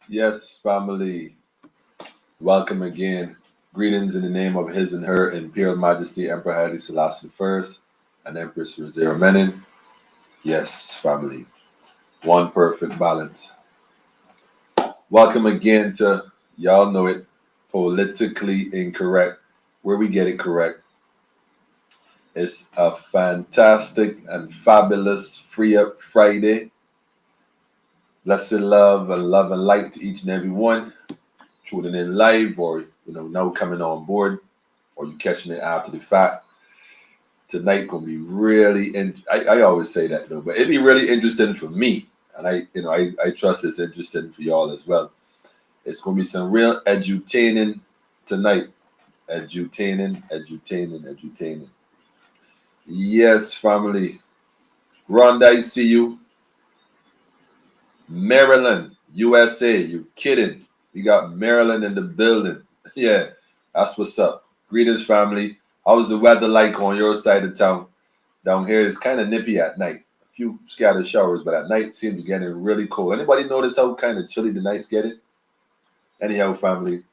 Yes, family, welcome again. Greetings in the name of His and Her Imperial Majesty Emperor Haile Selassie I and Empress Rosera Menin. Yes, family, one perfect balance. Welcome again to, y'all know it, Politically Incorrect, where we get it correct. It's a fantastic and fabulous Free Up Friday. Blessed love and light to each and every one tuning in live or now coming on board or you catching it after the fact. Tonight gonna be really I always say that though, but it'd be really interesting for me. And I trust it's interesting for y'all as well. It's gonna be some real edutaining tonight. Edutaining. Yes, family. Rhonda, I see you. Maryland, USA. You kidding? We got Maryland in the building. Yeah, that's what's up. Greetings, family. How's the weather like on your side of town? Down here it's kind of nippy at night. A few scattered showers, but at night it seems to be getting really cold. Anybody notice how kind of chilly the nights getting? Anyhow, family,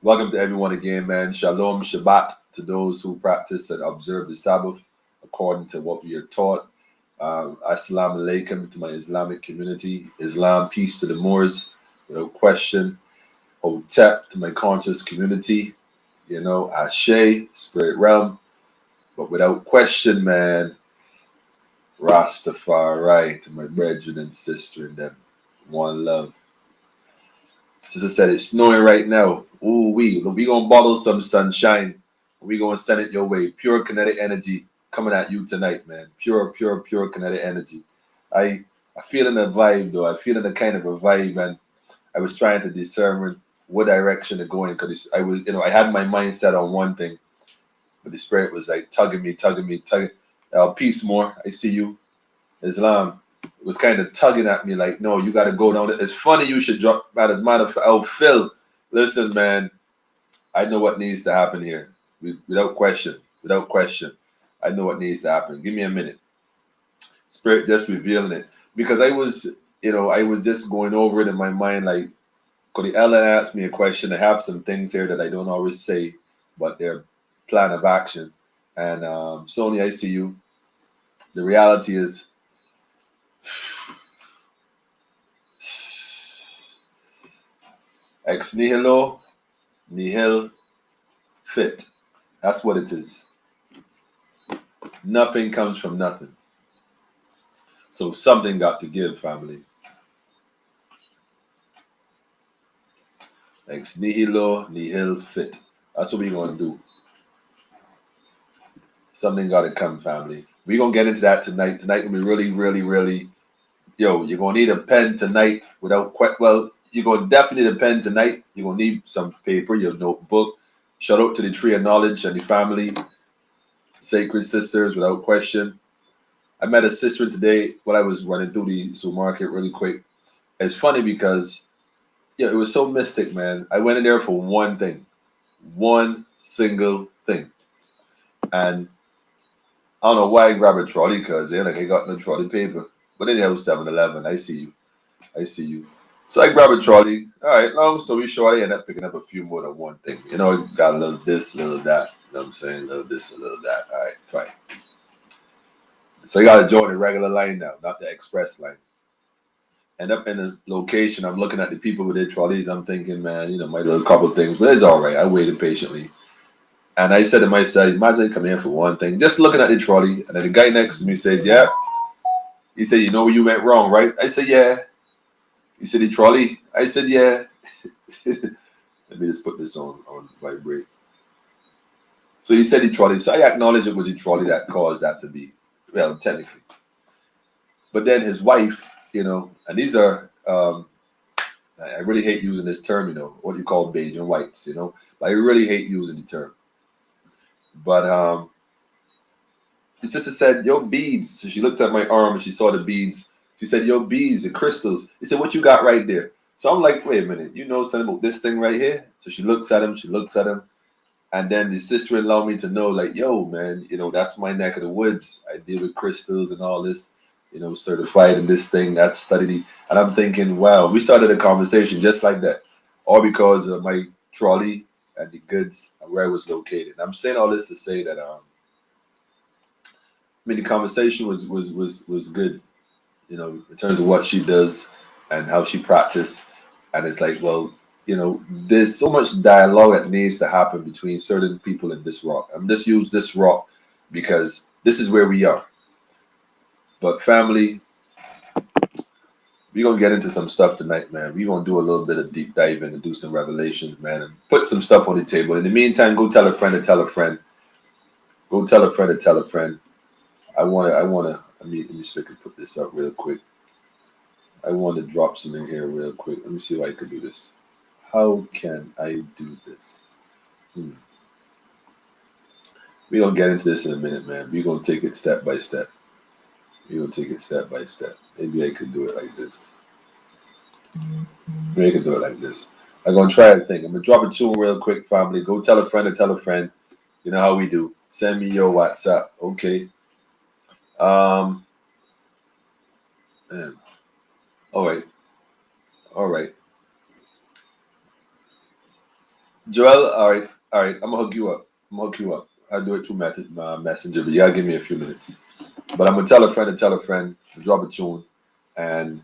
welcome to everyone again, man. Shalom, Shabbat to those who practice and observe the Sabbath according to what we are taught. Assalamu alaikum to my Islamic community. Islam, peace to the Moors, without question. Hotep to my conscious community. Ashe, spirit realm. But without question, man, Rastafari to my brethren and sister and them. One love. Sister said it's snowing right now. Ooh, we gonna bottle some sunshine. We gonna send it your way. Pure kinetic energy coming at you tonight, man. Pure kinetic energy. I feeling a vibe though. I feeling a kind of a vibe, and I was trying to discern what direction to go in because I had my mind set on one thing, but the spirit was like tugging me. Peace more. I see you. Islam. It was kind of tugging at me like, no, you got to go down. It's funny you should drop. As a matter of fact, oh, Phil, listen, man, I know what needs to happen here. Without question. I know what needs to happen. Give me a minute. Spirit just revealing it. Because I was just going over it in my mind like, could the Ella asked me a question? I have some things here that I don't always say, but they're plan of action. And Sony, I see you. The reality is, ex nihilo, nihil fit. That's what it is. Nothing comes from nothing. So something got to give, family. Ex nihilo, nihil fit. That's what we're going to do. Something got to come, family. We're going to get into that tonight. Tonight will be really, you're going to need a pen tonight you're going to definitely need a pen tonight. You're going to need some paper, your notebook. Shout out to the Tree of Knowledge and the family. Sacred sisters, without question. I met a sister today while I was running through the supermarket really quick. It's funny because, it was so mystic, man. I went in there for one thing. One single thing. And I don't know why I grabbed a trolley because I got no trolley paper. But anyhow, 7-Eleven, I see you. So I grabbed a trolley. All right, long story short, I ended up picking up a few more than one thing. Got a little this, a little that. You know what I'm saying? A little this, a little that. All right, fine. So you got to join the regular line now, not the express line. End up in a location. I'm looking at the people with their trolleys. I'm thinking, man, might do a couple things, but it's all right. I waited patiently. And I said to myself, imagine coming in for one thing, just looking at the trolley. And then the guy next to me said, yeah. He said, you know where you went wrong, right? I said, yeah. He said, the trolley? I said, yeah. Let me just put this on vibrate. So he said the trolley. So I acknowledge it was the trolley that caused that to be, well, technically. But then his wife, and these are, I really hate using this term, what you call beige and whites, I really hate using the term. But the sister said, yo, beads. So she looked at my arm and she saw the beads. She said, yo, beads, the crystals. He said, what you got right there? So I'm like, wait a minute, you know something about this thing right here? So she looks at him. And then the sister-in-law me to know, like, yo, man, that's my neck of the woods. I deal with crystals and all this. certified in this thing, that study. And I'm thinking, wow, we started a conversation just like that, all because of my trolley and the goods and where I was located. I'm saying all this to say that the conversation was good, in terms of what she does and how she practice. And it's like, well, there's so much dialogue that needs to happen between certain people in this rock. I'm just use this rock because this is where we are. But family, we're gonna get into some stuff tonight, man. We're gonna do a little bit of deep diving and do some revelations, man, and put some stuff on the table. In the meantime, go tell a friend to tell a friend. Go tell a friend to tell a friend. Let me see if I can put this up real quick. I want to drop some in here real quick. Let me see if I can do this. How can I do this? We're going to get into this in a minute, man. We're going to take it step by step. Maybe I could do it like this. Maybe I could do it like this. I'm going to try a thing. I'm going to drop a tune real quick, family. Go tell a friend to tell a friend. You know how we do. Send me your WhatsApp. Okay. Man. All right. Joel, all right. I'm gonna hook you up. I'll do it through Messenger, but you gotta give me a few minutes. But I'm gonna tell a friend to tell a friend to drop a tune and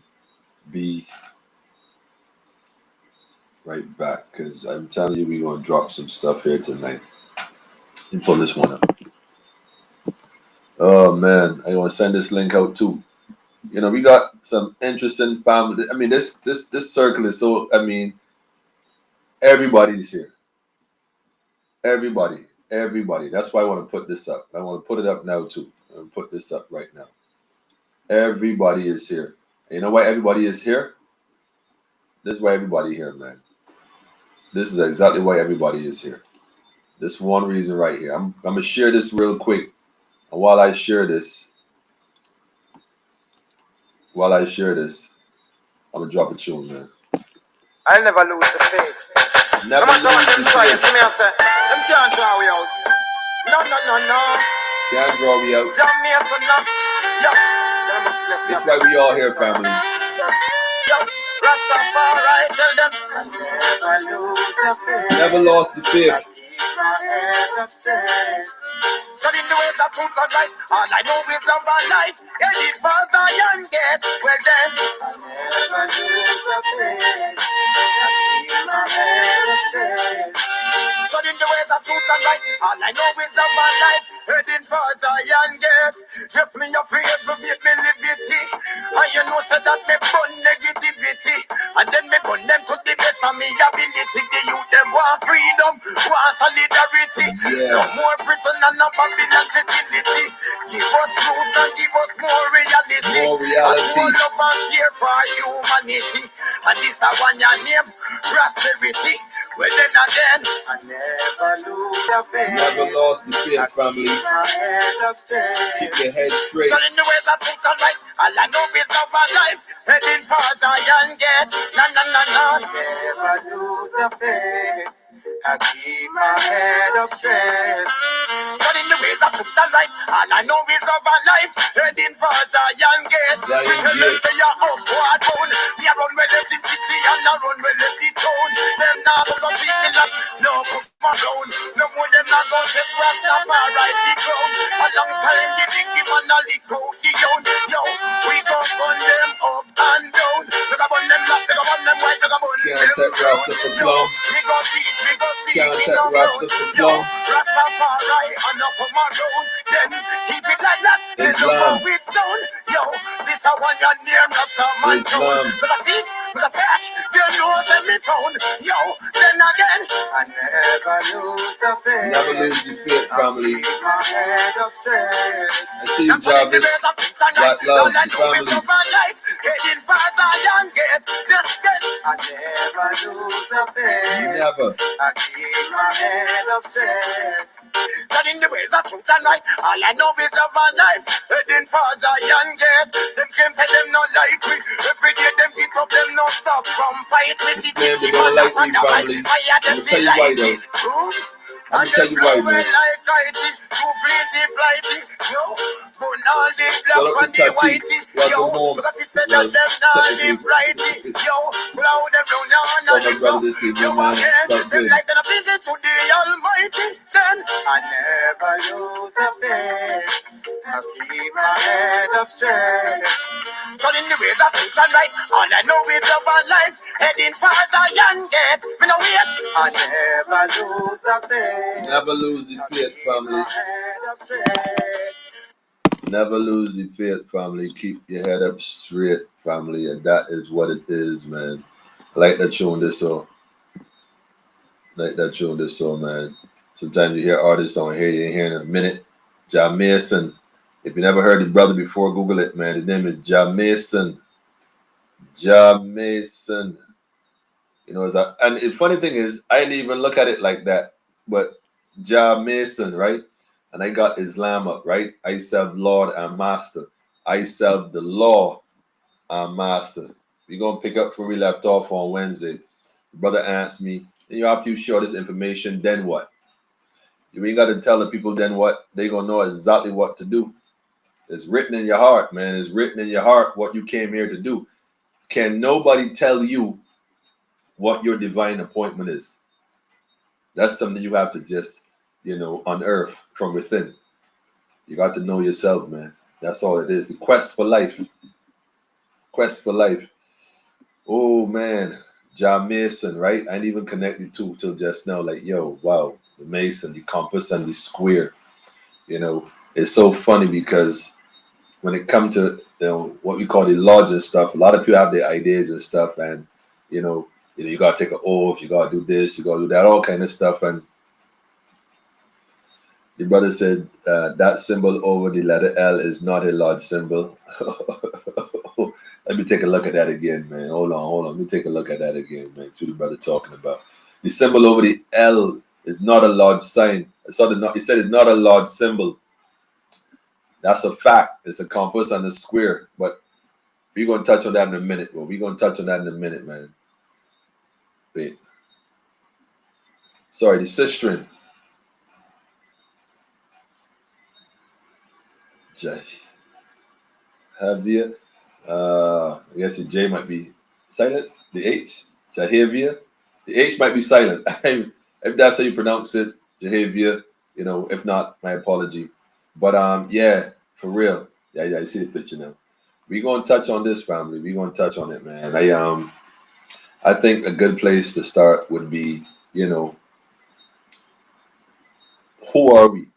be right back, because I'm telling you, we're gonna drop some stuff here tonight. Let me pull this one up. Oh man, I want to send this link out too. We got some interesting family. I mean, this circle is so. I mean, everybody's here. Everybody. That's why I want to put this up. I want to put it up now too. I'm gonna put this up right now. Everybody is here. And you know why everybody is here? This is why everybody here, man. This is exactly why everybody is here. This one reason right here. I'm gonna share this real quick. And while I share this, I'm gonna drop a tune, man. I'll never lose the faith. Never no matter lose what them the try, you faith. see me, I say, them can't draw me out. No. Can't draw me out. Jam me, I say, no. Yo, them must bless me. That's why we all here, family. Yo, Rastafari, tell them, I never lose the faith. Never lost the faith. I keep my head up straight. So in the ways of truth and right, all I know is love and life. Get it fast and get well then. I never lose the faith. I keep my head up straight. So in the ways of truth and right, all I know is love and life. Heading for Zion gate. Just me a free elevate me liberty. And you know say that me burn negativity. And then me burn them to the best of me ability. The youth them want freedom, want solidarity. No more prison and no Babylon facility. Give us truth and give us more reality. I show love and care for humanity. And this a one your name, prosperity. Well then again, I never lose the faith. Never lost the faith, family. My head up straight. Keep your head straight. Telling the ways of truth and right. All I know is love and life. Heading for Zion gate. No. Never lose the faith. I keep my head up straight. Telling the ways of truth and right. All I know is love and life. Heading for Zion gate. We tell them say you're upward bound. We are run well the city and I run well the town. Them now go treat me like no come around. No more them not go take Rastafari she crown. A long time the big man a lick out the young. Yo, we go burn them up and down. Look up on them black, look up on them white, look up on them brown. Yo, we go see, we go sound. Yo, Rastafari and up on my road. Then keep it like that. There's no more with sound. Yo, this a one your name Rastaman town. Because search, you know send me phone. Yo, then again, I never lose the faith. Never lose the faith, family. Keep my head up straight. I see you, Jarvis. Black love, family. Heading farther and get just then. I never lose the faith. Never. I keep my head up straight. That in the ways of truth and right, all I know is love and life. Heading for Zion gate. Them claims say them not like me. Every day them beat up, them no stop from fight. We see They're gonna like me, family. I'm gonna tell you why though. I'm gonna tell you why, man. Like it is, too fleety, flighty. Yo, Put all the black on the whitey. Yo, because he said that them not live righty. Yo, blow them down on the so. You again, them like them a visit to the Almighty. Then I never lose the faith. I keep my head up straight. Turning the ways of things and right. All I know is love and life. Heading for Zion gate. Me no wait. I never lose the faith. Never lose the faith, family. Never lose the faith, family. Keep your head up straight, family. And that is what it is, man. I like that tune this song. Like that tune this song, man. Sometimes you hear artists on here, you ain't hearing in a minute. Ja Mason. If you never heard his brother before, Google it, man. His name is Ja Mason. Ja Mason. You know, and the funny thing is, I didn't even look at it like that. But Ja Mason, right? And I got Islam up, right? I serve Lord and Master. I serve the law and Master. We're going to pick up where we left off on Wednesday. The brother asked me, you have to share this information, then what? You ain't got to tell the people then what. They're going to know exactly what to do. It's written in your heart, man. It's written in your heart what you came here to do. Can nobody tell you what your divine appointment is? That's something you have to just, unearth from within. You got to know yourself, man. That's all it is. The quest for life. Quest for life. Oh, man. Ja Mason, right? I ain't even connected to till just now. Like, yo, wow. The Mason, the compass, and the square. It's so funny because when it comes to what we call the larger stuff, a lot of people have their ideas and stuff, and you gotta take an oath, you gotta do this, you gotta do that, all kind of stuff. And the brother said that symbol over the letter L is not a large symbol. Let me take a look at that again, man. Hold on. Let me take a look at that again, man. See what the brother talking about. The symbol over the L is not a large sign. He said it's not a large symbol. That's a fact. It's a compass and a square. But we're going to touch on that in a minute. Man. Wait. Sorry, the sistren. Jahavia. I guess the J might be silent. The H. Jahavia. The H might be silent. If that's how you pronounce it, Jahavia. If not, my apology. But yeah, for real. Yeah, you see the picture now. We're gonna touch on this, family. We're gonna touch on it, man. I think a good place to start would be, who are we?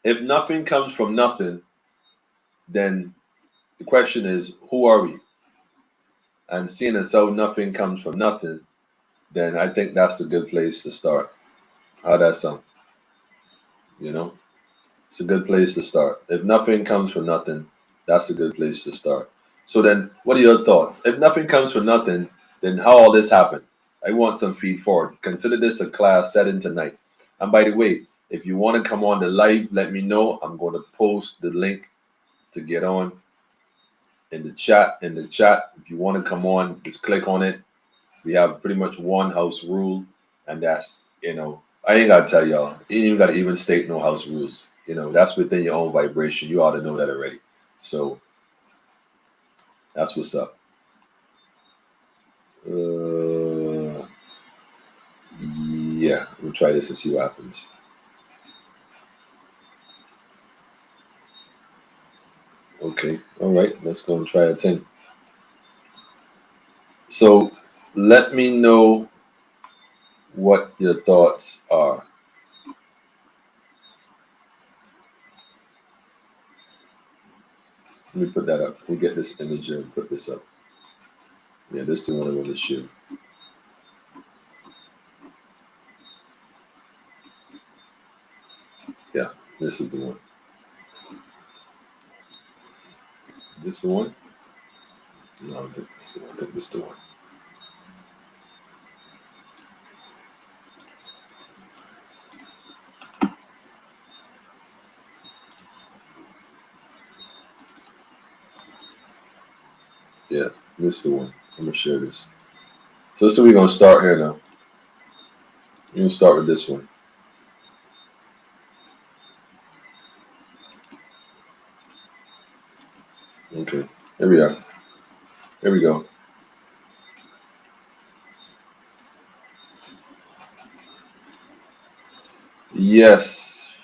If nothing comes from nothing, then the question is, who are we? And seeing as though nothing comes from nothing, then I think that's a good place to start. How that sound? It's a good place to start. If nothing comes from nothing, that's a good place to start. So then, what are your thoughts? If nothing comes from nothing, then how all this happened? I want some feed forward. Consider this a class setting tonight. And by the way, if you want to come on the live, let me know. I'm going to post the link to get on in the chat. If you want to come on, just click on it. We have pretty much one house rule, and that's, I ain't got to tell y'all. You ain't even got to even state no house rules. That's within your own vibration. You ought to know that already. So that's what's up. Yeah, we'll try this and see what happens. Okay, all right, let's go and try a thing. So let me know what your thoughts are. Let me put that up. We'll get this image and put this up. Yeah, this is the one I want to shoot. Yeah, this is the one. This the one? No, I think this is the one. I think this is the one. Yeah, this is the one. I'm gonna share this. So this is where we're gonna start here now. We're gonna start with this one. Here we are. Here we go. Yes.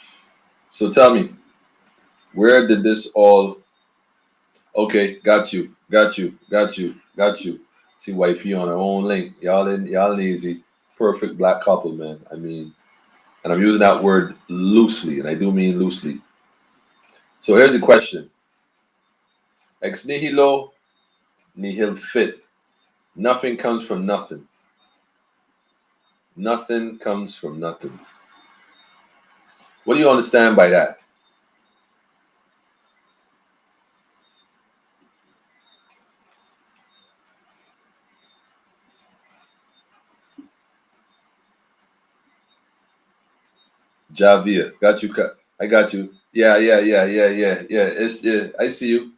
So tell me, where did this all? Okay, got you, got you, got you, got you. See, wifey on her own link. Y'all in easy. Perfect black couple, man. I mean, and I'm using that word loosely, and I do mean loosely. So here's the question: Ex nihilo, nihil fit. Nothing comes from nothing. Nothing comes from nothing. What do you understand by that? Javia, got you. I got you. Yeah, yeah, yeah, yeah, yeah, yeah. It's yeah. I see you.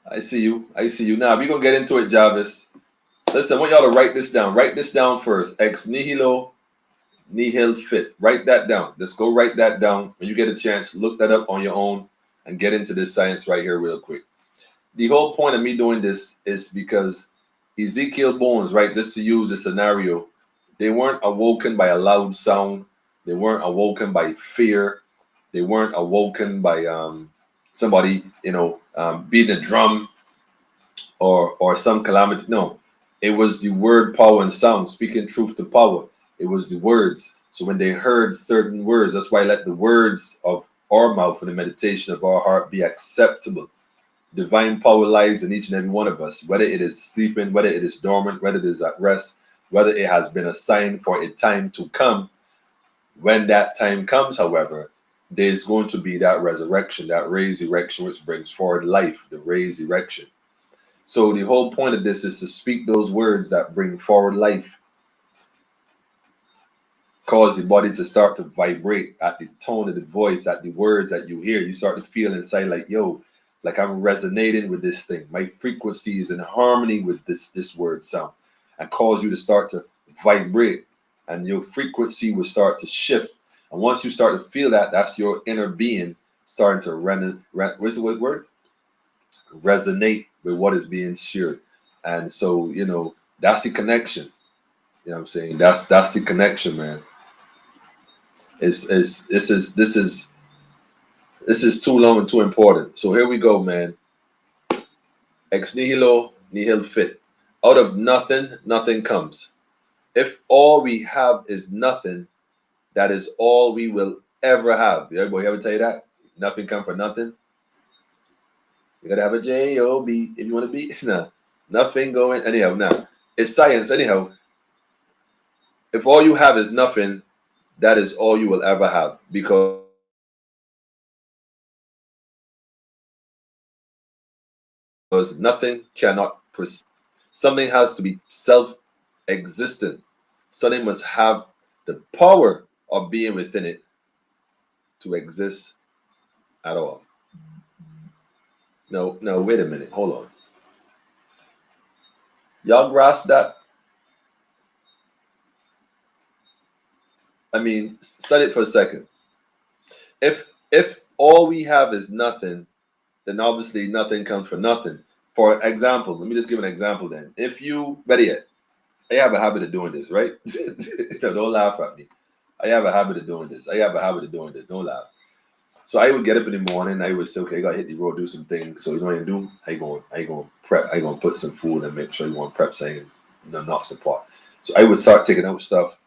I see you. I see you. Now we gonna get into it, Jarvis. Listen, I want y'all to write this down. Write this down first. Ex nihilo, nihil fit. Write that down. Let's go write that down. When you get a chance, look that up on your own and get into this science right here real quick. The whole point of me doing this is because Ezekiel bones, right? Just to use a scenario, they weren't awoken by a loud sound. They weren't awoken by fear. They weren't awoken by somebody, beating a drum or some calamity. No, it was the word, power, and sound, speaking truth to power. It was the words. So when they heard certain words, that's why let the words of our mouth and the meditation of our heart be acceptable. Divine power lies in each and every one of us, whether it is sleeping, whether it is dormant, whether it is at rest, whether it has been assigned for a time to come. When that time comes, however, there's going to be that resurrection, that resurrection which brings forward life, the resurrection. So the whole point of this is to speak those words that bring forward life, cause the body to start to vibrate at the tone of the voice, at the words that you hear. You start to feel inside like, yo, like I'm resonating with this thing. My frequency is in harmony with this word sound, and cause you to start to vibrate, and your frequency will start to shift. And once you start to feel that, that's your inner being starting to what's the word? Resonate with what is being shared. And so, that's the connection. You know what I'm saying? That's the connection, man. Is this is too long and too important. So here we go, man. Ex nihilo nihil fit. Out of nothing, nothing comes. If all we have is nothing, that is all we will ever have. Everybody ever tell you that? Nothing come for nothing. You gotta have a J-O-B if you want to be. No, nothing going. Anyhow, now it's science. Anyhow, if all you have is nothing, that is all you will ever have, because nothing cannot proceed. Something has to be self-existent. Something must have the power of being within it to exist at all. No, no, wait a minute. Hold on. Y'all grasp that? I mean, study it for a second. If all we have is nothing, then obviously nothing comes from nothing. For example, let me just give an example then. If you, better yet, I have a habit of doing this, right? No, don't laugh at me. I have a habit of doing this. I have a habit of doing this. Don't laugh. So I would get up in the morning. I would say, okay, I gotta hit the road, do some things. So you know what I do? I go prep. I go put some food and make sure you want prep saying not support. So I would start taking out stuff.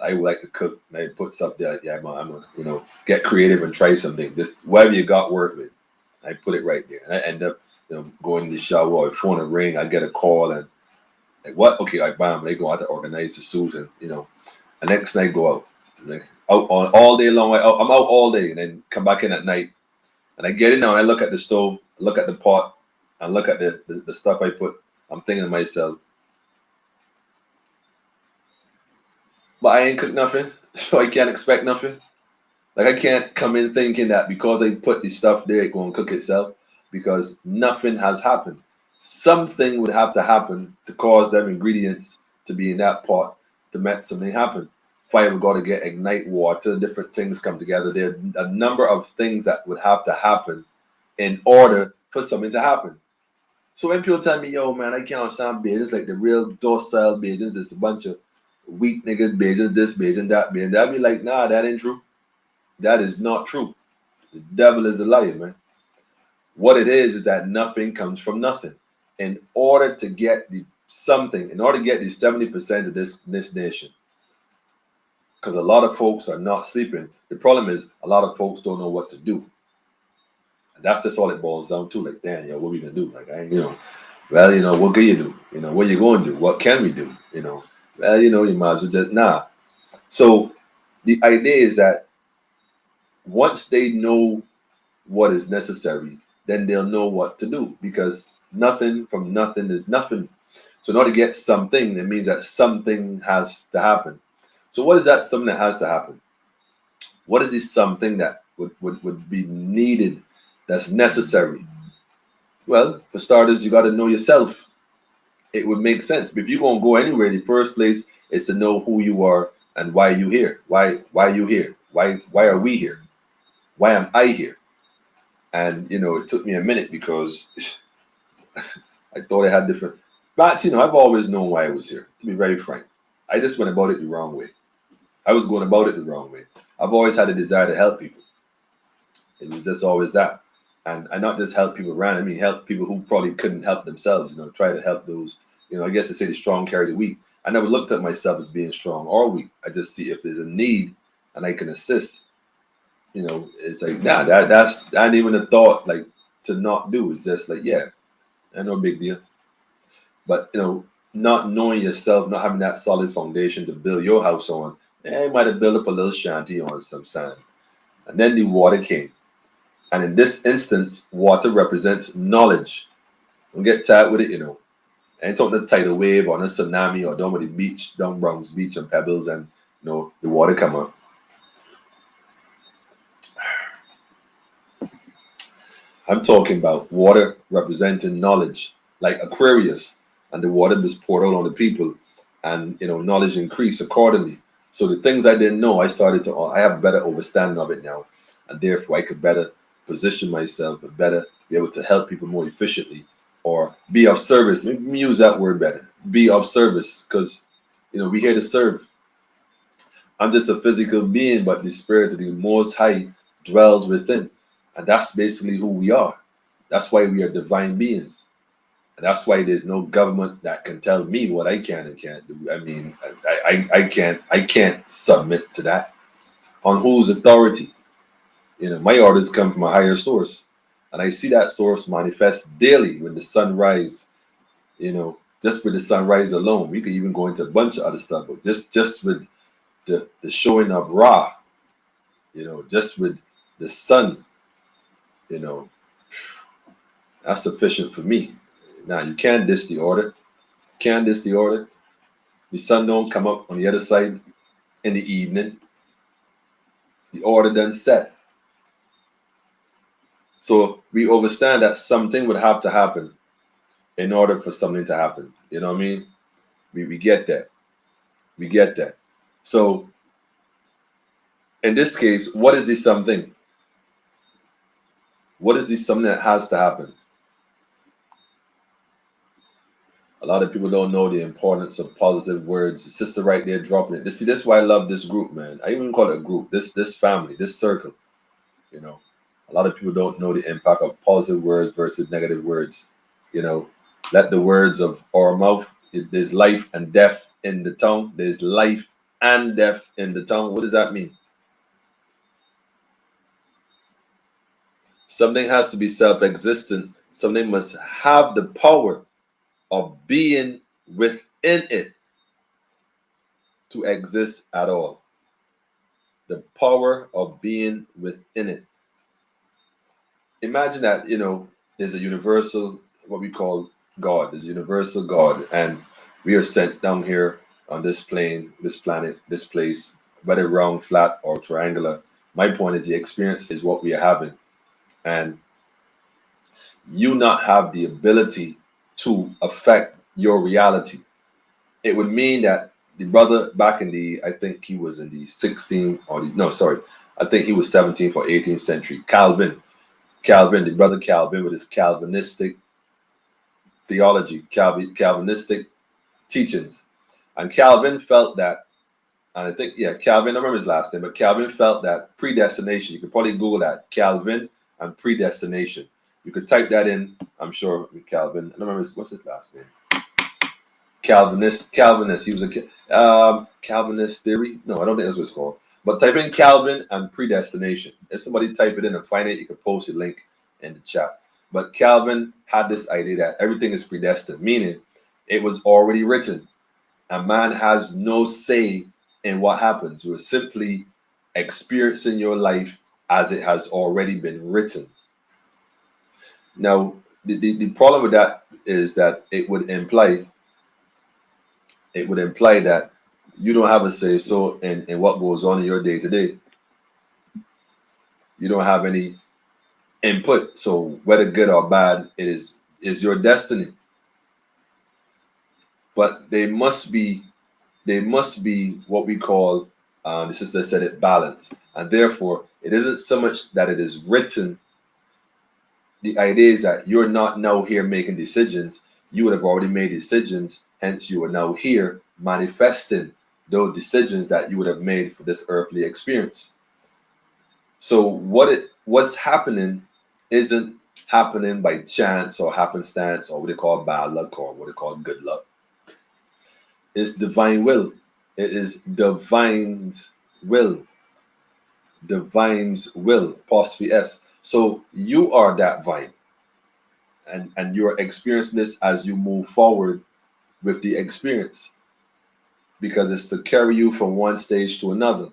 I would like to cook. And I put stuff there. Yeah, I'm gonna get creative and try something. Just whatever you got, work with. I put it right there. And I end up going in the shower or phone and ring. I get a call and like what? Okay, I bam. They go out to organize the suit and the next night go out. Like, out on all day long. I'm out all day and then come back in at night. And I get in now and I look at the stove, look at the pot, and look at the stuff I put. I'm thinking to myself, but I ain't cooked nothing, so I can't expect nothing. Like I can't come in thinking that because I put the stuff there, it won't cook itself, because nothing has happened. Something would have to happen to cause them ingredients to be in that pot to make something happen. Fire would got to get ignite water, different things come together. There are a number of things that would have to happen in order for something to happen. So when people tell me, yo, man, I can't understand Bajans, like the real docile Bajans, it's a bunch of weak niggas, Bajans, this Bajan, that Bajan, I'd be like, nah, that ain't true. That is not true. The devil is a liar, man. What it is that nothing comes from nothing. In order to get the something, in order to get the 70% of this nation, because a lot of folks are not sleeping. The problem is a lot of folks don't know what to do. And that's just all it boils down to. Like, damn, yo, what we gonna do? Like, well, what can you do? What you gonna do? What can we do? Well, you might as well just nah. So the idea is that once they know what is necessary, then they'll know what to do, because nothing from nothing is nothing. So in order to get something, it means that something has to happen. So what is that something that has to happen? What is this something that would be needed, that's necessary? Well, for starters, you got to know yourself. It would make sense. But if you're going to go anywhere, the first place is to know who you are and why you here. Why are you here? Why are we here? Why am I here? And, it took me a minute because I thought I had different. But, I've always known why I was here, to be very frank. I just went about it the wrong way. I was going about it the wrong way. I've always had a desire to help people. It was just always that. And I not just help people around, I mean help people who probably couldn't help themselves, try to help those, I guess they say the strong carry the weak. I never looked at myself as being strong or weak. I just see if there's a need and I can assist. It's like, nah, that's not even a thought like to not do. It's just like, yeah, no big deal. But not knowing yourself, not having that solid foundation to build your house on, you might have built up a little shanty on some sand. And then the water came. And in this instance, water represents knowledge. Don't get tired with it, I ain't talking the tidal wave or the tsunami or down with the beach, down Bronx Beach and Pebbles, and the water come up. I'm talking about water representing knowledge, like Aquarius, and the water was poured out on the people, and knowledge increased accordingly. So the things I didn't know, I have a better understanding of it now, and therefore I could better position myself and better be able to help people more efficiently, or be of service. Let me use that word better. Be of service, because we're here to serve. I'm just a physical being, but the spirit of the Most High dwells within. And that's basically who we are. That's why we are divine beings. And that's why there's no government that can tell me what I can and can't do. I mean, I can't submit to that. On whose authority? My orders come from a higher source. And I see that source manifest daily when the sun rises. Just with the sunrise alone. We could even go into a bunch of other stuff, but just with the showing of Ra, just with the sun, that's sufficient for me. Now you can't diss the order. Can't diss the order. The sun don't come up on the other side in the evening. The order done set. So we understand that something would have to happen in order for something to happen. You know what I mean? We get that. We get that. So in this case, what is this something? What is this something that has to happen? A lot of people don't know the importance of positive words. The sister right there dropping it. See, this is why I love this group, man. I even call it a group. This family, this circle. A lot of people don't know the impact of positive words versus negative words. Let the words of our mouth. There's life and death in the tongue. There's life and death in the tongue. What does that mean? Something has to be self-existent. Something must have the power of being within it to exist at all. The power of being within it. Imagine that, there's a universal, what we call God. There's a universal God, and we are sent down here on this plane, this planet, this place, whether round, flat, or triangular. My point is the experience is what we are having. And you not have the ability to affect your reality. It would mean that the brother back in I think he was in the 16th or I think he was 17th or 18th century, Calvin. Calvin, the brother Calvin, with his Calvinistic theology, Calvinistic teachings. And Calvin felt that, and I think, yeah, Calvin, I remember his last name, but Calvin felt that predestination, you could probably Google that, Calvin and predestination. You could type that in, I'm sure, Calvin, I don't remember what's his last name? Calvinist. He was a Calvinist theory. No, I don't think that's what it's called. But type in Calvin and predestination. If somebody type it in and find it, you can post a link in the chat. But Calvin had this idea that everything is predestined, meaning it was already written. And man has no say in what happens. You're simply experiencing your life as it has already been written. Now, the problem with that is that it would imply that you don't have a say so in what goes on in your day to day. You don't have any input. So whether good or bad, it is your destiny. But they must be what we call, the sister said it, balance. And therefore, it isn't so much that it is written. The idea is that you're not now here making decisions. You would have already made decisions, hence you are now here manifesting those decisions that you would have made for this earthly experience. So what's happening isn't happening by chance or happenstance or what they call bad luck or what they call good luck. It's divine will. It is divine's will. Divine's will, apostrophe S. So you are that vine. And you're experiencing this as you move forward with the experience. Because it's to carry you from one stage to another.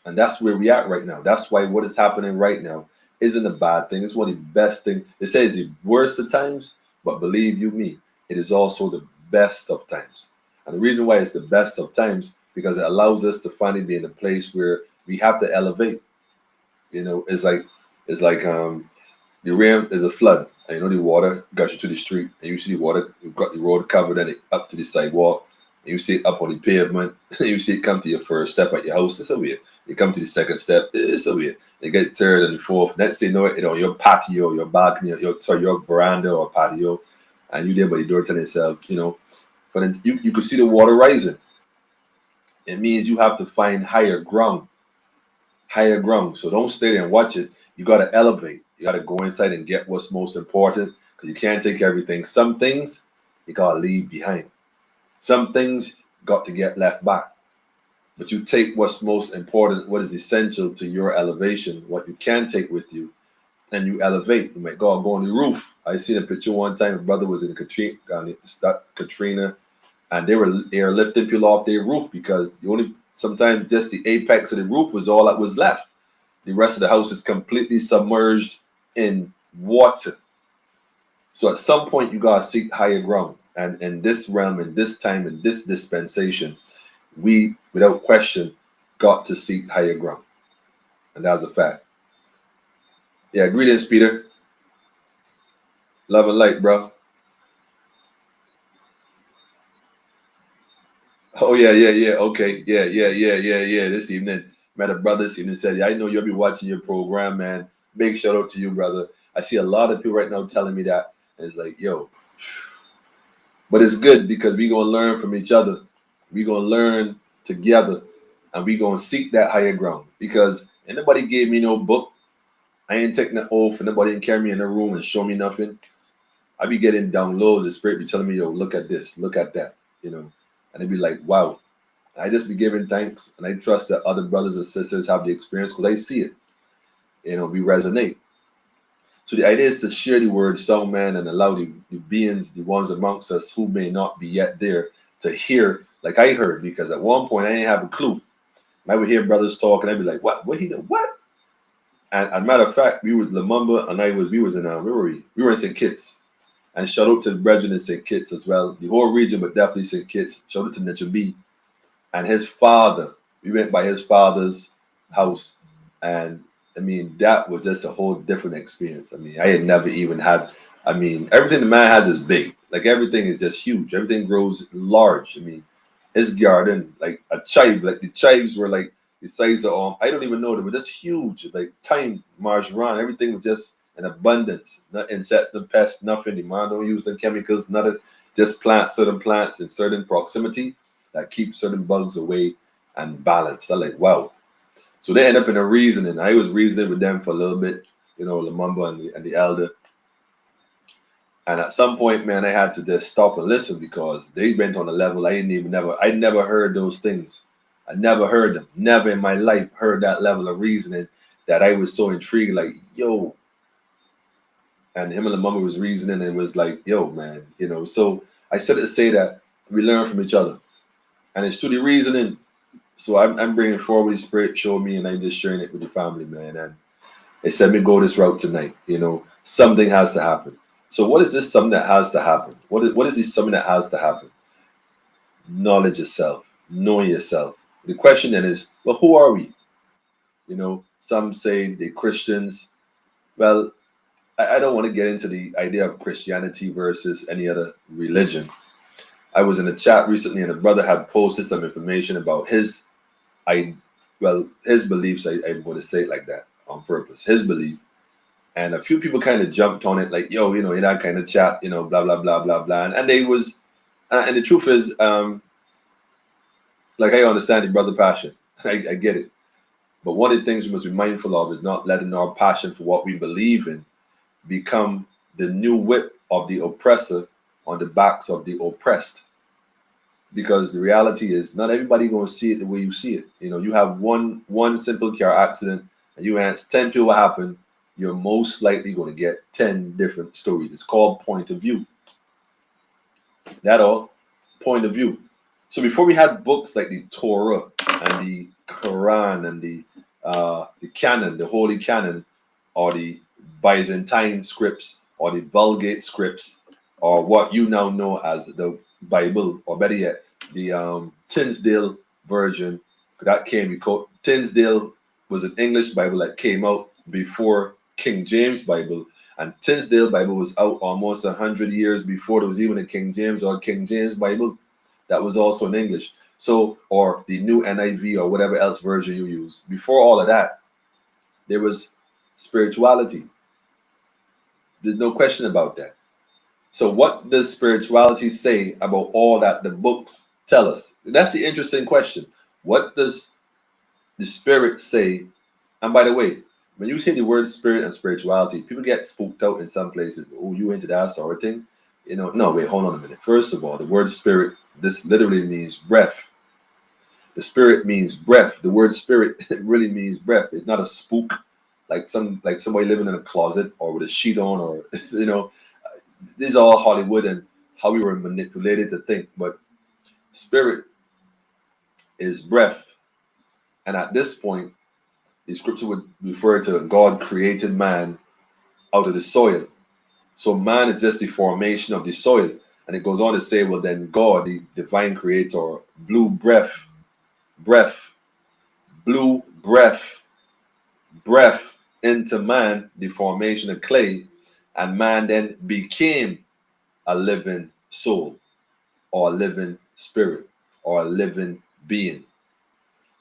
And that's where we at right now. That's why what is happening right now isn't a bad thing. It's one of the best things. They say it's the worst of times, but believe you me, it is also the best of times. And the reason why it's the best of times, because it allows us to finally be in a place where we have to elevate. You know, it's like the rain is a flood, and you know the water gushes to the street, and you see the water, you've got the road covered, and it up to the sidewalk, and you see it up on the pavement, and you see it come to your first step at your house. It's so weird. You come to the second step, it's so weird. You get third and the fourth. Next thing you know, it on your patio, your balcony, your veranda or patio, and you there by the door telling yourself, you know, but then you could see the water rising. It means you have to find higher ground. Higher ground. So don't stay there and watch it. You got to elevate. You got to go inside and get what's most important, because you can't take everything. Some things you got to leave behind. Some things got to get left back. But you take what's most important, what is essential to your elevation, what you can take with you, and you elevate. You might go on the roof. I seen a picture one time. My brother was in Katrina, and they were airlifting people off their roof because sometimes just the apex of the roof was all that was left. The rest of the house is completely submerged in water. So at some point you gotta seek higher ground. And in this realm, in this time, in this dispensation, we, without question, got to seek higher ground. And that's a fact. Yeah, greetings, Peter. Love and light, bro. Oh yeah. Okay. Yeah. This evening, met a brother this evening, said, yeah, I know you'll be watching your program, man. Big shout out to you, brother. I see a lot of people right now telling me that. And it's like, yo. But it's good because we're gonna learn from each other. We're gonna learn together, and we're gonna seek that higher ground. Because anybody gave me no book. I ain't taking an oath, and nobody didn't carry me in a room and show me nothing. I be getting downloads. The spirit be telling me, yo, look at this, look at that, you know. And it'd be like, wow. I just be giving thanks, and I trust that other brothers and sisters have the experience because I see it. You know, we resonate. So the idea is to share the word song, man, and allow the beings, the ones amongst us who may not be yet there, to hear like I heard. Because at one point I didn't have a clue. I would hear brothers talk, and I'd be like, what? What he did? What? And as a matter of fact, we was Lamumba, and we was in where were we? We were in St. Kitts. And shout out to the brethren in St. Kitts as well. The whole region, but definitely St. Kitts. Shout out to Nicha B. And his father. We went by his father's house. And I mean, that was just a whole different experience. I mean, I had never even had, I mean, everything the man has is big. Like everything is just huge. Everything grows large. I mean, his garden, like a chive, like the chives were like the size of I don't even know, they were just huge. Like time marched around, everything was just in abundance. Not insects, no pests, nothing. The man don't use the chemicals, nothing. Just certain plants in certain proximity that keep certain bugs away and balanced. I'm like, wow. So they end up in a reasoning. I was reasoning with them for a little bit, Lamamba and the elder. And at some point, man, I had to just stop and listen because they went on a level I never heard those things. I never heard them. Never in my life heard that level of reasoning that I was so intrigued, like, yo. And him and Lamamba was reasoning and was like, yo, man, So I said it to say that we learn from each other. And it's through the reasoning. So I'm bringing forward the Spirit showed me, and I'm just sharing it with the family, man. And they said me go this route tonight. Something has to happen. So what is this something that has to happen? What is this something that has to happen? Knowledge yourself, knowing yourself. The question then is, well, who are we? Some say they're Christians. Well, I don't want to get into the idea of Christianity versus any other religion. I was in a chat recently, and a brother had posted some information about his beliefs. I'm going to say it like that on purpose. His belief. And a few people kind of jumped on it, like, yo, in that kind of chat, blah, blah, blah, blah, blah. And they was, and the truth is, like, I understand the brother passion. I get it. But one of the things we must be mindful of is not letting our passion for what we believe in become the new whip of the oppressor on the backs of the oppressed. Because the reality is not everybody going to see it the way you see it. You have one simple car accident and you ask 10 people what happened, you're most likely going to get 10 different stories. It's called point of view. That all, point of view. So before we had books like the Torah and the Quran and the canon, the Holy Canon, or the Byzantine scripts, or the Vulgate scripts, or what you now know as the Bible, or better yet, the Tinsdale version that came. Tinsdale was an English Bible that came out before King James Bible, and Tinsdale Bible was out almost 100 years before there was even a King James or King James Bible that was also in English. So, or the new NIV or whatever else version you use. Before all of that, there was spirituality. There's no question about that. So what does spirituality say about all that the books tell us? That's the interesting question. What does the Spirit say? And by the way, when you say the word spirit and spirituality, people get spooked out in some places. Oh, you into that sort of thing? No, wait, hold on a minute. First of all, the word spirit, this literally means breath. The spirit means breath. The word spirit really means breath. It's not a spook like somebody living in a closet or with a sheet on, or these are all Hollywood and how we were manipulated to think. But spirit is breath. And at this point, the scripture would refer to God created man out of the soil. So man is just the formation of the soil. And it goes on to say, well, then God, the divine creator, blew breath into man, the formation of clay, and man then became a living soul, or a living spirit, or a living being.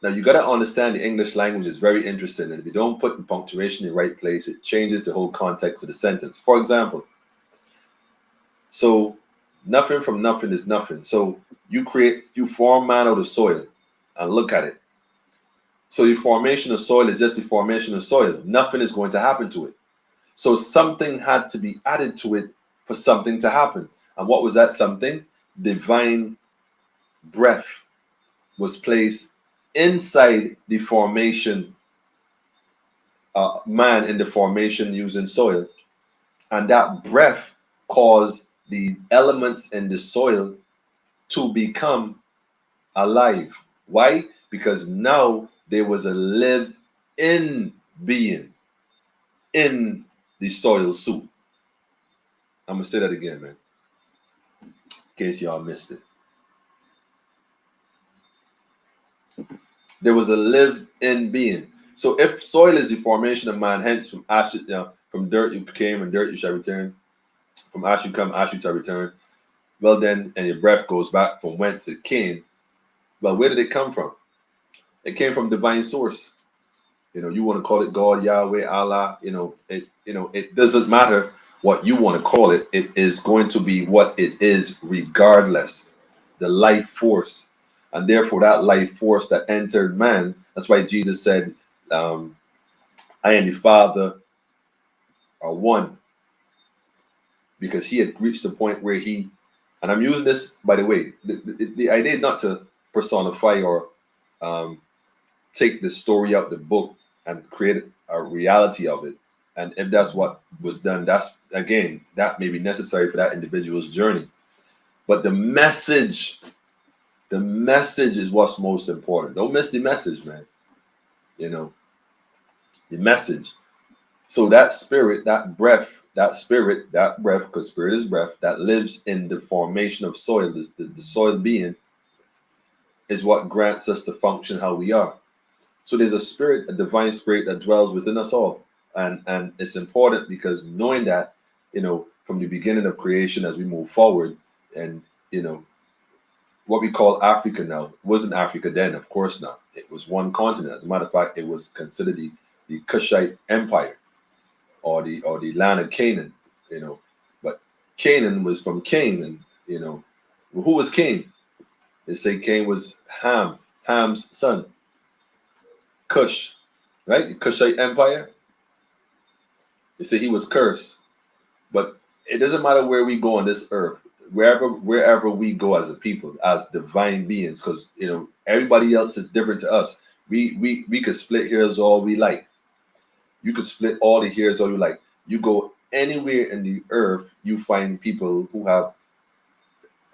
Now you got to understand the English language is very interesting, and if you don't put the punctuation in the right place, it changes the whole context of the sentence. For example, so nothing from nothing is nothing. So you form man out of soil, and look at it. So the formation of soil is just the formation of soil. Nothing is going to happen to it. So something had to be added to it for something to happen. And what was that something? Divine breath was placed inside the formation, man in the formation using soil. And that breath caused the elements in the soil to become alive. Why? Because now there was a live-in being in the soil soup. I'm going to say that again, man, in case y'all missed it. There was a live-in being. So if soil is the formation of man, hence from ash, from dirt you came, and dirt you shall return. From ash you come, ash you shall return. Well then, and your breath goes back from whence it came. Well, where did it come from? It came from divine source. You want to call it God, Yahweh, Allah. It doesn't matter what you want to call it. It is going to be what it is, regardless. The life force, and therefore that life force that entered man. That's why Jesus said, "I and the Father are one," because he had reached the point where he. And I'm using this, by the way. The idea is not to personify or take the story out the book and create a reality of it. And if that's what was done, that's again, that may be necessary for that individual's journey. But the message is what's most important. Don't miss the message, man. The message. So that spirit, that breath, because spirit is breath, that lives in the formation of soil, the soil being, is what grants us to function how we are. So there's a spirit, a divine spirit that dwells within us all. And it's important because knowing that, from the beginning of creation as we move forward, and what we call Africa now wasn't Africa then, of course not. It was one continent. As a matter of fact, it was considered the Cushite Empire, or the land of Canaan, But Canaan was from Cain, and who was Cain? They say Cain was Ham's son. Cush, right? The Cushite Empire. They say he was cursed. But it doesn't matter where we go on this earth, wherever we go as a people, as divine beings, because everybody else is different to us. We could split hairs all we like. You could split all the hairs all you like. You go anywhere in the earth, you find people who have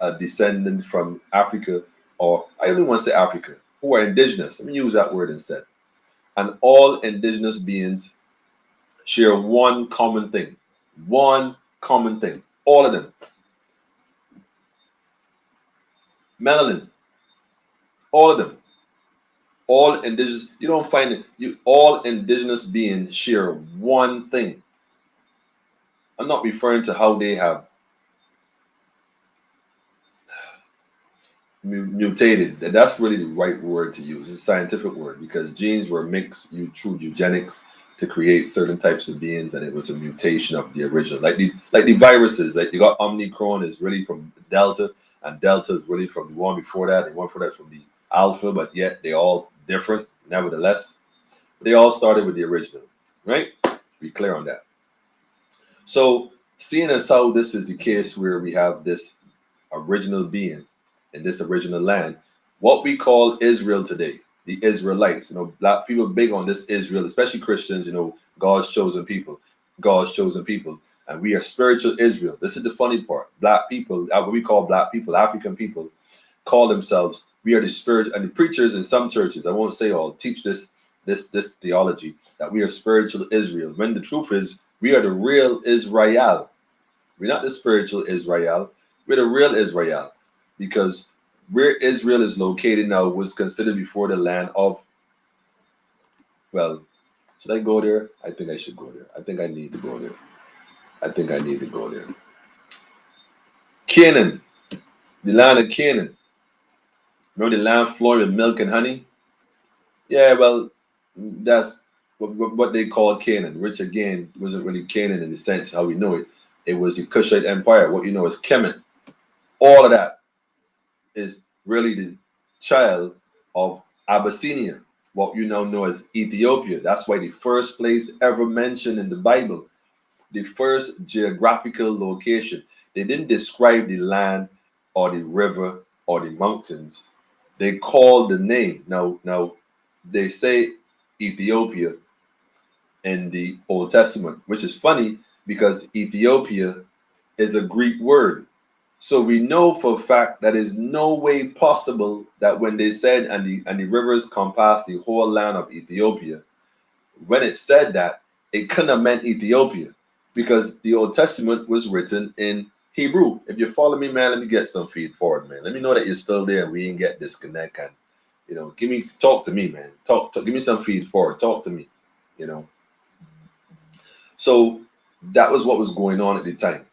a descendant from Africa, or I only want to say Africa, who are indigenous. Let me use that word instead. And all indigenous beings share one common thing. One common thing. All of them. Melanin. All of them. All indigenous. You don't find it. All indigenous beings share one thing. I'm not referring to how they have mutated. That's really the right word to use. It's a scientific word, because genes were mixed through eugenics to create certain types of beings, and it was a mutation of the original. Like the viruses, like you got Omicron is really from Delta, and Delta is really from the one before that, and one before that from the Alpha, but yet they all different. Nevertheless, they all started with the original, right? Be clear on that. So, seeing as how this is the case where we have this original being in this original land, what we call Israel today, the Israelites, black people big on this Israel, especially Christians, God's chosen people, and we are spiritual Israel. This is the funny part. Black people, what we call black people, African people, call themselves, we are the spirit, and the preachers in some churches, I won't say all, teach this theology that we are spiritual Israel, when the truth is we are the real Israel. We're not the spiritual Israel, we're the real Israel. Because where Israel is located now was considered before the land of, well, should I go there? I think I should go there. I think I need to go there. Canaan, the land of Canaan. Remember the land flowing with milk and honey? Yeah, well, that's what they call Canaan, which again wasn't really Canaan in the sense how we know it. It was the Cushite Empire. What you know is Kemet. All of that is really the child of Abyssinia, what you now know as Ethiopia. That's why the first place ever mentioned in the Bible, the first geographical location, they didn't describe the land or the river or the mountains. They called the name. Now they say Ethiopia in the Old Testament, which is funny because Ethiopia is a Greek word. So we know for a fact that is no way possible that when they said and the rivers compass the whole land of Ethiopia, when it said that, it couldn't have meant Ethiopia, because the Old Testament was written in Hebrew. If you follow me, man, let me get some feed forward, man. Let me know that you're still there and we ain't get disconnect, and talk to me, man. Talk, give me some feed forward. Talk to me, So that was what was going on at the time.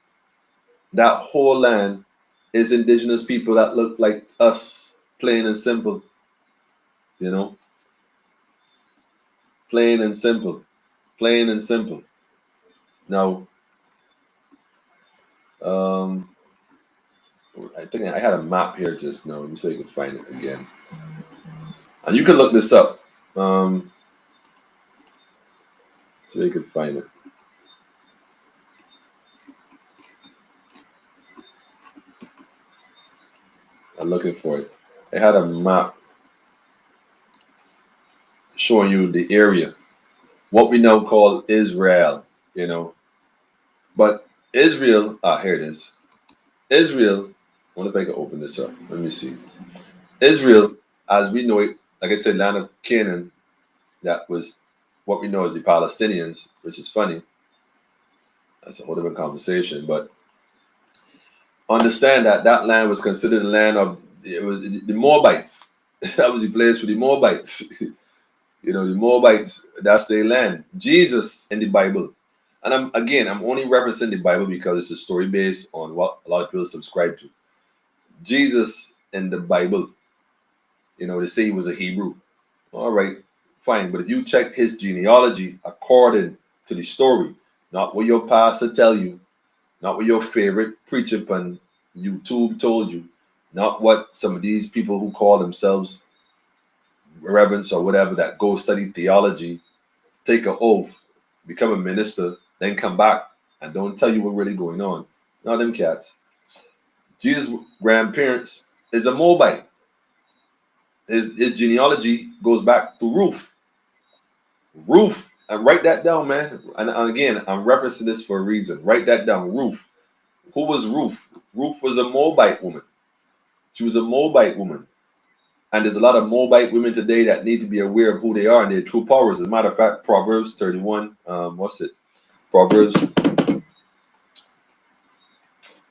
That whole land is indigenous people that look like us, plain and simple, Plain and simple. Plain and simple. Now, I think I had a map here just now. Let me see if I can find it again. And you can look this up. So you can find it. I'm looking for it. I had a map showing you the area, what we now call Israel, you know. But Israel, here it is. Israel, I wonder if I can open this up. Let me see. Israel, as we know it, like I said, land of Canaan, that was what we know as the Palestinians, which is funny. That's a whole different conversation. But understand that that land was considered the land of, it was the Moabites. That was the place for the Moabites. You know, the Moabites, that's their land. Jesus in the Bible. And I'm only referencing the Bible because it's a story based on what a lot of people subscribe to. Jesus in the Bible, you know, they say he was a Hebrew. All right, fine. But if you check his genealogy according to the story, not what your pastor tell you, not what your favorite preacher on YouTube told you, not what some of these people who call themselves reverends or whatever that go study theology, take an oath, become a minister, then come back and don't tell you what really going on. Not them cats. Jesus' grandparents is a Moabite. His genealogy goes back to Ruth. Ruth, and write that down, man. And again, I'm referencing this for a reason. Write that down. Ruth. Who was Ruth? Ruth was a Moabite woman. She was a Moabite woman. And there's a lot of Moabite women today that need to be aware of who they are and their true powers. As a matter of fact, Proverbs 31,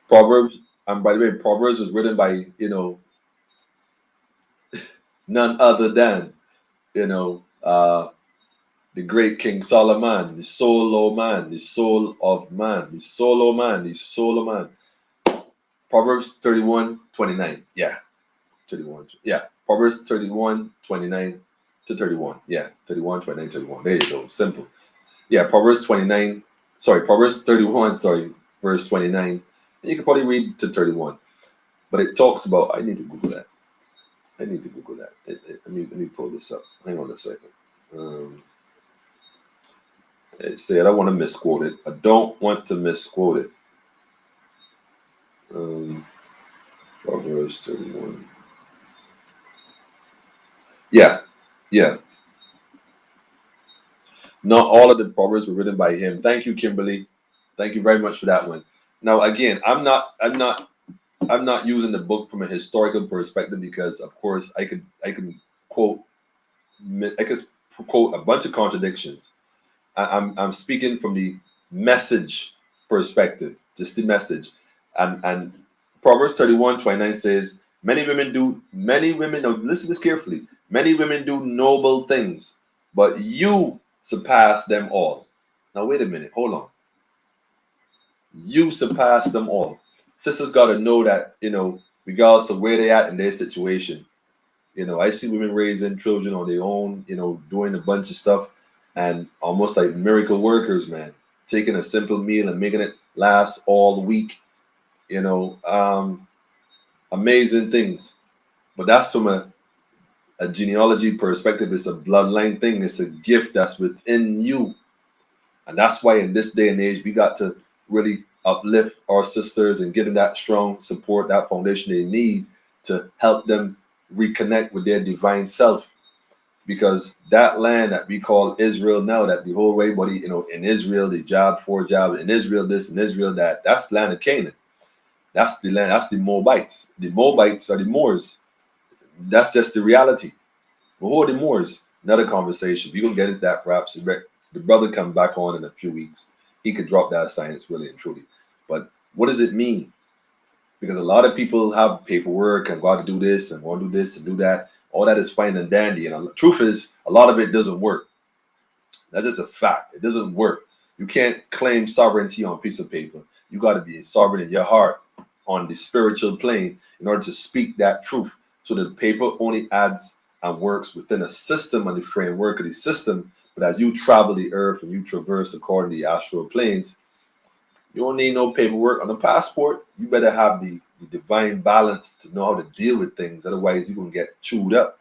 Proverbs, and by the way, Proverbs was written by, none other than, the great King Solomon, the soul of man, the soul of man, the soul of man, the soul of man. Proverbs 31:29. Yeah. 31. Yeah. Proverbs 31:29 to 31. Yeah. 31:29, 31. There you go. Simple. Yeah. Proverbs 31, verse 29. And you can probably read to 31. But it talks about, I need to Google that. Let me pull this up. Hang on a second. It said, I don't want to misquote it. I don't want to misquote it. Proverbs 31. Yeah. Not all of the Proverbs were written by him. Thank you, Kimberly. Thank you very much for that one. Now, again, I'm not using the book from a historical perspective because, of course, I could quote a bunch of contradictions. I'm speaking from the message perspective, just the message. And Proverbs 31:29 says, many women, now listen to this carefully, many women do noble things, but you surpass them all. Now, wait a minute, hold on. You surpass them all. Sisters got to know that, regardless of where they at in their situation. I see women raising children on their own, doing a bunch of stuff and almost like miracle workers, man, taking a simple meal and making it last all week, amazing things. But that's from a genealogy perspective. It's a bloodline thing. It's a gift that's within you. And that's why in this day and age, we got to really uplift our sisters and give them that strong support, that foundation they need to help them reconnect with their divine self. Because that land that we call Israel now, that the whole way, buddy, in Israel, the job, in Israel, this, in Israel, that's the land of Canaan. That's the land, that's the Moabites. The Moabites are the Moors. That's just the reality. But who are the Moors? Another conversation. We're going to get into that perhaps. The brother comes back on in a few weeks. He could drop that science really and truly. But what does it mean? Because a lot of people have paperwork and go out to do this and want to do this and do that. All that is fine and dandy. And the truth is, a lot of it doesn't work. That's just a fact. It doesn't work. You can't claim sovereignty on a piece of paper. You got to be sovereign in your heart on the spiritual plane in order to speak that truth. So the paper only adds and works within a system and the framework of the system But as you travel the earth and you traverse according to the astral planes, you don't need no paperwork on a passport. You better have the divine balance to know how to deal with things. Otherwise, you're going to get chewed up.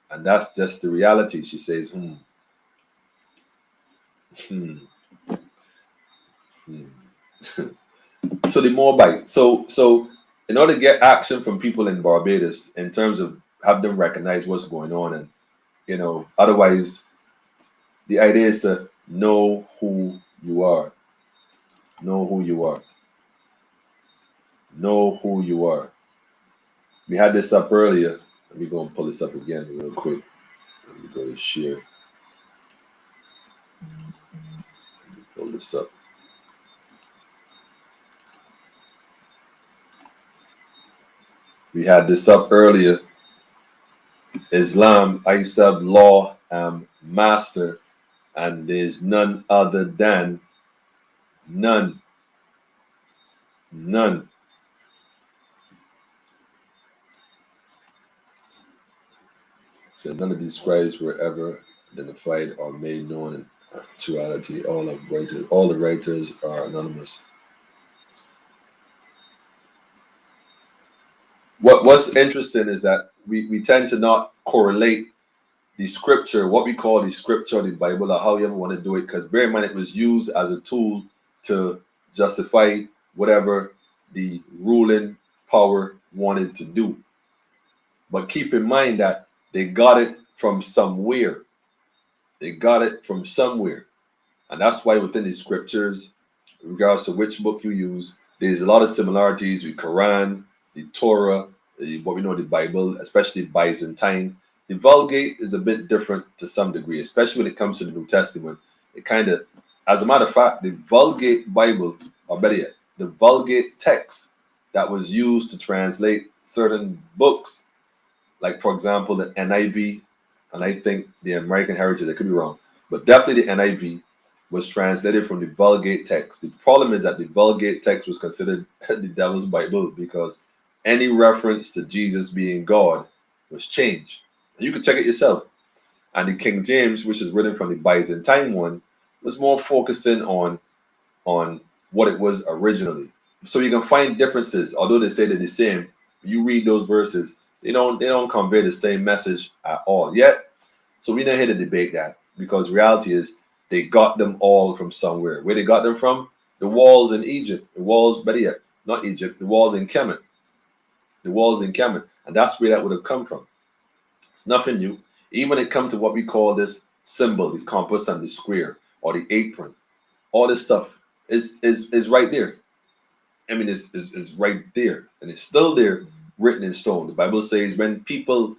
And that's just the reality. She says, hmm. So the Moabite. So in order to get action from people in Barbados in terms of have them recognize what's going on, and otherwise the idea is to know who you are. Know who you are. Know who you are. We had this up earlier. Let me go and pull this up again real quick. Let me go to share. Pull this up. We had this up earlier. Islam, I said law master, and there's none other than none. So none of these scribes were ever identified or made known in actuality. All the writers are anonymous. What's interesting is that we tend to not correlate the scripture, what we call the scripture, the Bible, or how you ever want to do it, because bear in mind it was used as a tool to justify whatever the ruling power wanted to do. But keep in mind that they got it from somewhere. They got it from somewhere. And that's why within the scriptures, regardless of which book you use, there's a lot of similarities with Quran, the Torah, what we know the Bible, especially Byzantine. The Vulgate is a bit different to some degree, especially when it comes to the New Testament. It kind of, as a matter of fact, the Vulgate Bible, or better yet, the Vulgate text that was used to translate certain books, like for example, the NIV, and I think the American Heritage, I could be wrong, but definitely the NIV was translated from the Vulgate text. The problem is that the Vulgate text was considered the devil's Bible because any reference to Jesus being God was changed. You can check it yourself. And the King James, which is written from the Byzantine one, was more focusing on what it was originally. So you can find differences, although they say they're the same. You read those verses, they don't convey the same message at all yet. So we're not here to debate that, because reality is they got them all from somewhere. Where they got them from? The walls in Egypt, the walls, better yet, not Egypt, the walls in Kemet. The walls in Kemet. And that's where that would have come from. It's nothing new. Even when it comes to what we call this symbol, the compass and the square, or the apron, all this stuff is right there. I mean, it's right there. And it's still there, written in stone. The Bible says, when people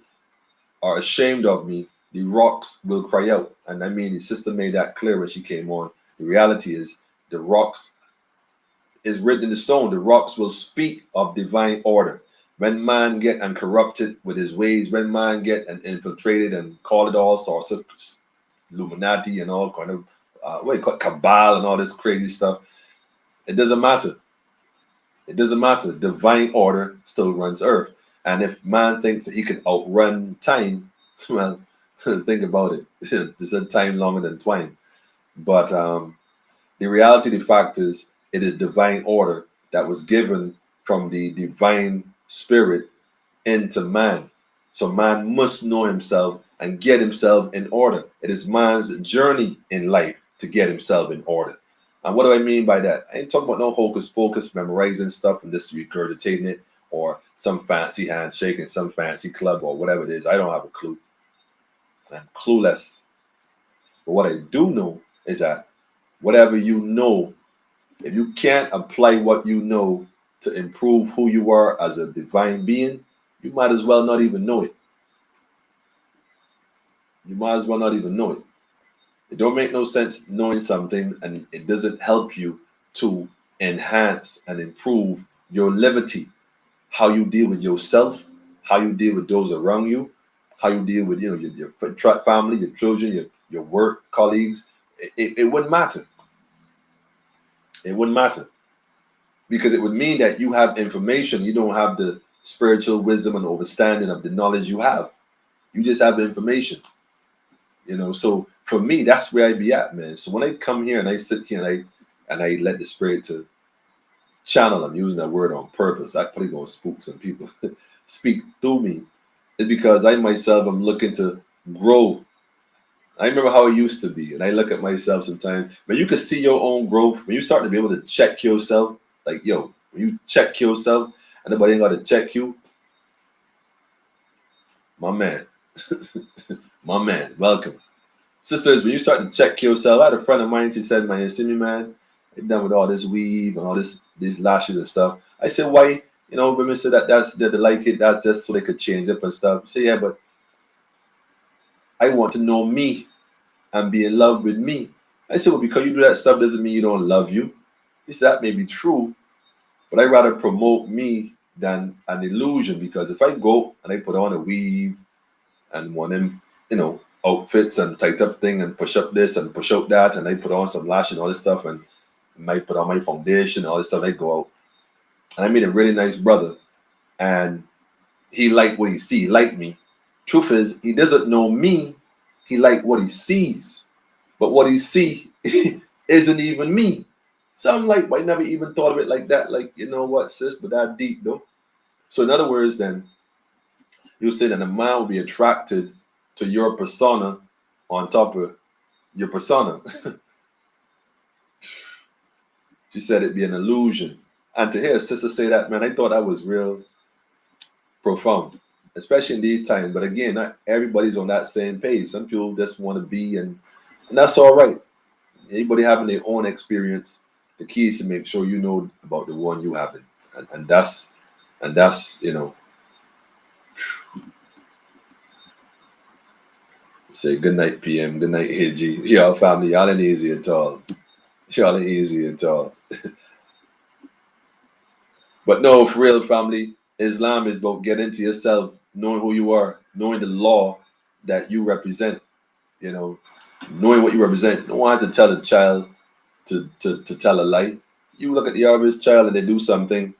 are ashamed of me, the rocks will cry out. And I mean, the sister made that clear when she came on. The reality is, the rocks is written in the stone. The rocks will speak of divine order. When man get and corrupted with his ways, when man get and infiltrated and call it all sorts of Illuminati and all kind of what you call it, cabal and all this crazy stuff, it doesn't matter. It doesn't matter. Divine order still runs earth. And if man thinks that he can outrun time, well, think about it. There's a time longer than twine. But the reality, the fact is, it is divine order that was given from the divine spirit into man. So man must know himself and get himself in order. It is man's journey in life to get himself in order. And what do I mean by that? I ain't talking about no hocus pocus, memorizing stuff and just regurgitating it, or some fancy handshake in some fancy club or whatever it is. I don't have a clue. I'm clueless. But what I do know is that whatever you know, if you can't apply what you know to improve who you are as a divine being, you might as well not even know it. You might as well not even know it. It don't make no sense knowing something and it doesn't help you to enhance and improve your liberty, how you deal with yourself, how you deal with those around you, how you deal with your family, your children, your work colleagues. It wouldn't matter. It wouldn't matter, because it would mean that you have information. You don't have the spiritual wisdom and understanding of the knowledge you have. You just have the information. So for me, that's where I be at, man. So when I come here and I sit here and I let the spirit to channel, I'm using that word on purpose. I probably gonna spook some people. Speak through me. It's because I myself am looking to grow. I remember how it used to be, and I look at myself sometimes. When you can see your own growth, when you start to be able to check yourself, like yo, when you check yourself, and nobody ain't got to check you, my man, my man, welcome. Sisters, when you start to check yourself, I had a friend of mine, she said, man, you see me, man, I'm done with all this weave and all these lashes and stuff. I said, why? You know, women say that's that they like it, that's just so they could change up and stuff. Say, yeah, but I want to know me and be in love with me. I said, well, because you do that stuff doesn't mean you don't love you. He said, that may be true, but I rather promote me than an illusion, because if I go and I put on a weave and one of them, you know, outfits and tight up thing and push up this and push out that, and I put on some lash and all this stuff, and might put on my foundation, all this stuff, I go out. And I meet a really nice brother, and he liked what he see, he liked me. Truth is, he doesn't know me, he liked what he sees. But what he see isn't even me. So I'm like, I never even thought of it like that. Like, you know what, sis, but that deep though. So in other words, then you say that a man will be attracted to your persona on top of your persona. She said it'd be an illusion. And to hear a sister say that, man, I thought that was real profound, especially in these times. But again, not everybody's on that same page. Some people just want to be, and that's all right. Anybody having their own experience, the key is to make sure you know about the one you having, and that's you know. Say good night, PM. Good night, AG. Y'all family, y'all ain't easy at all. Y'all ain't easy at all. But no, for real, family, Islam is about getting to yourself, knowing who you are, knowing the law that you represent. You know, knowing what you represent. Don't want to tell a child to tell a lie. You look at the average child and they do something,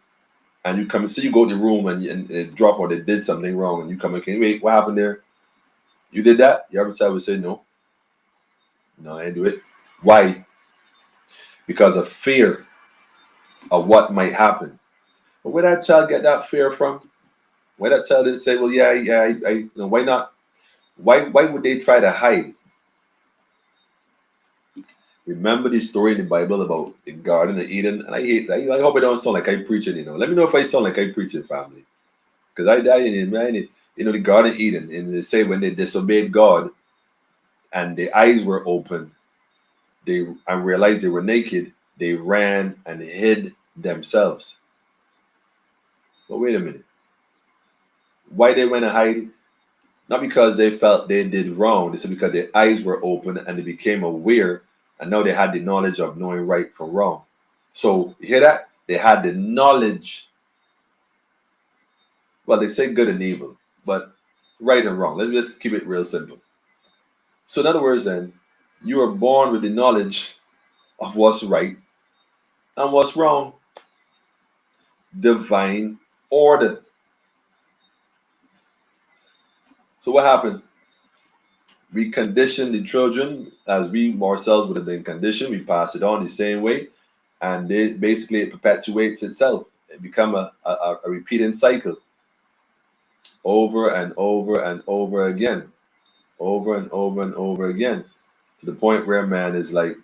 and you come and see, you go to the room and they drop, or they did something wrong, and you come and can wait, what happened there? You did that? The average child would say no, I didn't do it. Why? Because of fear of what might happen. But where that child get that fear from? Why that child didn't say, well, yeah, you know, why not? Why would they try to hide? Remember the story in the Bible about the Garden of Eden? And I hate that. I hope I don't sound like I'm preaching, you know. Let me know if I sound like I'm preaching, family. Because I died in it, man. You know, the Garden of Eden, and they say when they disobeyed God and their eyes were open, they and realized they were naked, they ran and hid themselves. But wait a minute. Why they went and hide? Not because they felt they did wrong. This is because their eyes were open and they became aware, and now they had the knowledge of knowing right from wrong. So you hear that? They had the knowledge. Well, they say good and evil, but right and wrong. Let's just keep it real simple. So in other words, then, you are born with the knowledge of what's right and what's wrong. Divine order. So what happened? We condition the children as we ourselves would have been conditioned. We pass it on the same way, and basically it perpetuates itself. It become a repeating cycle over and over and over again, over and over and over again, to the point where man is like,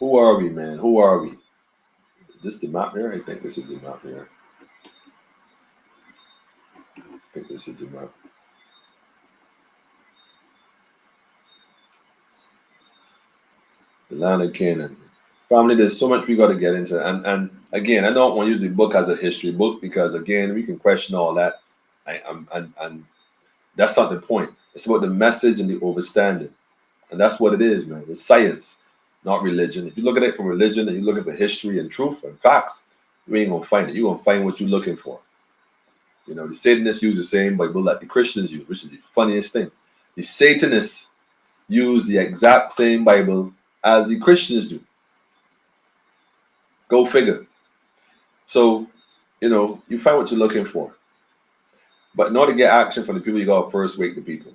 who are we, man? Who are we? Is this the map here? I think this is the map here. I think this is the map. The land of Canaan. Family, there's so much we got to get into. And again, I don't want to use the book as a history book, because again, we can question all that. And that's not the point. It's about the message and the understanding. And that's what it is, man. It's science, not religion. If you look at it from religion and you look at the history and truth and facts, you ain't gonna find it. You're gonna find what you're looking for. You know, the Satanists use the same Bible that the Christians use, which is the funniest thing. The Satanists use the exact same Bible as the Christians do. Go figure. So, you know, you find what you're looking for. But in order to get action from the people, you gotta first wake the people.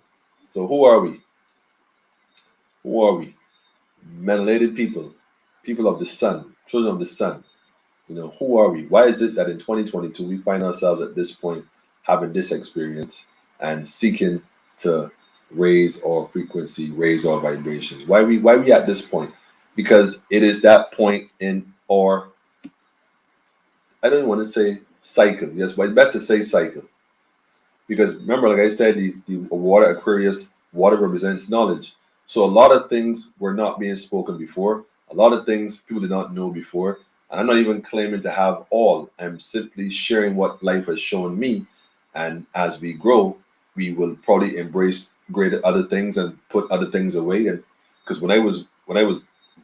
So who are we? Who are we? Melanated people, people of the sun, children of the sun. You know, who are we? Why is it that in 2022 we find ourselves at this point having this experience and seeking to raise our frequency, raise our vibrations? Why we at this point? Because it is that point in our, I don't want to say cycle. Yes, but it's best to say cycle. Because remember, like I said, the water Aquarius, water represents knowledge. So a lot of things were not being spoken before. A lot of things people did not know before. And I'm not even claiming to have all. I'm simply sharing what life has shown me. And as we grow, we will probably embrace greater other things and put other things away. And because when I was,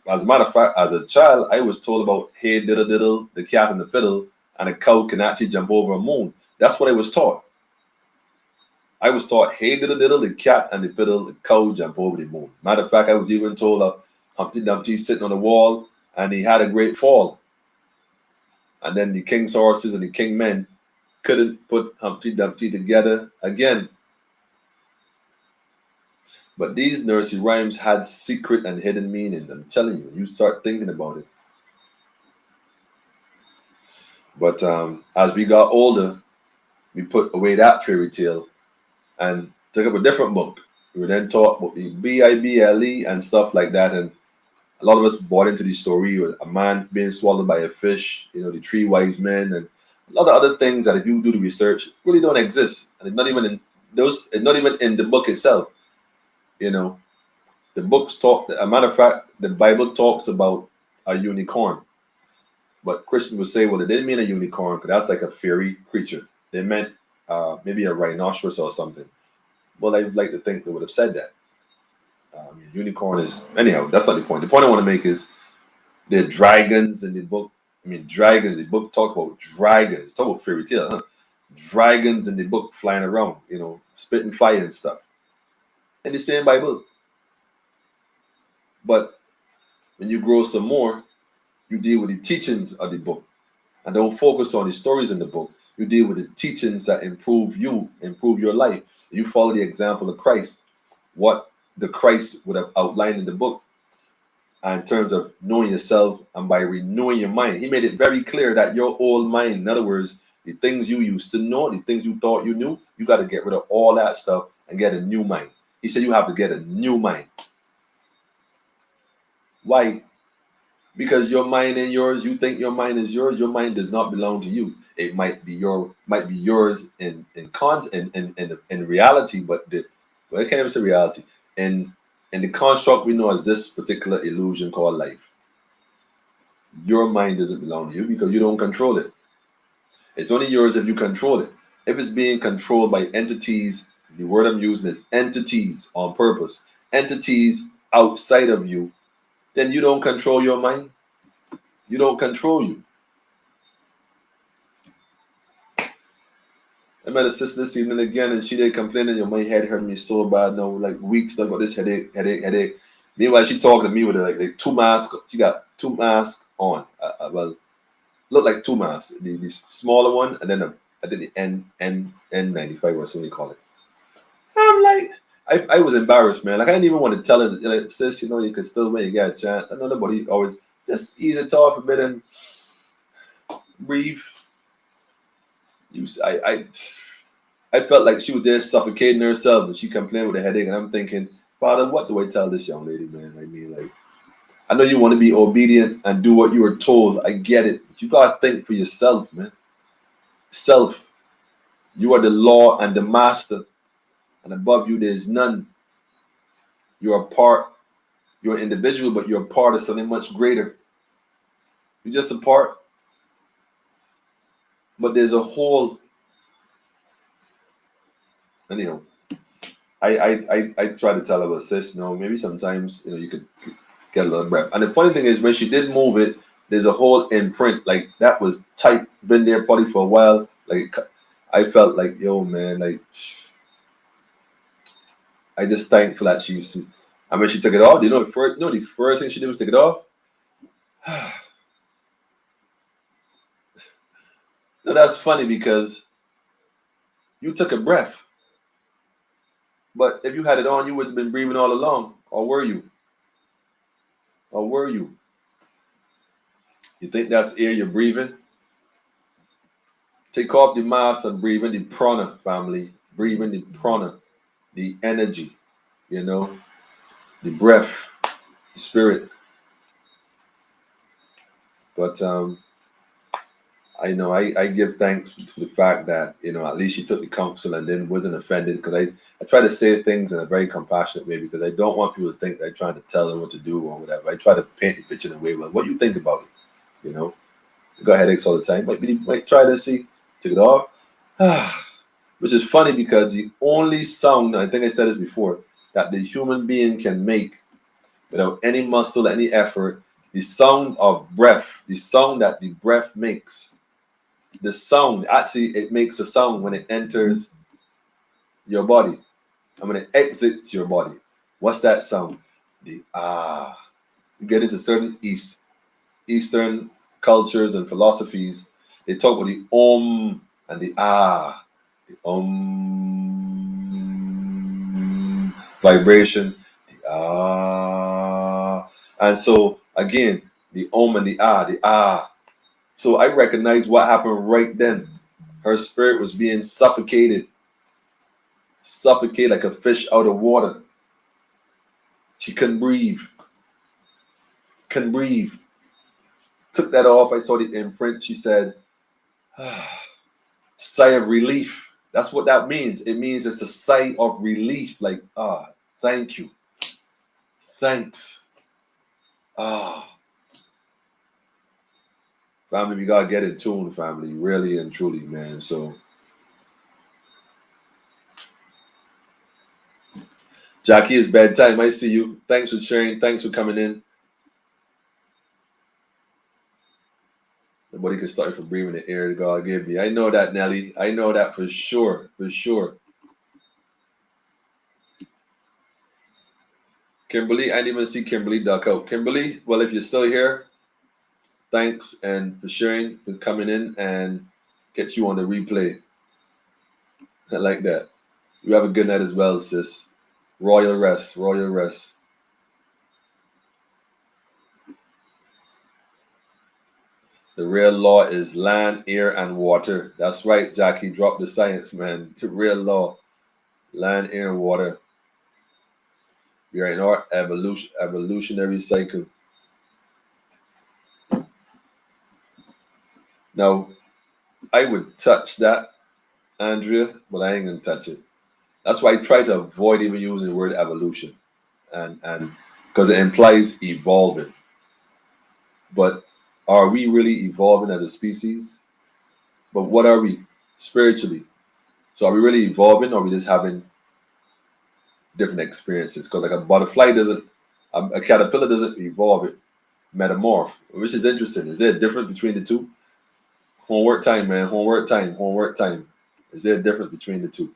as a matter of fact, as a child, I was told about hey diddle diddle, the cat and the fiddle, and a cow can actually jump over a moon. That's what I was taught. I was taught, hey, diddle diddle, the cat and the fiddle, the cow jump over the moon. Matter of fact, I was even told Humpty Dumpty sitting on the wall and he had a great fall. And then the king's horses and the king men couldn't put Humpty Dumpty together again. But these nursery rhymes had secret and hidden meaning. I'm telling you, you start thinking about it. But as we got older, we put away that fairy tale and took up a different book. We were then taught about the Bible and stuff like that. And a lot of us bought into the story with a man being swallowed by a fish, you know, the three wise men, and a lot of other things that if you do the research really don't exist. And it's not even in those, it's not even in the book itself. You know, the books talk, a matter of fact, the Bible talks about a unicorn. But Christians would say, well, it didn't mean a unicorn because that's like a fairy creature. They meant maybe a rhinoceros or something. Well, I'd like to think they would have said that. Unicorn is, anyhow, that's not the point. The point I want to make is the dragons in the book. I mean, dragons, the book talk about dragons, talk about fairy tale, huh? Dragons in the book flying around, you know, spitting fire and stuff. In the same Bible. But when you grow some more, you deal with the teachings of the book and don't focus on the stories in the book. You deal with the teachings that improve you, improve your life. You follow the example of Christ, what the Christ would have outlined in the book in terms of knowing yourself and by renewing your mind. He made it very clear that your old mind, in other words, the things you used to know, the things you thought you knew, you got to get rid of all that stuff and get a new mind. He said you have to get a new mind. Why? Because your mind and yours, you think your mind is yours. Your mind does not belong to you. It might be yours in reality, but I can't even say reality. In the construct we know as this particular illusion called life. Your mind doesn't belong to you because you don't control it. It's only yours if you control it. If it's being controlled by entities, the word I'm using is entities on purpose, entities outside of you, then you don't control your mind. You don't control you. I met a sister this evening again, and she did complaining, my head hurt me so bad now, like weeks. I got this headache. Meanwhile, she talking to me with like two masks. She got two masks on. Well, look like two masks. The smaller one, and then I think the N95 or something you call it. I'm like, I was embarrassed, man. Like I didn't even want to tell her, like, sis, you know, you can still win. You got a chance. I know nobody always just ease it off a bit and breathe. I felt like she was there suffocating herself and she complained with a headache, and I'm thinking, Father, what do I tell this young lady, man? I mean, like, I know you want to be obedient and do what you were told. I get it. But you gotta think for yourself, man. Self. You are the law and the master, and above you there's none. You're a part, you're an individual, but you're a part of something much greater. You're just a part, but there's a whole. Anyhow, I try to tell her, sis, no, maybe sometimes, you know, you could get a little breath. And the funny thing is, when she did move it, there's a whole imprint, like that was tight, been there probably for a while. Like I felt like, yo, man, like I just thankful that she used to. And when she took it off, the first thing she did was take it off. No, that's funny because You took a breath. But if you had it on, you would have been breathing all along. Or were you? Or were you? You think that's air you're breathing? Take off the mask and breathe in the prana, family. Breathe in the prana, the energy, you know, the breath, the spirit. But I know I give thanks for the fact that, you know, at least she took the counsel and then wasn't offended, because I try to say things in a very compassionate way, because I don't want people to think that I'm trying to tell them what to do or whatever. I try to paint the picture in a way, well, what do you think about it? You know, I got headaches all the time. Might try to see, took it off. Which is funny because the only sound, I think I said this before, that the human being can make without any muscle, any effort, the sound of breath, the sound that the breath makes, the sound, actually, it makes a sound when it enters your body and when it exits your body. What's that sound? The ah. You get into certain Eastern cultures and philosophies, they talk about the and the ah, the vibration, the ah. And so again, the and the ah, the ah. So I recognize what happened right then. Her spirit was being suffocated like a fish out of water. She couldn't breathe. Couldn't breathe. Took that off. I saw the imprint. She said, sigh of relief. That's what that means. It means it's a sigh of relief. Like, thank you. Thanks. Family, we gotta get in tune, family. Really and truly, man. So Jackie, it's bedtime. I see you. Thanks for sharing. Thanks for coming in. Nobody can start you from breathing the air that God gave me. I know that, Nelly. I know that for sure. For sure. Kimberly, I didn't even see Kimberly duck out. Kimberly, well, if you're still here, thanks and for sharing, for coming in and get you on the replay. I like that. You have a good night as well, sis. Royal rest. Royal rest. The real law is land, air, and water. That's right, Jackie. Drop the science, man. The real law. Land, air, and water. We are in our evolutionary cycle. Now, I would touch that, Andrea, but I ain't gonna touch it. That's why I try to avoid even using the word evolution, and because it implies evolving. But are we really evolving as a species? But what are we spiritually? So are we really evolving, or are we just having different experiences? Because like a butterfly doesn't, a caterpillar doesn't evolve, it metamorph, which is interesting. Is there a difference between the two? Homework time, man. Homework time. Homework time. Is there a difference between the two?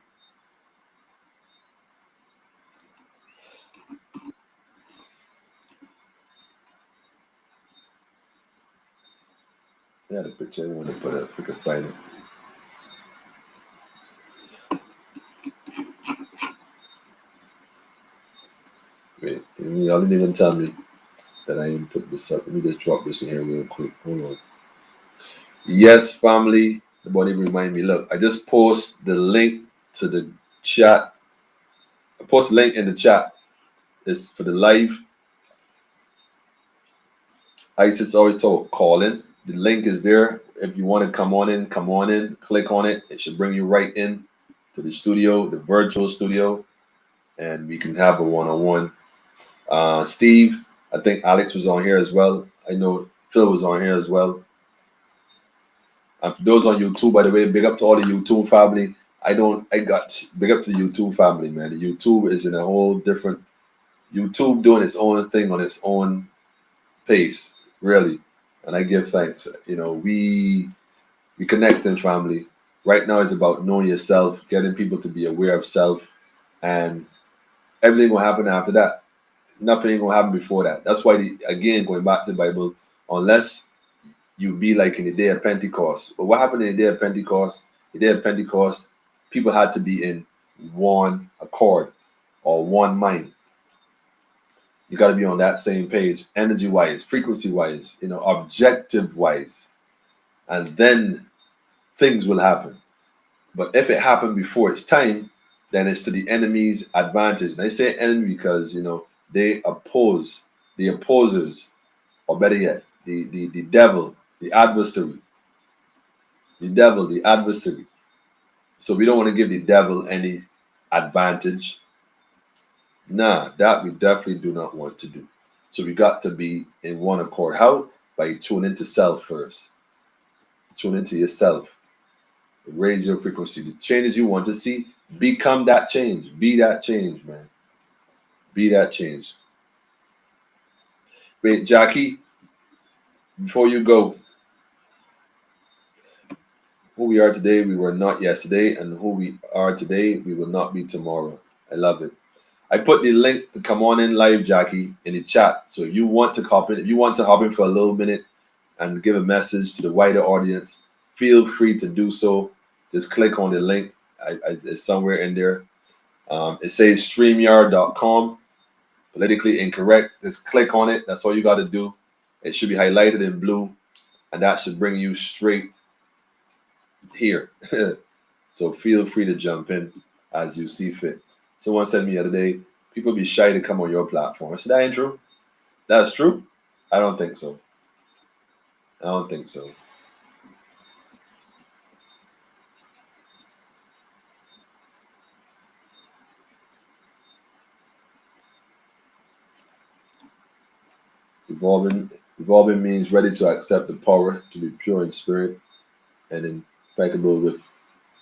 Yeah, the picture I want to put up. If we could find it. Wait, y'all didn't even tell me that I didn't put this up. Let me just drop this in here real quick. Hold on. Yes, family. The body remind me. Look, I just post the link to the chat. I post the link in the chat. It's for the live. Isis always told calling. The link is there. If you want to come on in, come on in. Click on it. It should bring you right in to the studio, the virtual studio, and we can have a one-on-one. Steve, I think Alex was on here as well. I know Phil was on here as well. And for those on YouTube, by the way, big up to all the YouTube family. Big up to the YouTube family, man. The YouTube is in a whole different, YouTube doing its own thing on its own pace, really. And I give thanks. You know, we connect in family. Right now it's about knowing yourself, getting people to be aware of self, and everything will happen after that. Nothing ain't gonna happen before that. That's why, again, going back to the Bible, unless you be like in the day of Pentecost. But what happened in the day of Pentecost? The day of Pentecost, people had to be in one accord or one mind. You got to be on that same page, energy wise, frequency wise, objective wise, and then things will happen. But if it happened before its time, then it's to the enemy's advantage. And I say enemy because they oppose the opposers, or better yet, the devil, the adversary, the adversary. So we don't want to give the devil any advantage. Nah, that we definitely do not want to do. So we got to be in one accord. How? By tuning into self first. Tune into yourself. Raise your frequency. The changes you want to see, become that change. Be that change, man. Be that change. Wait, Jackie, before you go, who we are today, we were not yesterday, and who we are today, we will not be tomorrow. I love it. I put the link to come on in live, Jackie, in the chat. So if you want to hop in for a little minute and give a message to the wider audience, feel free to do so. Just click on the link. It's somewhere in there. It says StreamYard.com. Politically incorrect. Just click on it. That's all you got to do. It should be highlighted in blue, and that should bring you straight here. So feel free to jump in as you see fit. Someone said to me the other day, people be shy to come on your platform. I said, that ain't true. That's true? I don't think so. I don't think so. Evolving means ready to accept the power, to be pure in spirit and impeccable with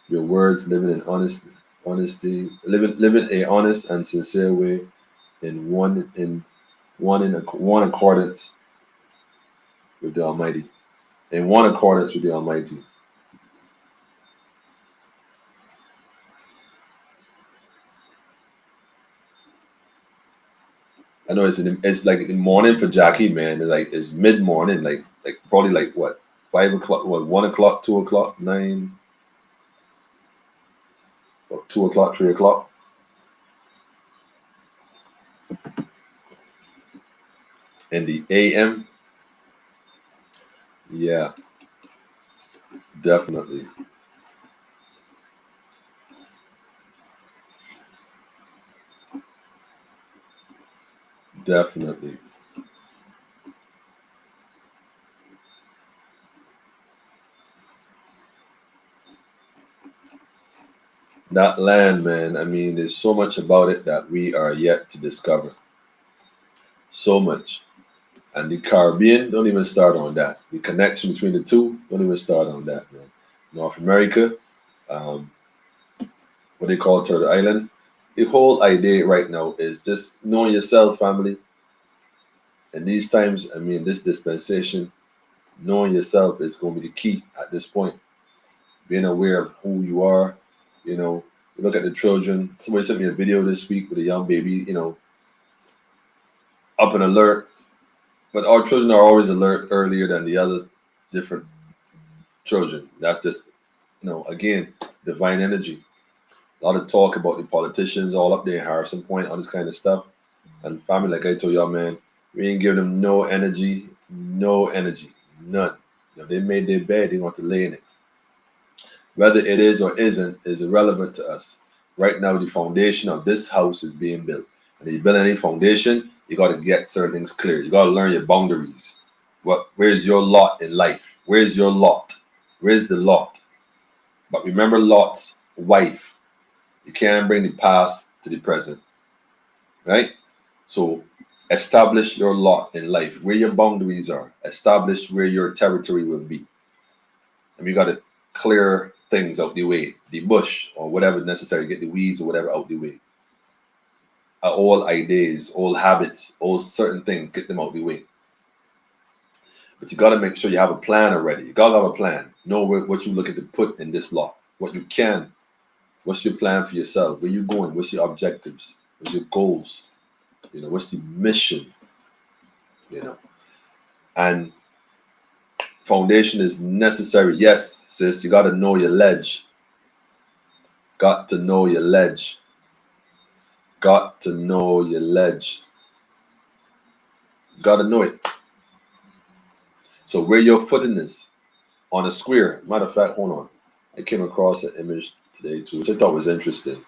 your words, living in honesty, living a honest and sincere way in one accordance with the Almighty. In one accordance with the Almighty. I know it's like the morning for Jackie, man. It's mid morning, like probably like what, 5 o'clock, what, 1 o'clock, 2 o'clock, 9, or 2 o'clock, 3 o'clock. In the AM. Yeah, definitely. Definitely. That land, man, I mean, there's so much about it that we are yet to discover. So much. And the Caribbean, don't even start on that. The connection between the two, don't even start on that, man. North America, um, what they call Turtle Island. The whole idea right now is just knowing yourself, family. And these times, I mean, this dispensation, knowing yourself is going to be the key at this point. Being aware of who you are, you look at the children. Somebody sent me a video this week with a young baby, up and alert. But our children are always alert earlier than the other different children. That's just, again, divine energy. A lot of talk about the politicians all up there in Harrison Point, all this kind of stuff. And family, like I told y'all, man, we ain't giving them no energy, none. They made their bed, they want to lay in it. Whether it is or isn't is irrelevant to us. Right now, the foundation of this house is being built. And if you build any foundation, you got to get certain things clear. You got to learn your boundaries. Where's your lot in life? Where's your lot? Where's the lot? But remember Lot's wife. You can't bring the past to the present, right? So establish your lot in life, where your boundaries are. Establish where your territory will be. And you got to clear things out the way, the bush or whatever necessary, get the weeds or whatever out the way. All ideas, all habits, all certain things, get them out the way. But you got to make sure you have a plan already. You got to have a plan. Know what you're looking to put in this lot, what you can. What's your plan for yourself? Where you going? What's your objectives? What's your goals? What's the mission? And foundation is necessary. Yes, sis, you got to know your ledge. Got to know your ledge. Got to know your ledge. Got to know it. So where your footing is on a square. Matter of fact, hold on. I came across an image today too, which I thought was interesting.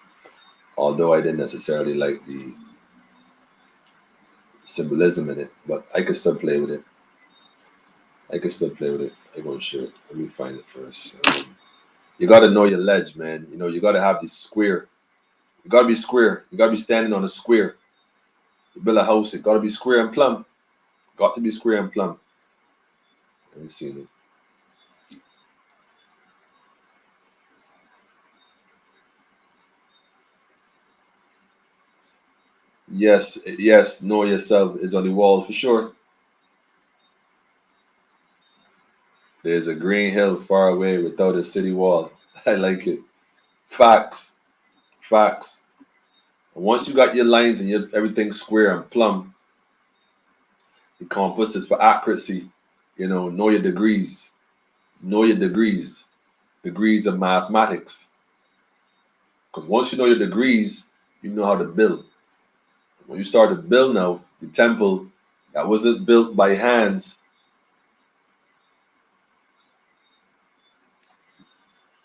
Although I didn't necessarily like the symbolism in it, but I could still play with it. I can still play with it. I'm gonna share it. Let me find it first. You gotta know your ledge, man. You know, you gotta have this square. You gotta be square. You gotta be standing on a square. You build a house, it gotta be square and plumb. Got to be square and plumb. Let me see it. Yes, yes, know yourself is on the wall for sure. There's a green hill far away without a city wall. I like it. Facts. Facts. And once you got your lines and your everything square and plumb, the compass is for accuracy. You know your degrees. Know your degrees. Degrees of mathematics. Because once you know your degrees, you know how to build. When you start to build now, the temple that wasn't built by hands,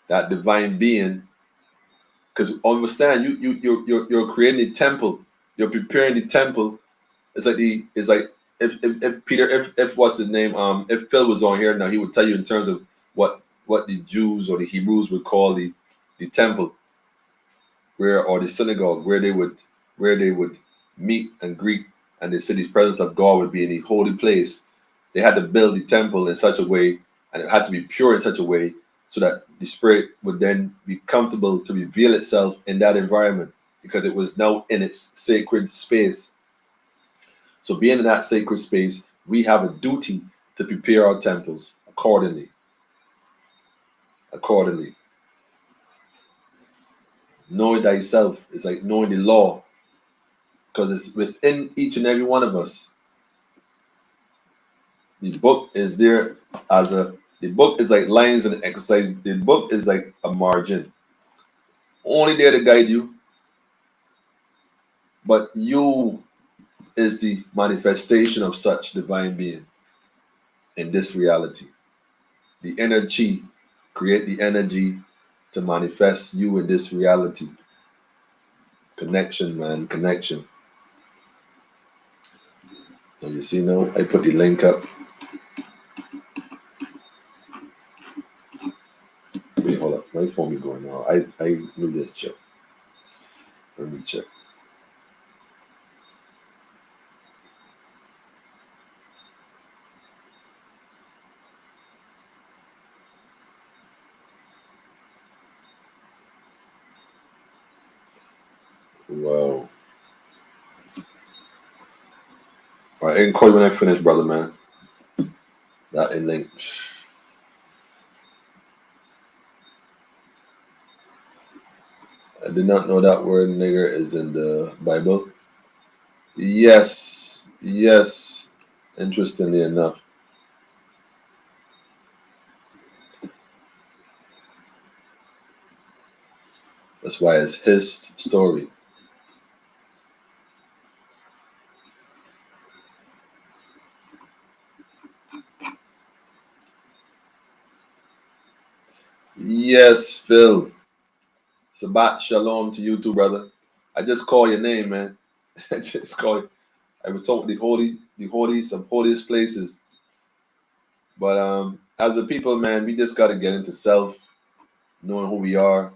that divine being, because understand you're creating a temple, you're preparing the temple. It's like if Peter if what's his name if Phil was on here now, he would tell you in terms of what the Jews or the Hebrews would call the temple, where or the synagogue where they would meet and greet, and they said the presence of God would be in the holy place. They had to build the temple in such a way, and it had to be pure in such a way, so that the spirit would then be comfortable to reveal itself in that environment, because it was now in its sacred space. So being in that sacred space, we have a duty to prepare our temples accordingly. Accordingly. Knowing thyself is like knowing the law, because it's within each and every one of us. The book is there as the book is like lines and exercise. The book is like a margin, only there to guide you, but you is the manifestation of such divine being in this reality. The inner chi create the energy to manifest you in this reality. Connection, man, connection. So you see now, I put the link up. Wait, hold up. My phone is going now. I let me just check. Let me check. Wow. All right, I can call you when I finish, brother, man. That in link. I did not know that word nigger is in the Bible. Yes, yes. Interestingly enough. That's why it's his story. Yes, Phil. Sabat shalom to you too, brother. I just call your name, man. I just call you. I was told some holiest places. But as a people, man, we just gotta get into self, knowing who we are.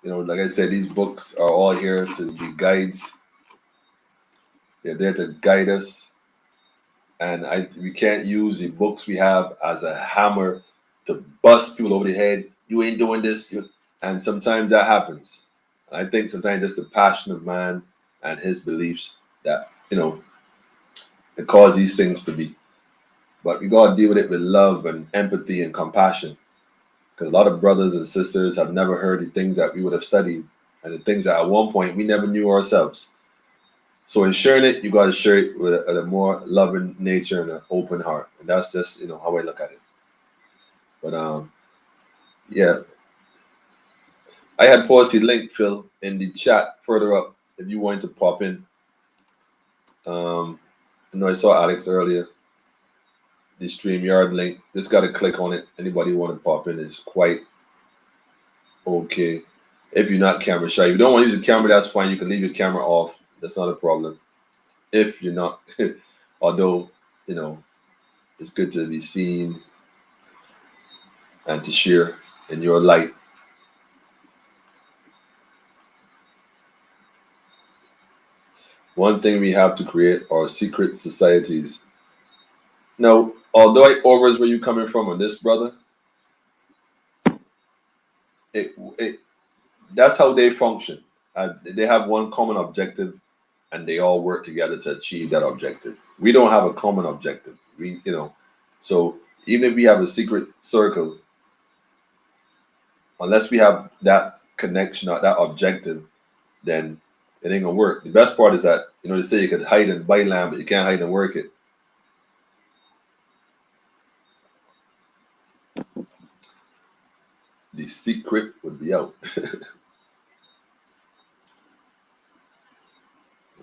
You know, like I said, these books are all here to be guides. They're there to guide us. And we can't use the books we have as a hammer to bust people over the head. You ain't doing this. And sometimes that happens. I think sometimes it's the passion of man and his beliefs that, it cause these things to be. But we gotta deal with it with love and empathy and compassion. Because a lot of brothers and sisters have never heard the things that we would have studied, and the things that at one point we never knew ourselves. So in sharing it, you got to share it with a more loving nature and an open heart, and that's just how I look at it. But yeah, I had posted link, Phil, in the chat further up if you wanted to pop in. I know I saw Alex earlier. The StreamYard link. Just got to click on it. Anybody want to pop in is quite okay. If you're not camera shy, if you don't want to use a camera, that's fine. You can leave your camera off. That's not a problem. If you're not, although, you know, it's good to be seen and to share in your light. One thing we have to create are secret societies. Now, although I overs where you coming from on this, brother, it that's how they function. They have one common objective, and they all work together to achieve that objective. We don't have a common objective. So even if we have a secret circle, unless we have that connection or that objective, then it ain't gonna work. The best part is that they say you can hide and buy land, but you can't hide and work it. The secret would be out.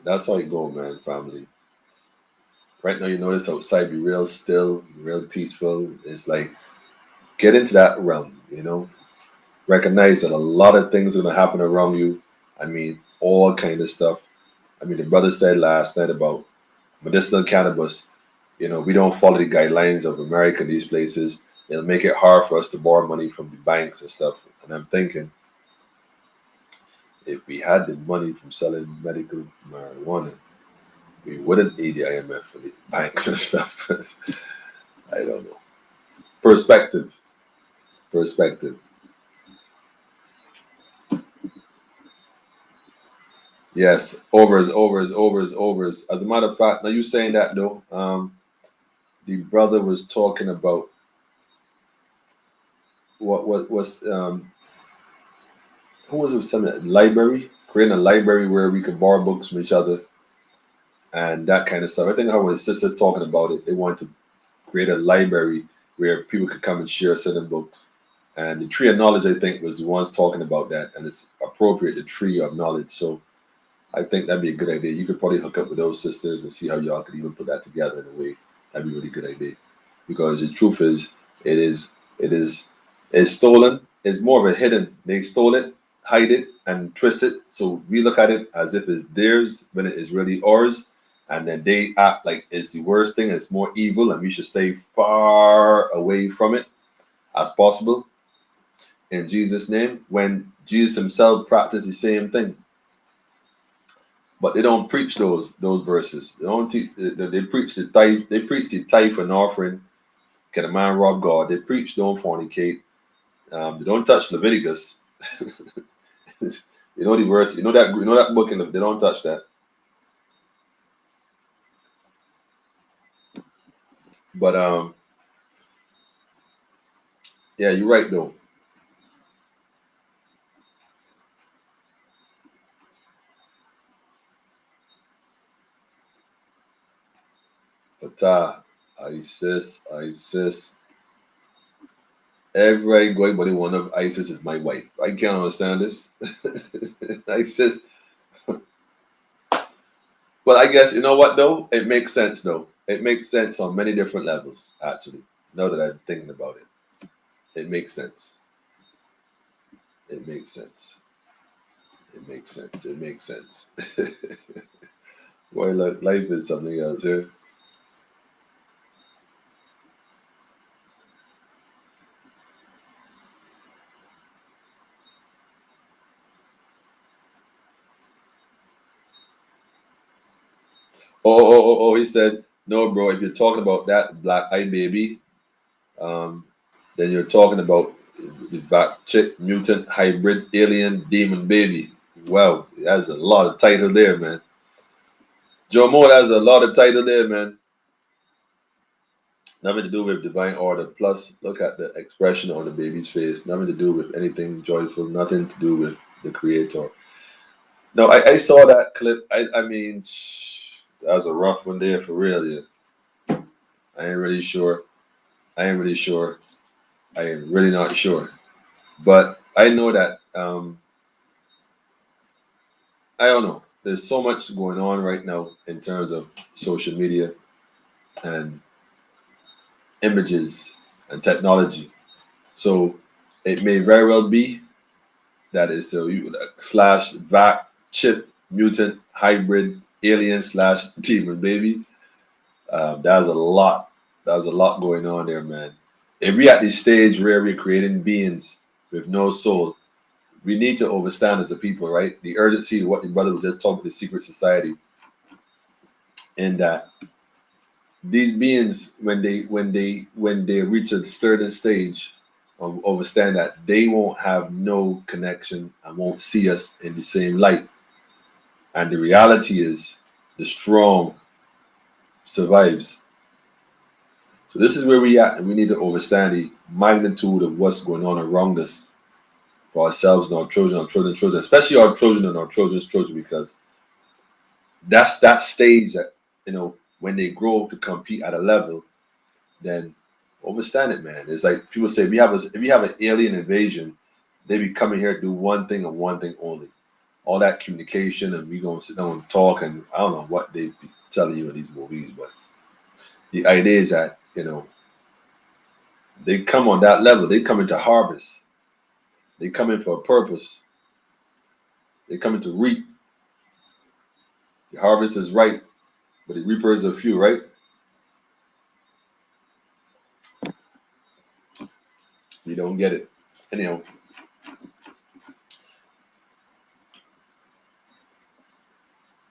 That's how you go, man, family. Right now, you notice outside be real still, real peaceful. It's like get into that realm. Recognize that a lot of things are gonna happen around you. I mean, all kind of stuff. I mean, the brother said last night about medicinal cannabis. We don't follow the guidelines of America, these places. It'll make it hard for us to borrow money from the banks and stuff. And I'm thinking, if we had the money from selling medical marijuana, we wouldn't need the IMF for the banks and stuff. I don't know. Perspective. Yes, overs. As a matter of fact, now you saying that though, the brother was talking about what was who was it telling me? Library, creating a library where we could borrow books from each other and that kind of stuff. I think how his sister's talking about it. They wanted to create a library where people could come and share certain books. And the tree of knowledge, I think, was the ones talking about that, and it's appropriate, the tree of knowledge. So I think that'd be a good idea. You could probably hook up with those sisters and see how y'all could even put that together in a way. That'd be a really good idea. Because the truth is, it's stolen. It's more of a hidden. They stole it, hide it, and twist it. So we look at it as if it's theirs when it is really ours. And then they act like it's the worst thing. It's more evil, and we should stay far away from it as possible. In Jesus' name, when Jesus himself practiced the same thing. But they don't preach those verses. They don't teach. They preach the tithe. They preach the tithe and offering. Can a man rob God? They preach don't fornicate. They don't touch Leviticus. The verse. that book. They don't touch that. But yeah, you're right though. But ISIS. Everybody one of ISIS is my wife. I can't understand this. ISIS. Well, I guess you know what though? It makes sense though. It makes sense on many different levels, actually. Now that I'm thinking about it. It makes sense. It makes sense. It makes sense. It makes sense. Boy, life is something else here. Oh, he said, no, bro, if you're talking about that black eye baby, um, then you're talking about the back chick mutant hybrid alien demon baby. Wow, that's a lot of title there, man. Joe Moore, that's a lot of title there, man. Nothing to do with divine order. Plus, look at the expression on the baby's face. Nothing to do with anything joyful. Nothing to do with the creator. No, I saw that clip. I mean, that was a rough one there for real. Yeah. I ain't really sure. I ain't really sure. I am really not sure. But I know that I don't know. There's so much going on right now in terms of social media and images and technology. So it may very well be that is the slash vac chip mutant hybrid alien slash demon baby. That's a lot. There's a lot going on there, man. If we at this stage where we're creating beings with no soul, we need to understand as a people, right? The urgency of what the brother was just talking about, the secret society, in that these beings, when they reach a certain stage, understand that they won't have no connection and won't see us in the same light. And the reality is, the strong survives. So this is where we at, and we need to understand the magnitude of what's going on around us for ourselves and our children, especially our children and our children's children, because that's that stage that, when they grow to compete at a level, then understand it, man. It's like people say, if we have an alien invasion, they be coming here to do one thing and one thing only. All that communication, and we gonna sit down and talk, and I don't know what they be telling you in these movies, but the idea is that, they come on that level. They come into harvest. They come in for a purpose. They come in to reap. The harvest is ripe, but the reapers are few, right? You don't get it. Anyhow,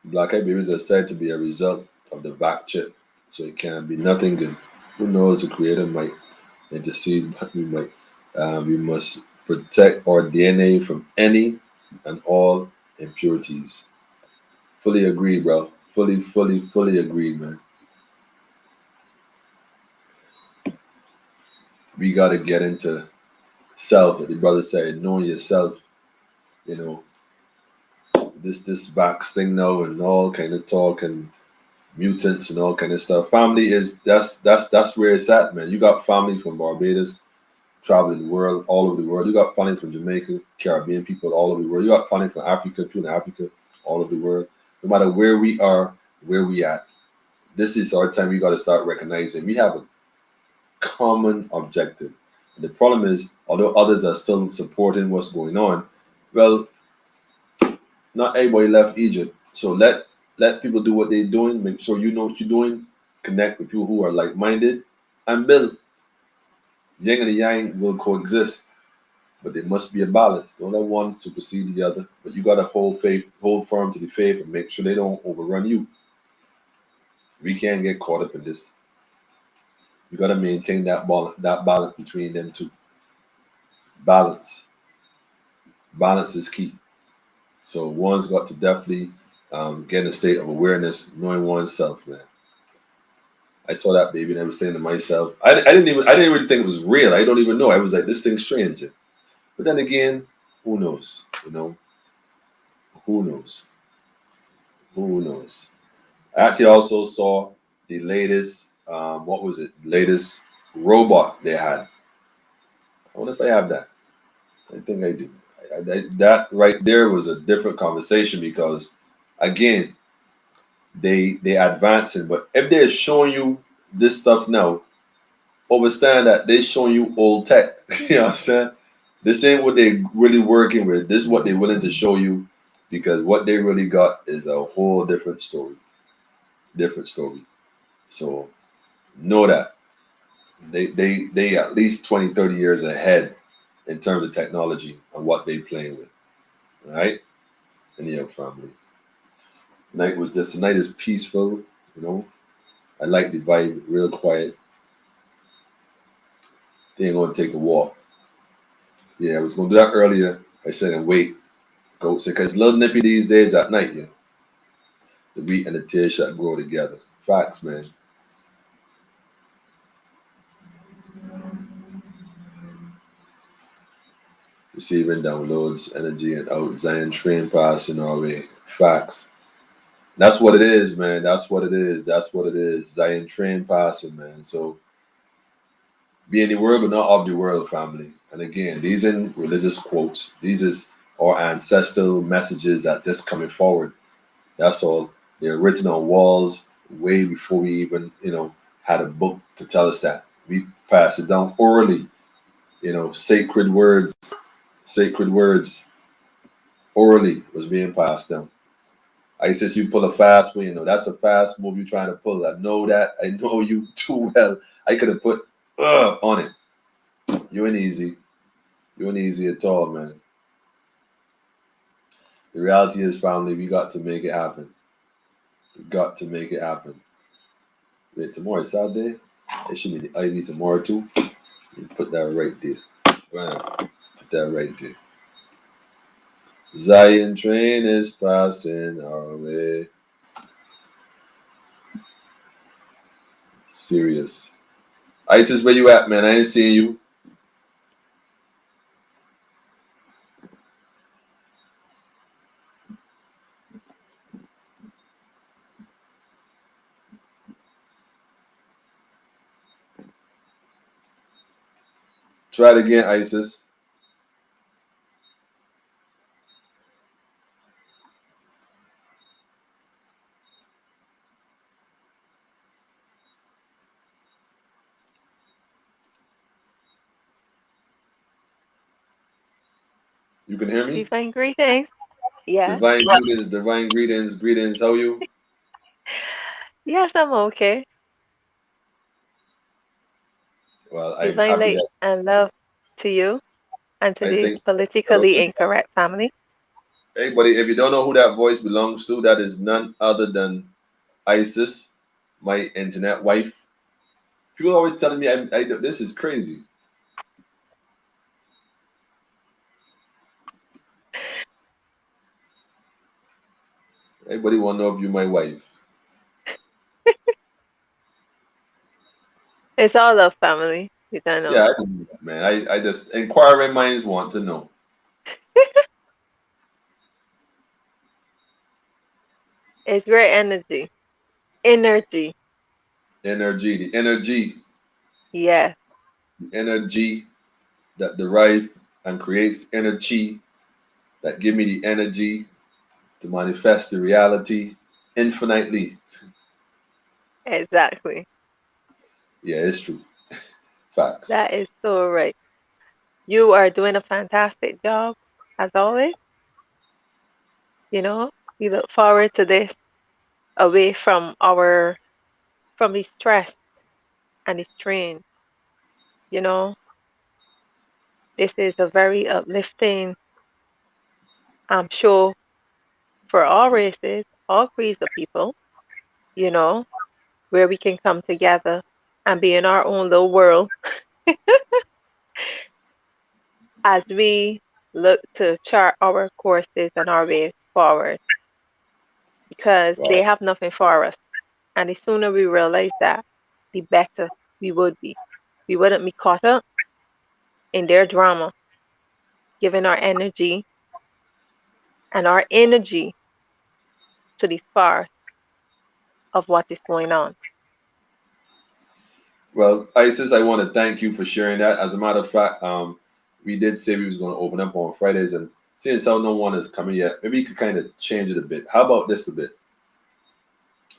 black eyed babies are said to be a result of the back chip, so it can be nothing good. Who knows, the creator might intercede, but we must protect our DNA from any and all impurities. Fully agree, bro. Fully agree, man. We got to get into self, like the brother said, knowing yourself, you know, this vax thing now and all kind of talk and mutants and all kind of stuff. Family is that's where it's at, man. You got family from Barbados, traveling the world, all over the world. You got family from Jamaica, Caribbean people all over the world. You got family from Africa, people in Africa, all over the world. No matter where we are, where we at, this is our time. We got to start recognizing we have a common objective. And the problem is, although others are still supporting what's going on, well, not everybody left Egypt. So let people do what they're doing. Make sure you know what you're doing. Connect with people who are like minded, and build. Yin and yang will coexist, but there must be a balance. Don't let one supersede the other. But you got to hold firm to the faith, and make sure they don't overrun you. We can't get caught up in this. You got to maintain that balance between them two. Balance. Balance is key. So one's got to definitely get in a state of awareness, knowing oneself, man. I saw that baby and I was saying to myself, I didn't even think it was real. I don't even know. I was like, this thing's strange. But then again, who knows? Who knows? Who knows? I actually also saw the latest, what was it? Latest robot they had. I wonder if I have that. I think I do. That right there was a different conversation because, again, they advancing. But if they're showing you this stuff now, understand that they're showing you old tech. You know what I'm saying? This ain't what they really working with. This is what they're willing to show you, because what they really got is a whole different story. Different story. So know that they at least 20, 30 years ahead in terms of technology and what they playing with. All right? And your family. Tonight is peaceful, you know. I like the vibe, real quiet. They ain't gonna take a walk. Yeah, I was gonna do that earlier. I said and wait. Go because little nippy these days at night, yeah. The wheat and the tear shot grow together. Facts, man. Receiving downloads, energy and out Zion train passing our way. Facts. That's what it is, man. That's what it is. That's what it is. Zion train passing, man. So be in the world, but not of the world, family. And again, these in religious quotes. These is or ancestral messages that just coming forward. That's all. They're written on walls way before we even, had a book to tell us that. We passed it down orally, sacred words orally was being passed down. I says you pull a fast one, that's a fast move you're trying to pull. I know that. I know you too well. I could have put on it. You ain't easy. You ain't easy at all, man. The reality is, family, we got to make it happen. We got to make it happen. Wait, tomorrow is Saturday. It should be the Ivy tomorrow too. You put that right there. Bam. Put that right there. Zion train is passing our way. Serious. Isis, where you at, man? I ain't seeing you. Try it again, Isis. You can hear me? Divine greetings. Yes. Divine greetings, divine greetings, greetings. How are you? Yes, I'm okay. Well, I'm Divine happy light that and love to you and to I the think politically incorrect family. hey, buddy, if you don't know who that voice belongs to, that is none other than Isis, my internet wife. People always telling me this is crazy. Everybody want to know if you my wife. It's all love family. You don't know. Yeah, I just, man, I just inquiring minds want to know. It's great energy. Energy. The Yes, energy that derive and creates energy that give me the energy to manifest the reality infinitely. exactly. Yeah, it's true. Facts. That is so right. You are doing a fantastic job, as always. You know, we look forward to this away from the stress and the strain. You know, this is a very uplifting show for all races, all creeds of people, you know, where we can come together and be in our own little world as we look to chart our courses and our ways forward because Wow. they have nothing for us. And the sooner we realize that, the better we would be. We wouldn't be caught up in their drama, giving our energy and our energy to the far of what is going on. Well, Isis, I want to thank you for sharing that. As a matter of fact, we did say we was going to open up on Fridays, and since how no one is coming yet, maybe you could kind of change it a bit. How about this a bit?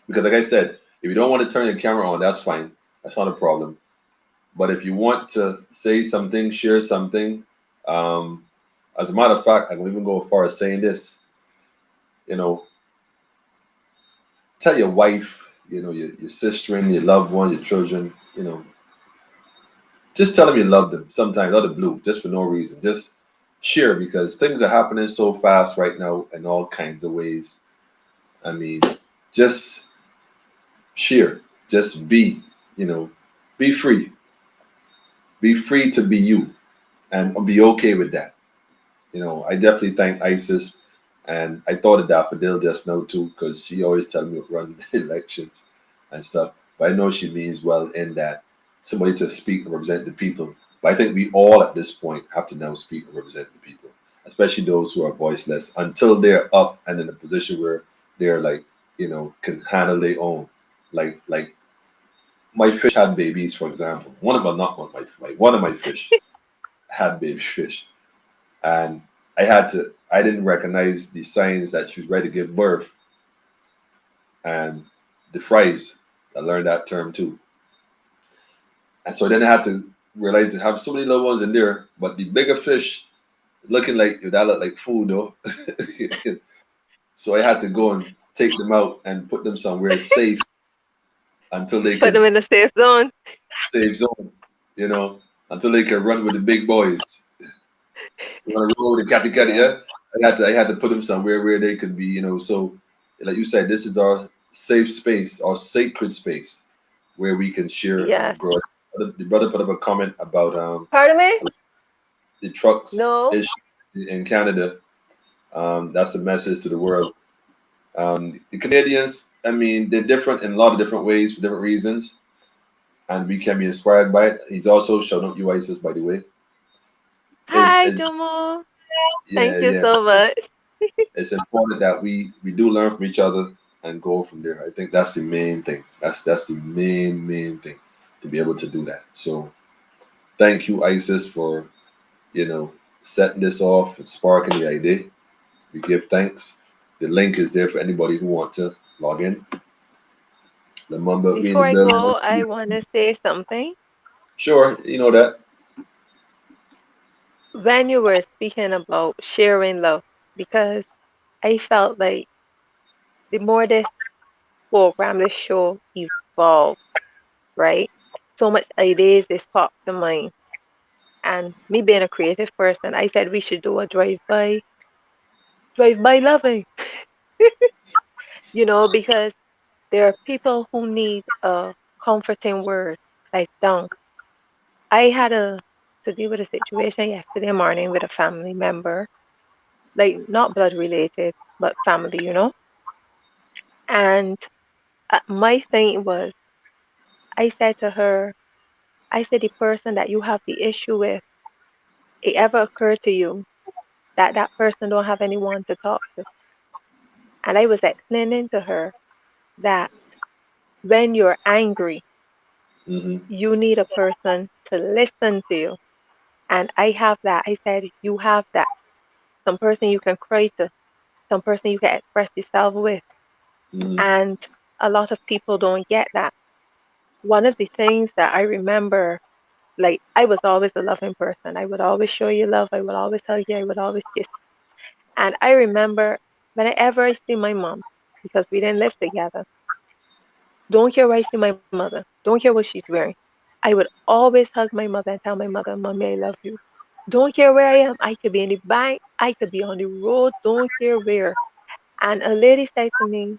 Because, like I said, if you don't want to turn your camera on, that's fine. That's not a problem. But if you want to say something, share something, um, as a matter of fact, I can even go as far as saying this. You know, tell your wife, your sister and your loved one, your children, just tell them you love them sometimes out of the blue, just for no reason. Just share because things are happening so fast right now in all kinds of ways. I mean, just share. Just you know, be free. Be free to be you and be okay with that. I definitely thank ISIS and I thought of Daffodil just now too, because she always tells me to run elections and stuff. But I know she means well in that somebody to speak and represent the people. But I think we all at this point have to now speak and represent the people, especially those who are voiceless, until they're up and in a position where they're like, can handle their own. Like my fish had babies, for example. One of them, not one of my fish had baby fish, and I had to I didn't recognize the signs that she was ready to give birth, and the fries. I learned that term too, and so then I had to realize I have so many little ones in there, but the bigger fish looking like that looked like food though. So I had to go and take them out and put them somewhere safe until they Put could them in the safe zone. safe zone, you know, until they could run with the big boys. You want to roll with the catty catty, yeah? I had to put them somewhere where they could be, so like you said, this is our safe space, our sacred space where we can share Yes. and grow. The brother put up a comment about Pardon me? the trucks No. issue in Canada. That's a message to the world. The Canadians, I mean, they're different in a lot of different ways for different reasons, and we can be inspired by it. He's also shown up you ISIS, by the way. Hi, It's Jomo. yeah, Thank you yeah. so much. It's important that we do learn from each other and go from there. I think that's the main thing. That's the main thing to be able to do that. So thank you, Isis, for you know setting this off and sparking the idea. We give thanks. The link is there for anybody who want to log in. The number be in the Before I building. go, I want to say something. Sure, you know that. When you were speaking about sharing love, because I felt like the more this program, this show evolved, right? So much ideas is popped to mind. And me being a creative person, I said we should do a drive by loving, because there are people who need a comforting word like down. I had to deal with a situation yesterday morning with a family member, like not blood related, but family. And my thing was, I said to her, I said, the person that you have the issue with, it ever occurred to you that that person don't have anyone to talk to? And I was explaining to her that when you're angry, Hmm. you need a person to listen to you. And I have that. I said, you have that. Some person you can cry to, some person you can express yourself with. Hmm. And a lot of people don't get that. One of the things that I remember, like, I was always a loving person. I would always show you love. I would always hug you. I would always kiss. And I remember whenever I see my mom, because we didn't live together, don't care where I see my mother, don't care what she's wearing. I would always hug my mother and tell my mother, Mommy, I love you. Don't care where I am. I could be in the bank. I could be on the road. Don't care where. And a lady said to me,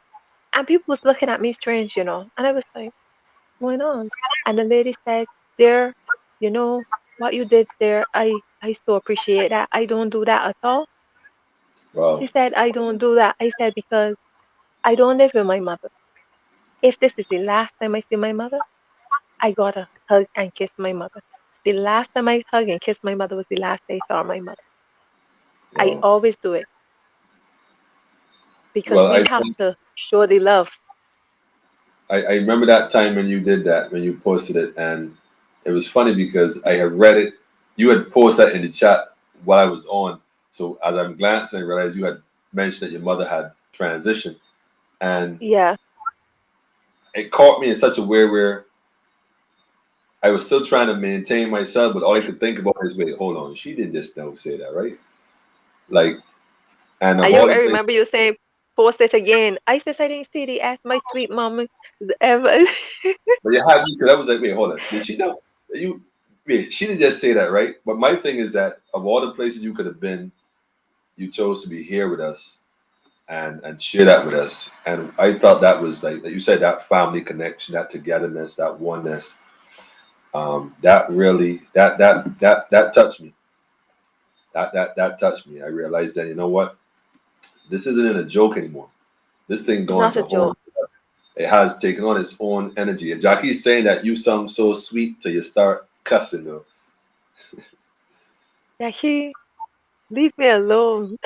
and people was looking at me strange. And I was like, what's going on? And the lady said, there, you know, what you did there, I so appreciate that. I don't do that at all. She Wow. said, I don't do that. I said, because I don't live with my mother. If this is the last time I see my mother, I gotta hug and kiss my mother. The last time I hug and kiss my mother was the last day I saw my mother. I Wow. always do it because Well, we I have think to show the love. I remember that time when you did that, when you posted it, and it was funny because I had read it. You had posted that in the chat while I was on. So as I'm glancing, I realized you had mentioned that your mother had transitioned, and Yeah, it caught me in such a way where I was still trying to maintain myself, but all I could think about is, wait, hold on, she didn't just now say that, right? Like, and of all I the things, remember you saying, post it again. I said, I didn't see the ask my sweet mama ever. but you had me because I was like, wait, hold on, did she know? You wait, she didn't just say that, right? But my thing is that of all the places you could have been, you chose to be here with us and share that with us. And I felt that was like you said, that family connection, that togetherness, that oneness. That really that touched me. That touched me. I realized that, you know what, this isn't a joke anymore. This thing It's going not to a whole. joke. It has taken on its own energy. And Jackie's saying that you sound so sweet till you start cussing though. Jackie, leave me alone.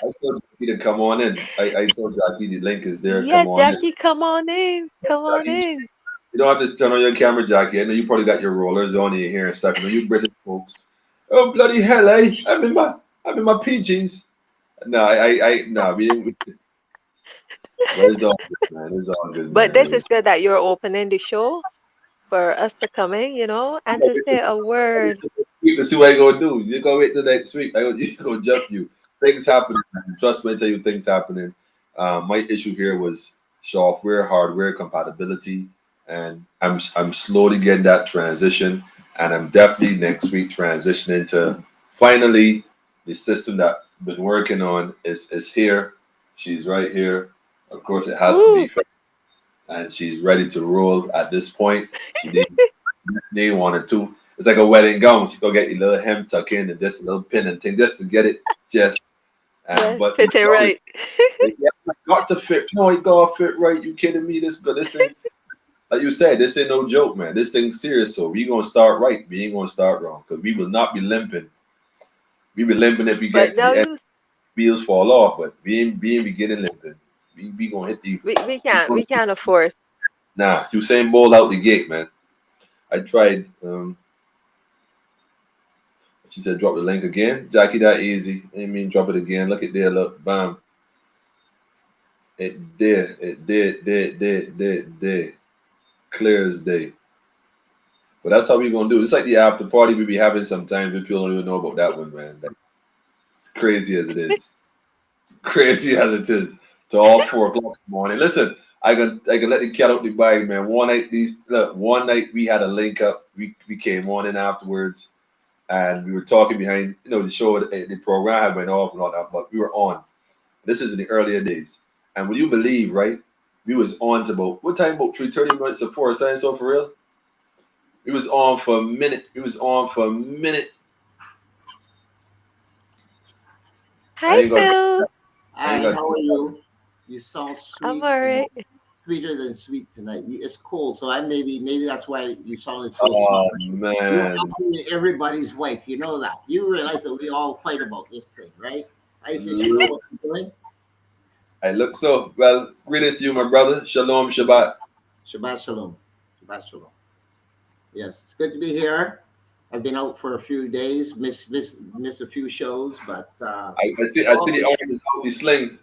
I told Jackie to come on in. I told Jackie the link is there. Yeah, Come on in. Jackie, come on in. Come on Jackie, in. you don't have to turn on your camera, Jackie. I know you probably got your rollers on in here and stuff. You know, you British folks. Oh bloody hell, eh? I'm in my PGs. No, no, but it's all good, man. It's all good, But man. this is good that you're opening the show for us to come in, and to say a word. You can see what I gonna do. You gonna wait till next week. You gonna jump you. Things happening. Man. Trust me, I tell you, things happening. My issue here was software, hardware compatibility, and I'm slowly getting that transition, and I'm definitely next week transitioning to finally the system that I've been working on is here. She's right here. Of course, it has to Woo! be, and she's ready to roll at this point. She need one or two. It's like a wedding gown. She go get your little hem tuck in and just a little pin and thing just to get it just. And Yes, but fitting right. yeah, got to fit. No, it gotta fit right. You kidding me? This ain't like you said. This ain't no joke, man. This thing's serious. So we gonna start right. We ain't gonna start wrong because we will not be limping. We be limping if we But get to now the end. you, Wheels fall off, but we ain't be getting limping. We gonna hit the. we We can't gonna, we can't afford. nah, Usain Bolt out the gate, man. I tried. She said, drop the link again. Jackie, that easy. I mean, drop it again. Look at there. Look, bam. It did. It did. Clear as day. But that's how we going to do it. It's like the after party we be having sometimes, but people don't even know about that one, man. Like, crazy as it is. Crazy as it is. To all 4 o'clock in the morning. Listen, I can let the cat out the bag, man. One night we had a link up. We came on in afterwards and we were talking behind, the show, the program had went off and all that, but we were on. This is in the earlier days. And would you believe, right? We was on to about, what time, about 30 minutes or 4, saying so for real? We was on for a minute. We was on for a minute. I Hi, ain't gonna, Phil. I ain't Hi, gonna, how are you? You sound I'm sweet and alright. sweeter than sweet tonight. It's cold, so I maybe that's why you sounded so sweet. oh You're man. actually everybody's wife. You know that. You realize that we all fight about this thing, right? Isis, you know what we're doing? I look so, well, greetings to you, my brother. Shalom, Shabbat. Shabbat shalom. Shabbat shalom. Yes, it's good to be here. I've been out for a few days, miss a few shows, but I see the arm is out the sling.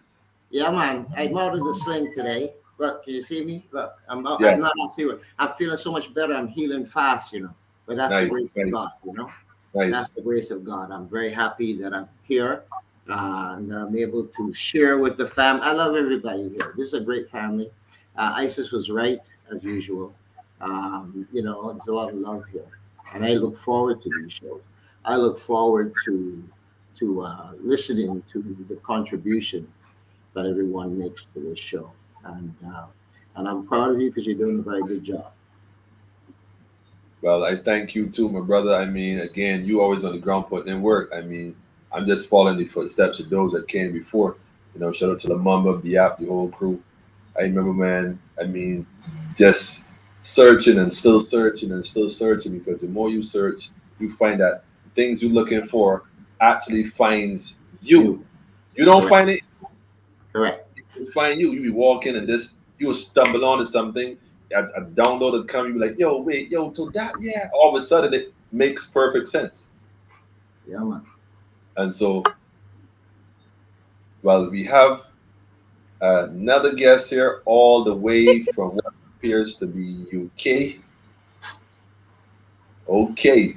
yeah, man, I'm out of the sling today. Look, can you see me? Look, I'm out, Yeah, I'm not out here. I'm feeling so much better. I'm healing fast, you know. But that's the nice, grace of nice, God, you know. That's nice. the grace of God. I'm very happy that I'm here and I'm able to share with the fam. I love everybody here. This is a great family. Isis was right as usual. There's a lot of love here, and I look forward to these shows. I look forward to listening to the contribution that everyone makes to this show. And I'm proud of you because you're doing a very good job. Well, I thank you too, my brother. I mean, again, you always on the ground putting in work. I mean, I'm just following the footsteps of those that came before. Shout out to the Mamba, the app, the whole crew. I remember, man. I mean, just searching and still searching and still searching because the more you search, you find that things you're looking for actually finds you. You You don't correct, find it, correct. it find you. You be walking and this, you'll stumble onto something. A download will come. You be like, yo, wait, yo, to that, yeah. All of a sudden, it makes perfect sense. Yeah, man. And so, well, we have another guest here, all the way from what appears to be UK. Okay,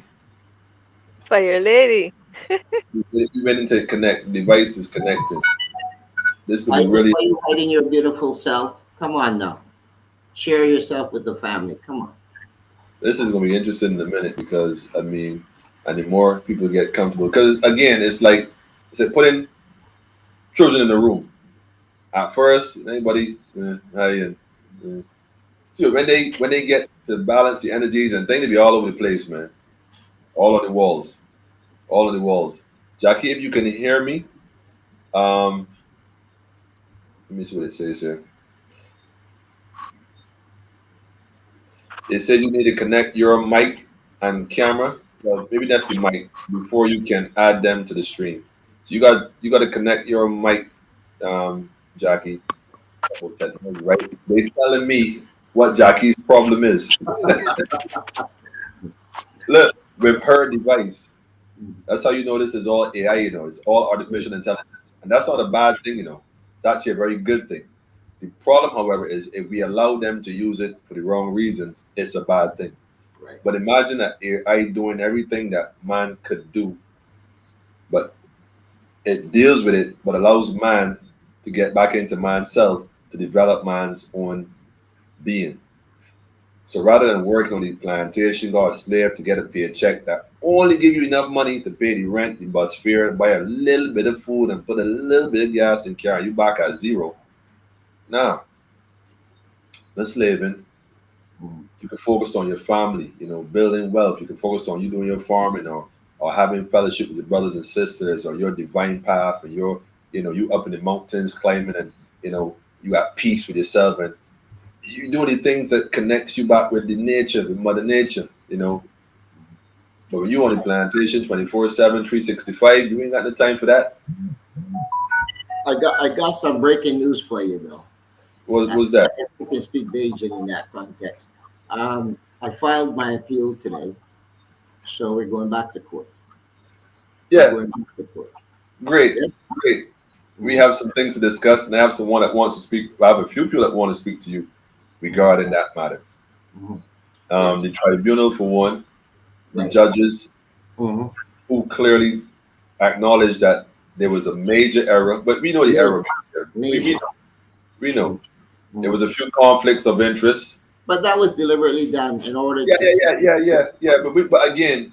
Fire lady. we went into connect. Device is connected. This will be Isis, really. why are you hiding your beautiful self? Come on now. Share yourself with the family. Come on. This is going to be interesting in a minute because I mean, and the more people get comfortable, because again, it's like putting children in the room. At first, anybody, how you? So when they get to balance the energies and things, they be all over the place, man. All on the walls, all on the walls. Jackie, if you can hear me, um, let me see what it says here. It says you need to connect your mic and camera. Well, maybe that's the mic before you can add them to the stream. So you got to connect your mic, Jackie. Right? They telling me what Jackie's problem is. Look, with her device. That's how you know this is all AI. It's all artificial intelligence. And that's not a bad thing, It's actually a very good thing. The problem, however, is if we allow them to use it for the wrong reasons, it's a bad thing. Right. But imagine that AI doing everything that man could do, but it deals with it, but allows man to get back into man's self to develop man's own being. So rather than working on these plantations or a slave to get a paycheck that only give you enough money to pay the rent, the bus fare, buy a little bit of food, and put a little bit of gas in car, you back at zero. Nah, the slaving. Mhm. You can focus on your family, building wealth. You can focus on you doing your farming or having fellowship with your brothers and sisters or your divine path and you up in the mountains climbing and, you got peace with yourself and you doing the things that connects you back with the nature, with Mother Nature. But when you on the plantation 24/7, 365, you ain't got no time for that. I got some breaking news for you though. What Uh, was that? you can speak Bayesian in that context. I filed my appeal today, so we're going back to court. We're Yeah, going back to court. great, Yep. great. We Mhm. have some things to discuss, and I have someone that wants to speak. I have a few people that want to speak to you regarding that matter. Mhm. Yes. The tribunal, for one, the Right. judges Hmm. who clearly acknowledged that there was a major error, but we know the Major. error. We, we, Major. know, we know. There Mhm. was a few conflicts of interest. But that was deliberately done in order Yeah, to. yeah, yeah, yeah, yeah, yeah. But again,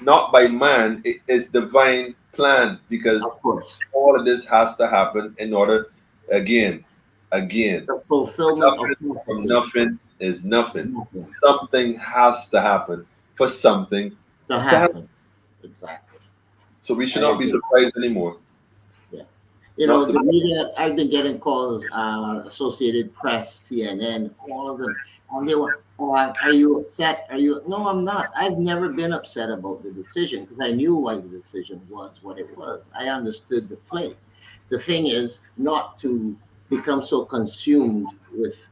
not by man. It's divine plan because Of course, all of this has to happen in order. Again, again. the fulfillment of Nothing from prophecy. nothing is nothing. Nothing Something has to happen for something to to happen. happen. Exactly. So we should I not be agree. surprised anymore. Yeah. Not The surprised. media, I've been getting calls, Associated Press, CNN, all of them. And they were, oh, are you upset? Are you? No, I'm not. I've never been upset about the decision because I knew why the decision was what it was. I understood the play. The thing is not to become so consumed with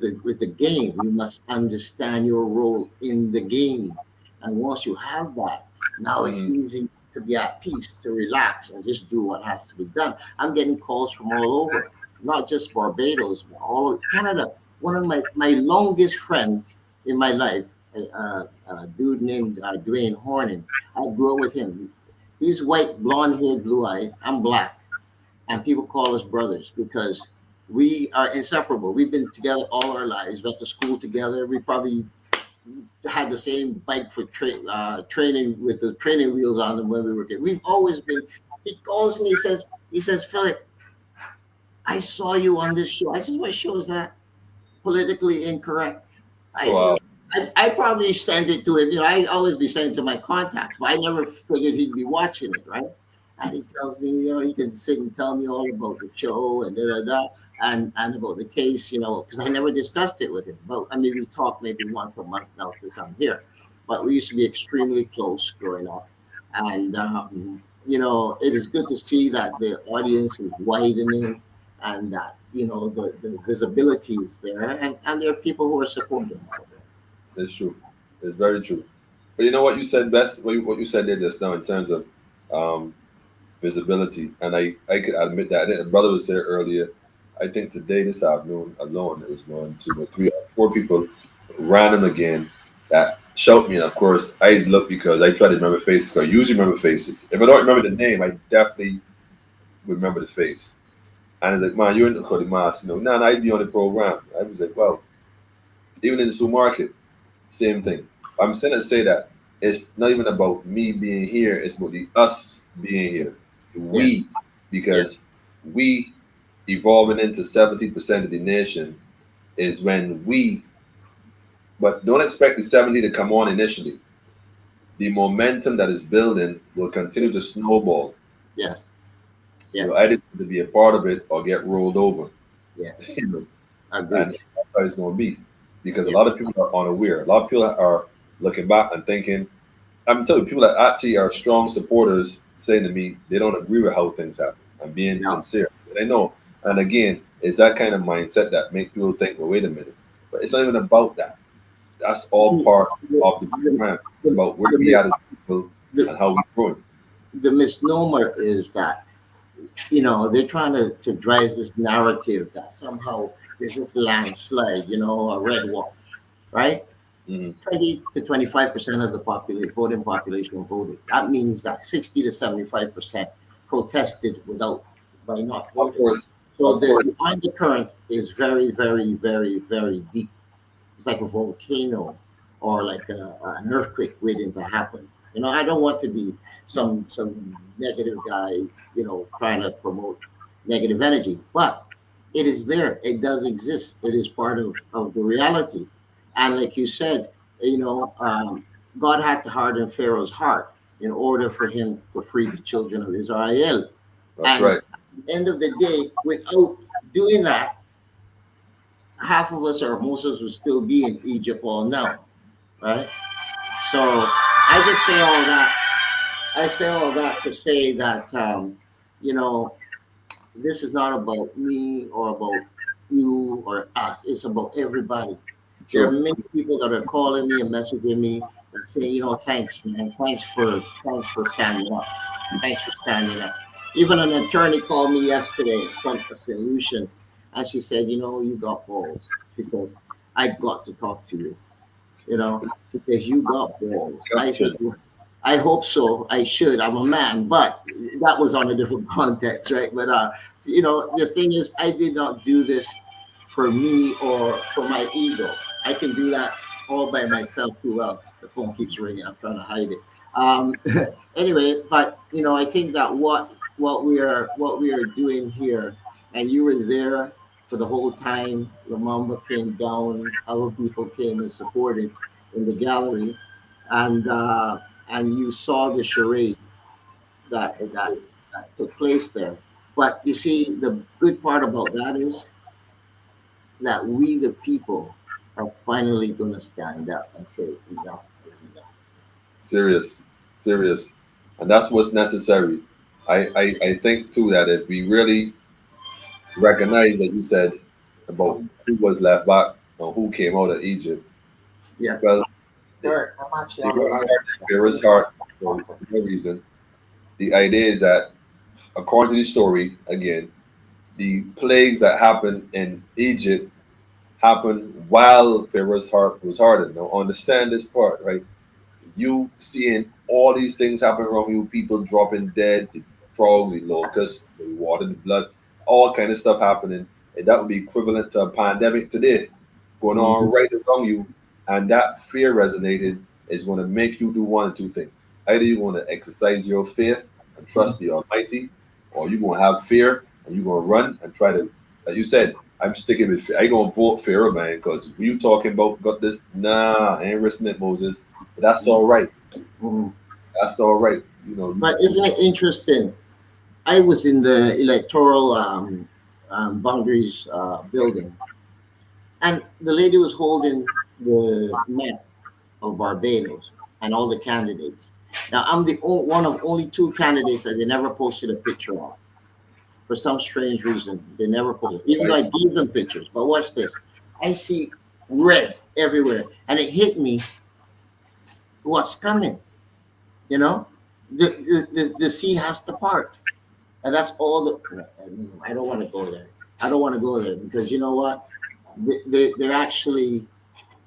the game. You must understand your role in the game. And once you have that, now it's Mhm. easy to be at peace, to relax and just do what has to be done. I'm getting calls from all over, not just Barbados, but all over Canada. One of my longest friends in my life, a dude named Dwayne Hornan. I grew up with him. He's white, blonde haired, blue eyes. I'm black, and people call us brothers because we are inseparable. We've been together all our lives, went to school together. We probably had the same bike for training with the training wheels on them when we were kids. We've always been. He calls me. He says, Philip, I saw you on this show. I says, what show is that? Politically incorrect. I said, Wow. I probably sent it to him. I always be sending it to my contacts, but I never figured he'd be watching it, right? And he tells me, he can sit and tell me all about the show and da da da, and about the case, because I never discussed it with him. But I mean, we talk maybe once a month now since I'm here. But we used to be extremely close growing up, and it is good to see that the audience is widening and that the visibility is there, and there are people who are supporting out there. It's true. It's very true. But you know what you said best? What you said there just now in terms of um, visibility, and I could admit that. I think the brother was there earlier. I think today, this afternoon alone, it was one, two, or three, or four people random again that shout me. And of course, I look because I try to remember faces. I usually remember faces. If I don't remember the name, I definitely remember the face. And it's like, man, you're in the Cody Mass. No, I'd be on the program. I was like, well, even in the supermarket, same thing. I'm saying to say that it's not even about me being here, it's about the us being here. Yes, We, yes, because we evolving into 70% of the nation is when but don't expect the 70 to come on initially. The momentum that is building will continue to snowball. yes, You'll yes, either to be a part of it or get rolled over. yes. You know, and Agreed. that's how it's going to be. Because a Yeah. lot of people are unaware. A lot of people are looking back and thinking, I'm telling you, people that actually are strong supporters saying to me they don't agree with how things happen. I'm being No. sincere. They know. And again, it's that kind of mindset that make people think, well, wait a minute. But it's not even about that. That's all The, part of the the, program. It's the, about where the, we are mis- as people the, and how we're growing. the misnomer is that they're trying to drive this narrative that somehow there's this landslide, a red wash, right? Hmm. 20 to 25% of the voting population voted. That means that 60 to 75% protested by not Of voting. course, So of course. the undercurrent is very, very, very, very deep. It's like a volcano or like an earthquake waiting to happen. I don't want to be some negative guy, trying to promote negative energy, but it is there. It does exist. It is part of the reality. And like you said, God had to harden Pharaoh's heart in order for him to free the children of Israel. That's And right. at the end of the day, without doing that, half of us or most of us would still be in Egypt all now, right? So I just say all that. I say all that to say that you know this is not about me or about you or us. It's about everybody. There are True. many people that are calling me and messaging me and saying, thanks, man. Thanks for standing up. Thanks for standing up. Even an attorney called me yesterday from a solution, and she said, you got balls. She says, I got to talk to you. She says, you got balls. I said, Gumption. I hope so. I should. I'm a man, but that was on a different context, right? But the thing is, I did not do this for me or for my ego. I can do that all by myself too well. The phone keeps ringing. I'm trying to hide it. Um, anyway, but I think that what we are doing here, and you were there for the whole time. Lamamba came down. Other people came and supported in the gallery, and you saw the charade that took place there. But you see, the good part about that is that we, the people, are finally going to stand up and say enough is enough. Serious, serious, and that's what's necessary. I think too that if we really recognize that you said about who was left back and who came out of Egypt, Yeah. well, they, Sure. I'm actually they on the were line. Pharaoh's heart for no reason. The idea is that, according to the story, again, the plagues that happened in Egypt happened while Pharaoh's heart was hardened. Now, understand this part, right? You seeing all these things happen around you, people dropping dead, the frog, the locust, the water, the blood, all kind of stuff happening, and that would be equivalent to a pandemic today going on Mhm. right around you, and that fear resonated is going to make you do one of two things. Either you're going to exercise your faith and trust the Almighty, or you're going to have fear and you're going to run and try to, like you said, I'm sticking with fear. I ain't going to vote fear, man, because you talking about got this, nah, I ain't risking it, Moses. But that's all right. Mhm. That's all right. But isn't it interesting? I was in the electoral boundaries building, and the lady was holding the map of Barbados and all the candidates. Now, I'm one of only two candidates that they never posted a picture of. For some strange reason, they never posted, even though right? I gave them pictures. But watch this. I see red everywhere, and it hit me what's coming. You know, the sea has to part. And that's all I don't want to go there. I don't want to go there because you know what? They're actually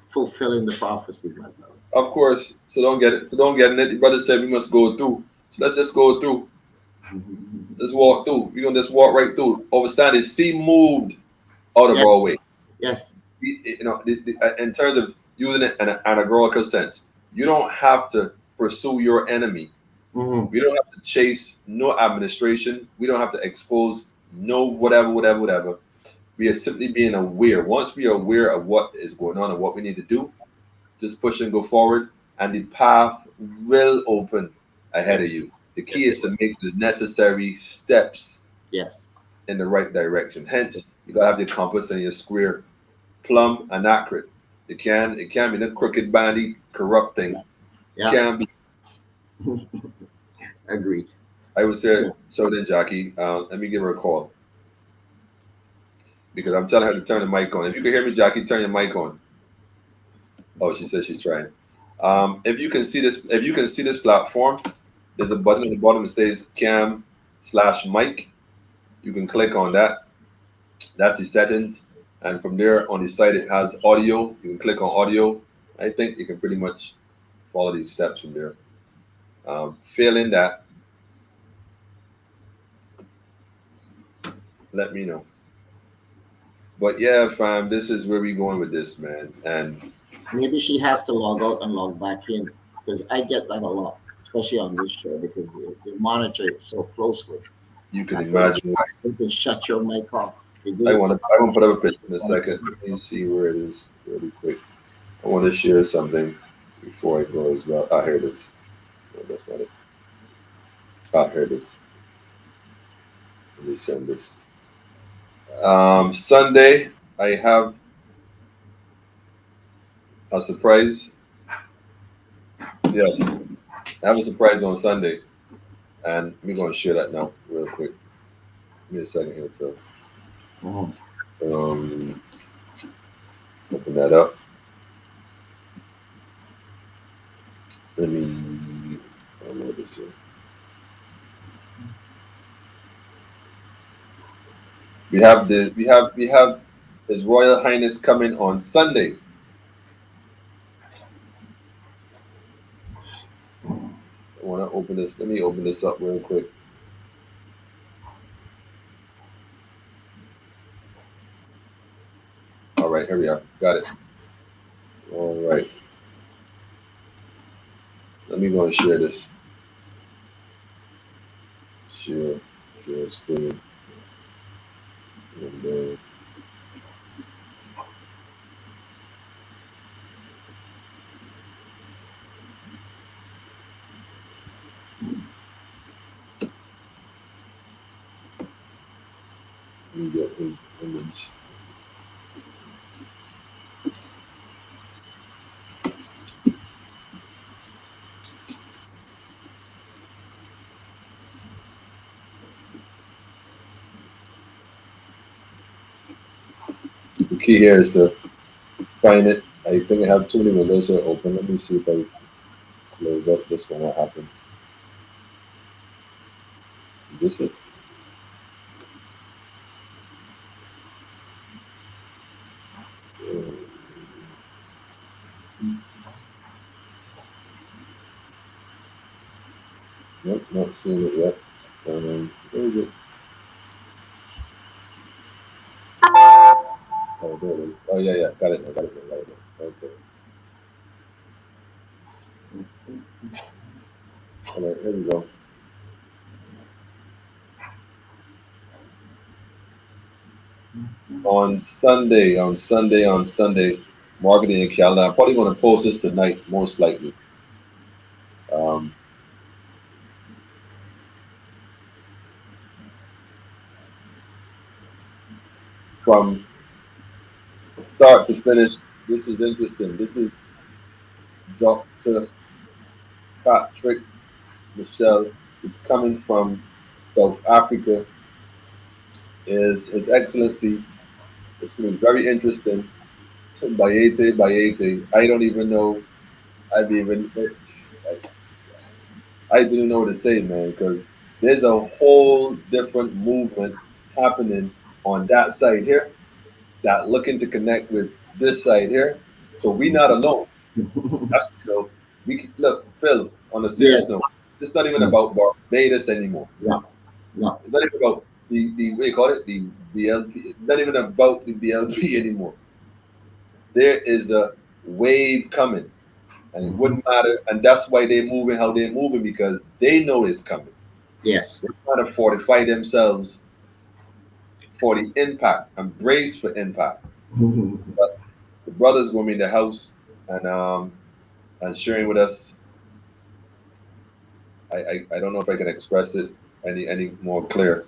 fulfilling the prophecy, my brother. Of course. So don't get it. So don't get in it. The brother said we must go through. So let's just go through. Let's walk through. We're gonna just walk right through. Overstand the sea moved out of our Yes, way. yes. In terms of using it in an allegorical sense, you don't have to pursue your enemy. Hmm. We don't have to chase no administration. We don't have to expose no whatever, whatever, whatever. We are simply being aware. Once we are aware of what is going on and what we need to do, just push and go forward, and the path will open ahead Yes, of you. The key yes, it is to will. make the necessary steps Yes, in the right direction. Hence, you gotta have your compass and your square plumb and accurate. It can be the crooked, bandy, corrupt thing. It yeah. can be. Agreed. I would say Yeah. so. Then Jackie, let me give her a call because I'm telling her to turn the mic on. If you can hear me, Jackie, turn your mic on. Oh, she says she's trying. If you can see this platform, there's a button at the bottom that says cam/mic. You can click on that. That's the settings. And from there on the side, it has audio. You can click on audio. I think you can pretty much follow these steps from there. Failing that, let me know. But yeah, fam, this is where we going with this, man. And Maybe she has to log out and log back in because I get that a lot, especially on this show because they monitor it so closely. you can Uh, imagine. they can shut your mic off. They did I it want to to. I want to put up a picture in a second. Let me see where it is really quick. I want to share something before I go as well. Ah, here it is. No, that's not it. Ah, here it is. Let me send this. Sunday, I have a surprise. Yes, I have a surprise on Sunday, and we're going to share that now, real quick. Give me a second here, Phil. Mhm. Um, Open that up. Let me download this here. We have His Royal Highness coming on Sunday. I want to open this. Let me open this up real quick. All right, here we are. Got it. All right. Let me go and share this. Share screen. And let me get his image. The key here is to find it. I think I have too many windows here open. Let me see if I close up this one. What happens? This is. Nope, not seeing it yet. Where is it? Oh, there it is. Oh, yeah, yeah. Got it. I got it. I got it. Okay. All right, here we go. On Sunday, marketing and calendar. I'm probably going to post this tonight, most likely. Um, from start to finish, this is interesting. This is Dr. Patrick Michelle. Is coming from South Africa. Is His Excellency. It's going to be very interesting. Bayete, Bayete. I don't even know. I've even. I didn't know what to say, man, because there's a whole different movement happening on that side here that looking to connect with this side here. So we not alone. That's look, Phil. On a Yeah, serious note, it's not even about Barbados anymore. no, no. It's not even about the what do you call it, the BLP. It's not even about the BLP anymore. There is a wave coming, and it Mhm. wouldn't matter. And that's why they're moving how they're moving because they know it's coming. Yes. They're trying to fortify themselves for the impact and brace for impact. Mhm. But the brothers were in the house and sharing with us. I don't know if I can express it any more clear,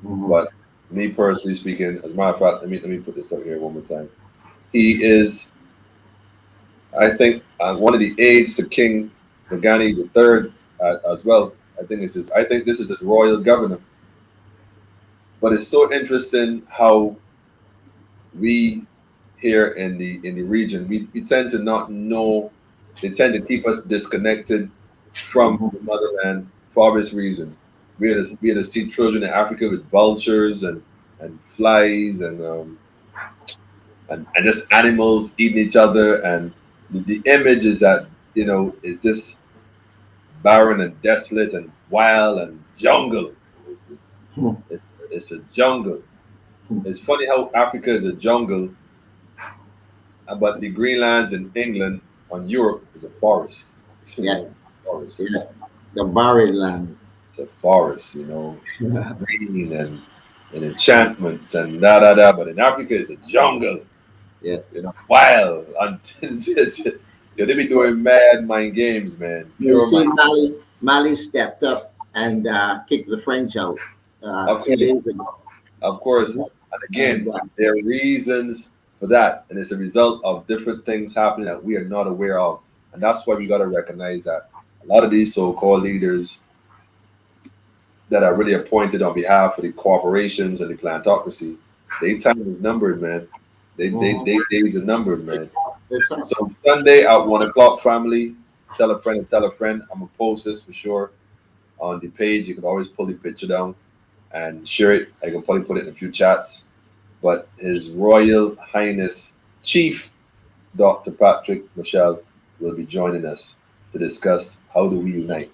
Mhm. but me personally speaking, as a matter of fact, let me put this up here one more time. He is, I think, one of the aides to King Magani the Third as well. I think this is his royal governor. But it's so interesting how we here in the region we tend to not know. They tend to keep us disconnected from Mhm. the motherland for obvious reasons. We had to see children in Africa with vultures and flies and just animals eating each other, and the image is that is this barren and desolate and wild and jungle. It's, it's, Hmm. it's a jungle. Hmm. It's funny how Africa is a jungle, but the Greenlands in England on Europe is a forest. Yes, Forest. yes, the buried land. It's a forest. Green and enchantments and da da da. But in Africa, it's a jungle. Yes. Wild. They be doing mad mind games, man. You Pure see, mind. Mali stepped up and kicked the French out Of 2 days course, ago. of course. Mhm. And And again, there are reasons for that, and it's a result of different things happening that we are not aware of, and that's why we got to recognize that a lot of these so-called leaders that are really appointed on behalf of the corporations and the plantocracy, they time is numbered, man. mhm, They days are numbered, man. it's up. So Sunday at 1 o'clock, family, tell a friend and tell a friend. I'm gonna post this for sure on the page. You can always pull the picture down and share it. I can probably put it in a few chats. But His Royal Highness Chief Dr. Patrick Michelle will be joining us to discuss how do we unite.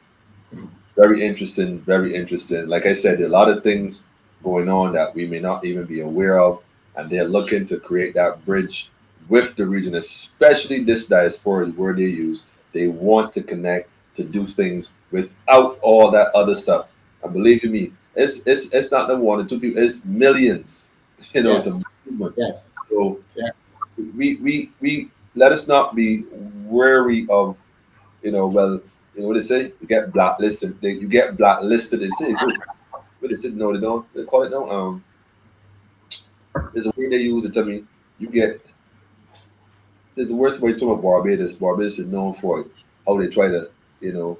Very interesting, very interesting. Like I said, there are a lot of things going on that we may not even be aware of, and they're looking to create that bridge with the region, especially this diaspora is word they use. They want to connect to do things without all that other stuff. And believe you me, it's not the one or two people, it's millions. It's a Yes, movement. yes, So yes. we let us not be wary of well, what they say? You get blacklisted. You get blacklisted. They say, oh, what they say? No, they don't. They call it no. There's a word they use to tell me you get. There's a worst way to talk about Barbados. Barbados is known for how they try to, you know,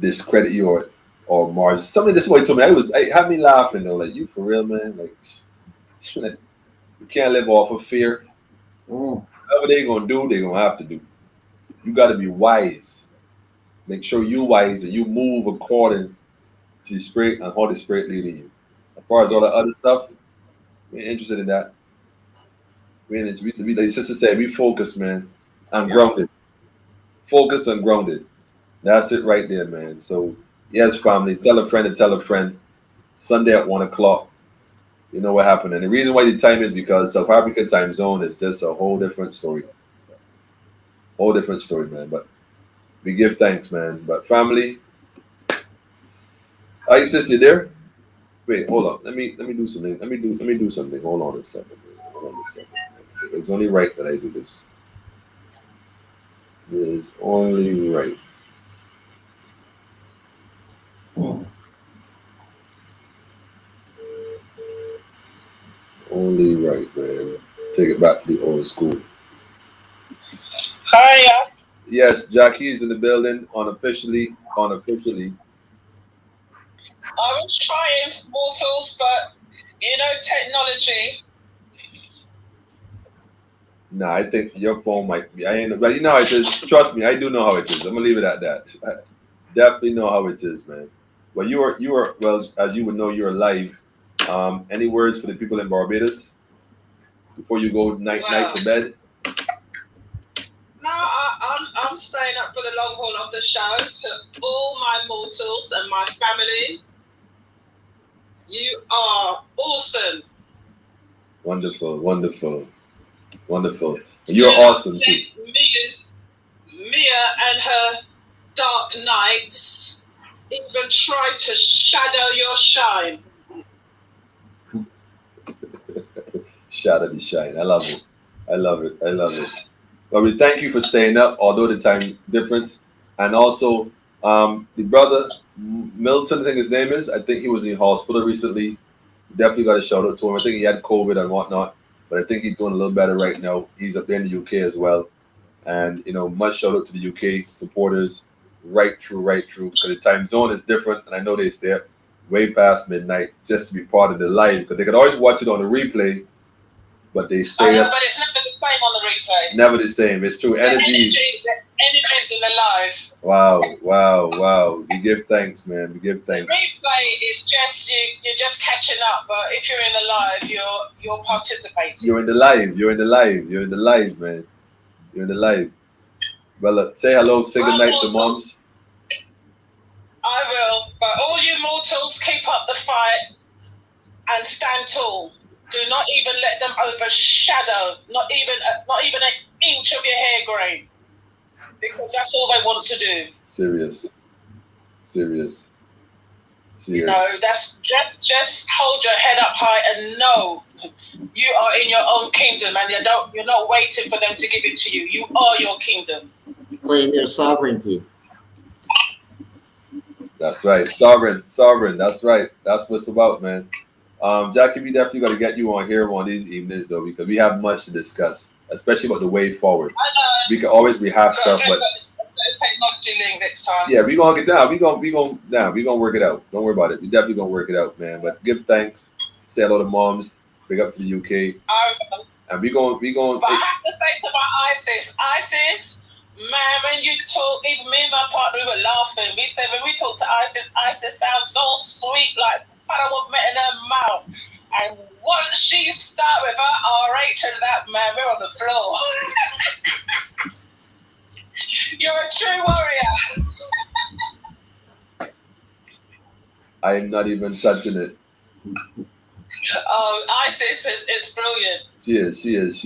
discredit you or margin. Something this way told me. I had me laughing though. Like you for real, man. Like you can't live off of fear. Mm, Whatever they gonna do, they gonna have to do. You got to be wise. Make sure you wise and you move according to the spirit and how the spirit leading you. As far as all the other stuff, we ain't interested in that. Like sister said, we focus, man, and yeah. grounded. Focus and grounded. That's it right there, man. So yes, family, tell a friend to tell a friend. Sunday at 1 o'clock. You know what happened. And the reason why the time is because South Africa time zone is just a whole different story. Whole different story, man. But we give thanks, man. But family, Isis, you there? Wait, hold on. Let me do something. Let me do something. Hold on a second. Man. Hold on a second. It's only right that I do this. It is only right. Mm. Only right, man. Take it back to the old school. Hiya. Yes, Jackie is in the building unofficially. Unofficially. I was trying mortals, but technology. Nah, I think your phone might be. I ain't. But you know how it is. Trust me, I do know how it is. I'm gonna leave it at that. I definitely know how it is, man. Well, you are well as you would know. You're live. Any words for the people in Barbados before you go night Well, to bed? no, I'm staying up for the long haul of the show. To all my mortals and my family, you are awesome. Wonderful, wonderful, wonderful. You're awesome too. Mia and her dark nights even try to shadow your shine. Shadow the shine. I love it. I love it. I love it. But we thank you for staying up, although the time difference, and also the brother Milton, I think his name is. I think he was in the hospital recently. Definitely got a shout out to him. I think he had COVID and whatnot, but I think he's doing a little better right now. He's up there in the UK as well, and much shout out to the UK supporters. Right through, because the time zone is different, and I know they stay up way past midnight just to be part of the live, because they could always watch it on the replay, but they I stay know, up. but it's never the same on the replay. Never the same. It's true. The Energy. energies in the live. Wow. We give thanks, man. We give The thanks. replay is just you're just catching up, but if you're in the live, you're participating. You're in the live, man. You're in the live. Well, say hello, say good night to moms. I will, but all you mortals, keep up the fight and stand tall. Do not even let them overshadow, not even an inch of your hair grain, because that's all they want to do. Serious. You know, that's just hold your head up high and know you are in your own kingdom, and you're not waiting for them to give it to you. You are your kingdom. Claim your sovereignty. That's right. Sovereign. That's right. That's what it's about, man. Jackie, we definitely got to get you on here one of these evenings, though, because we have much to discuss, especially about the way forward. I know. We can always rehash stuff, but technology link next time. yeah, we gonna get down. We gonna work it out. Don't worry about it. We definitely gonna work it out, man. But give thanks. Say hello to moms. Big up to the UK. And we going. But I have to say to my Isis, man, when you talk, even me and my partner, we were laughing. We said when we talk to Isis sounds so sweet, like I want met in her mouth. And once she start with her RH and that, man, we're on the floor. You're a true warrior. I am not even touching it. Oh, Isis is brilliant. She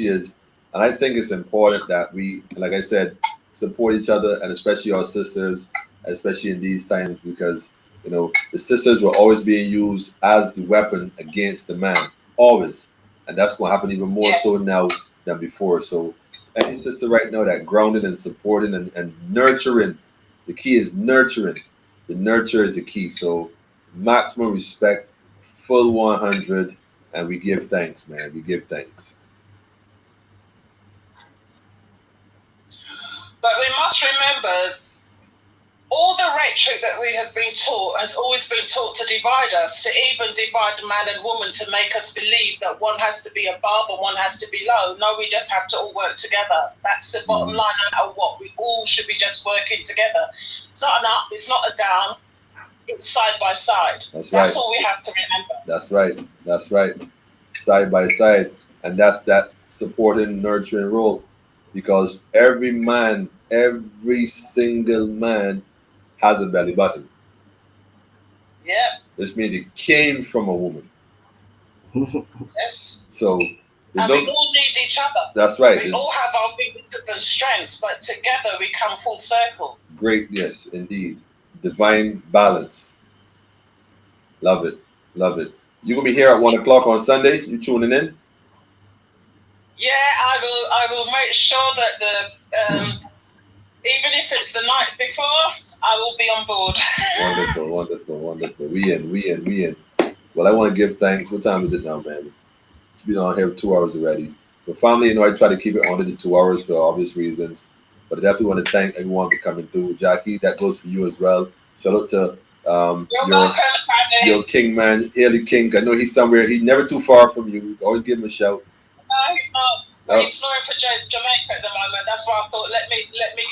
is. And I think it's important that we, like I said, support each other, and especially our sisters, especially in these times, because, you know, the sisters were always being used as the weapon against the man. Always. And that's going to happen even more so now than before. So any sister right now that grounded and supporting and nurturing, the key is nurturing. The nurture is the key. So maximum respect, full 100, and we give thanks, man. We give thanks. But we must remember, all the rhetoric that we have been taught has always been taught to divide us, to even divide man and woman, to make us believe that one has to be above and one has to be low. No, we just have to all work together. That's the bottom line of what we all should be, just working together. It's not an up, it's not a down, it's side by side. That's all we have to remember. That's right. Side by side. And that's that supporting, nurturing role. Because every single man has a belly button. Yeah. This means it came from a woman. Yes. So and we all need each other. That's right. We all have our weaknesses and strengths, but together we come full circle. Great, yes, indeed. Divine balance. Love it. You gonna be here at 1 o'clock on Sunday? You tuning in? Yeah, I will make sure that the even if it's the night before, I will be on board. Wonderful. We in. Well, I want to give thanks. What time is it now, man? It's been on here 2 hours already. But family, you know, I try to keep it under the 2 hours for obvious reasons. But I definitely want to thank everyone for coming through. Jackie, that goes for you as well. Shout out to your king man, Haley King. I know he's somewhere. He's never too far from you. Always give him a shout. No, he's not. But he's flying for Jamaica at the moment. That's why I thought let me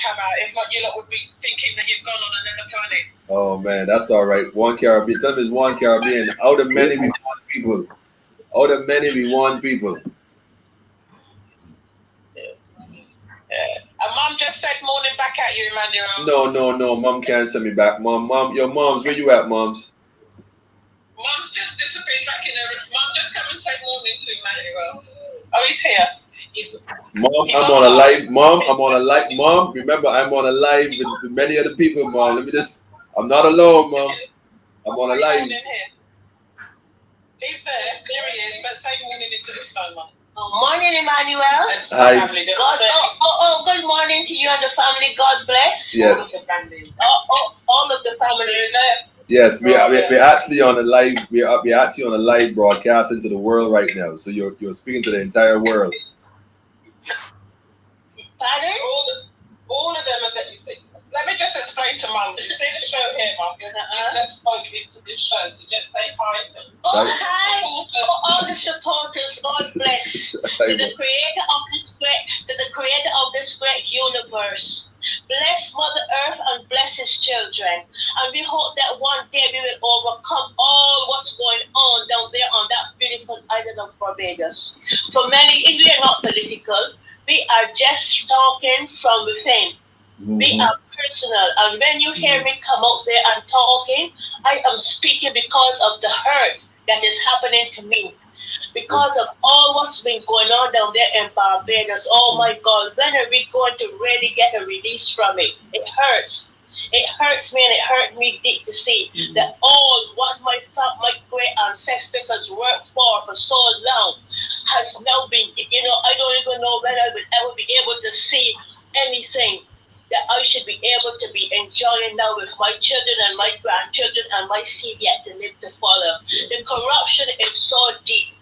come out. If not, you lot would be thinking that you've gone on another planet. Oh man, that's all right. One Caribbean. Tell him it's one Caribbean. Out of many we want people. Out of many we want people. Yeah. And Mom just said morning back at you, Emmanuel. No. Mom can't send me back. Mom, your moms, where you at, moms? Mom's just disappeared back in her. Mom, just come and say morning to Emmanuel. Oh, he's here. Mom, I'm on a live. Mom, remember, I'm on a live with many other people, Mom. I'm not alone, Mom. I'm on a live. He's there. There he is. But say morning into this phone, Mom. Morning, Emmanuel. Hi. Good morning to you and the family. God bless. Yes. All of the family. Yes, we're actually on a live. We're actually on a live broadcast into the world right now. So you're speaking to the entire world. Pardon? All of them are that you see. Let me just explain to Mum. You see the show here, Mum. You just spoke into this show, so just say hi to. Hi, all the supporters. God bless to the creator of this great universe. Bless Mother Earth and bless his children. And we hope that one day we will overcome all what's going on down there on that beautiful island of Barbados. For many, if we are not political, we are just talking from within. We are personal. And when you hear me come out there and talking, I am speaking because of the hurt that is happening to me. Because of all what's been going on down there in Barbados. Oh my God, when are we going to really get a release from it? It hurts. It hurts me and it hurt me deep to see that all what my great ancestors has worked for so long has now been, I don't even know when I will ever be able to see anything that I should be able to be enjoying now with my children and my grandchildren and my seed yet to live to follow. The corruption is so deep.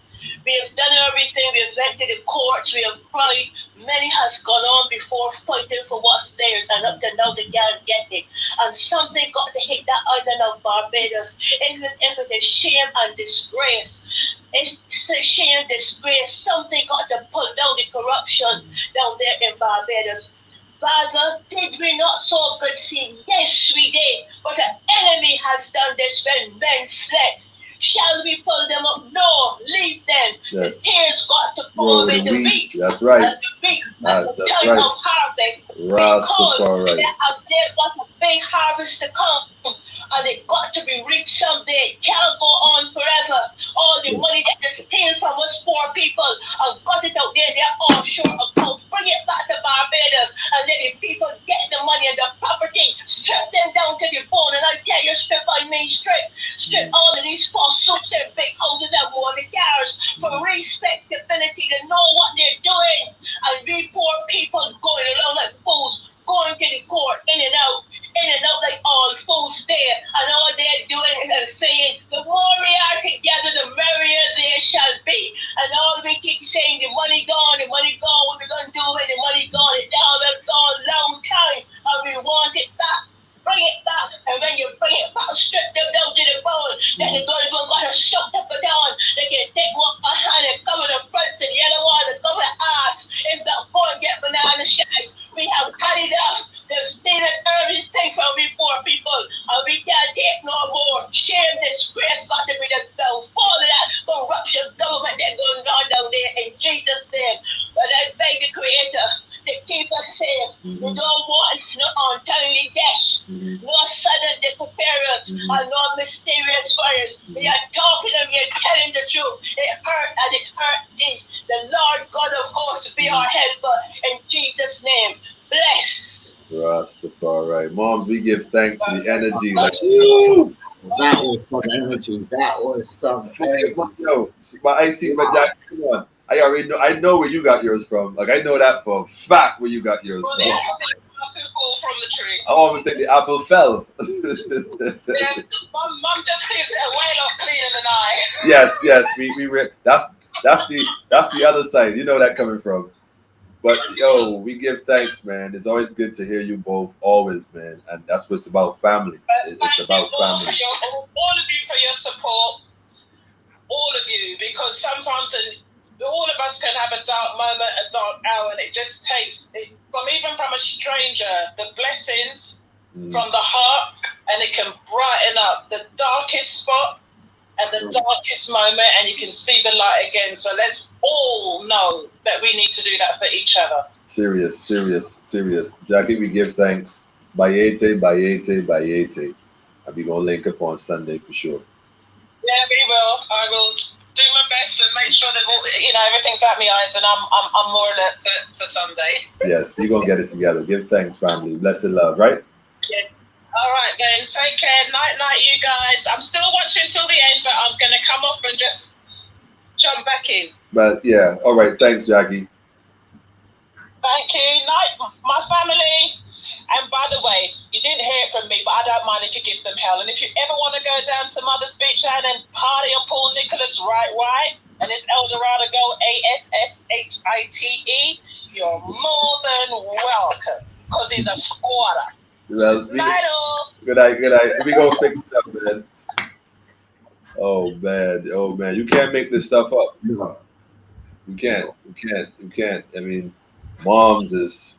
We have done everything. We have went to the courts. We have cried. Many has gone on before fighting for what's theirs, and up to now they can't get it. And something got to hit that island of Barbados. Even if it is shame and disgrace. It's a shame, disgrace. Something got to pull down the corruption down there in Barbados. Father, did we not sow good seed? Yes, we did. But the enemy has done this when men slept. Shall we pull them up? No, leave them. Yes. The tears got to fall in the wheat. That's right. And the wheat at the time of harvest. Because they've got a big harvest to come. And it got to be reached someday. It can't go on forever. All the money that they steal from us poor people and got it out there, they're offshore accounts. Bring it back to Barbados and let the people get the money and the property. Strip them down to the bone. And I tell you, strip, I mean strip. Strip all of these false suits and big houses and more the cars for respectability to know what they're doing. And we poor people going around like fools, going to the court, in and out like all fools there. And all they're doing is saying, the more we are together, the merrier there shall be. And all we keep saying, the money gone, what we going to do when the money gone? It's gone long time, and we want it back. Bring it back, and when you bring it back, strip them down to the bone. Then the girl even got to shut up and down. They can take one behind and cover the fronts and the other one to cover the ass. If not, go and get banana shines. We have had it up. They've stealing everything from we poor people, and we can't take no more. Shame, disgrace, got to be the downfall of that corruption government that's going on down there in Jesus' name. But I beg the Creator to keep us safe. We don't want no untimely deaths, no sudden disappearance, and no mysterious fires. We are talking and we are telling the truth. It hurt and it hurt thee. The Lord God of hosts be our helper in Jesus' name. Bless. Rastafari. Moms, we give thanks for the energy. Like, that was some energy. That was some energy. Yo, I see my Jack. Come on. I already know. I know where you got yours from. Like, I know that for a fact where you got yours from. Too cool from the tree. I don't even think the apple fell. Yeah, mom just sees it way lot cleaner than I. Yes. That's the other side. You know that coming from. But yo, we give thanks, man. It's always good to hear you both, always, man. And that's what it's about, family. It's about family. All of you for your support, all of you, because sometimes all of us can have a dark moment, a dark hour, and it just takes from a stranger, the blessings from the heart, and it can brighten up the darkest spot and the darkest moment, and you can see the light again. So let's all know that we need to do that for each other. Serious. Jackie, we give thanks. Bayete. And we gonna link up on Sunday for sure. Yeah, we will. I will do my best and make sure that everything's at my eyes, and I'm more alert for Sunday. Yes, we gonna get it together. Give thanks, family. Blessed love, right? Yes. All right, then. Take care. Night, you guys. I'm still watching till the end, but I'm gonna come off and just jump back in. But yeah, all right. Thanks, Jackie. Thank you. Night, my family. And by the way, you didn't hear it from me, but I don't mind if you give them hell. And if you ever want to go down to Mother's Beach Land and party on Paul Nicholas right, and it's Eldorado Go ASSHITE, you're more than welcome, because he's a squatter. Well, good night. We gonna fix it up, man. Oh man, you can't make this stuff up. No. You can't. I mean, moms is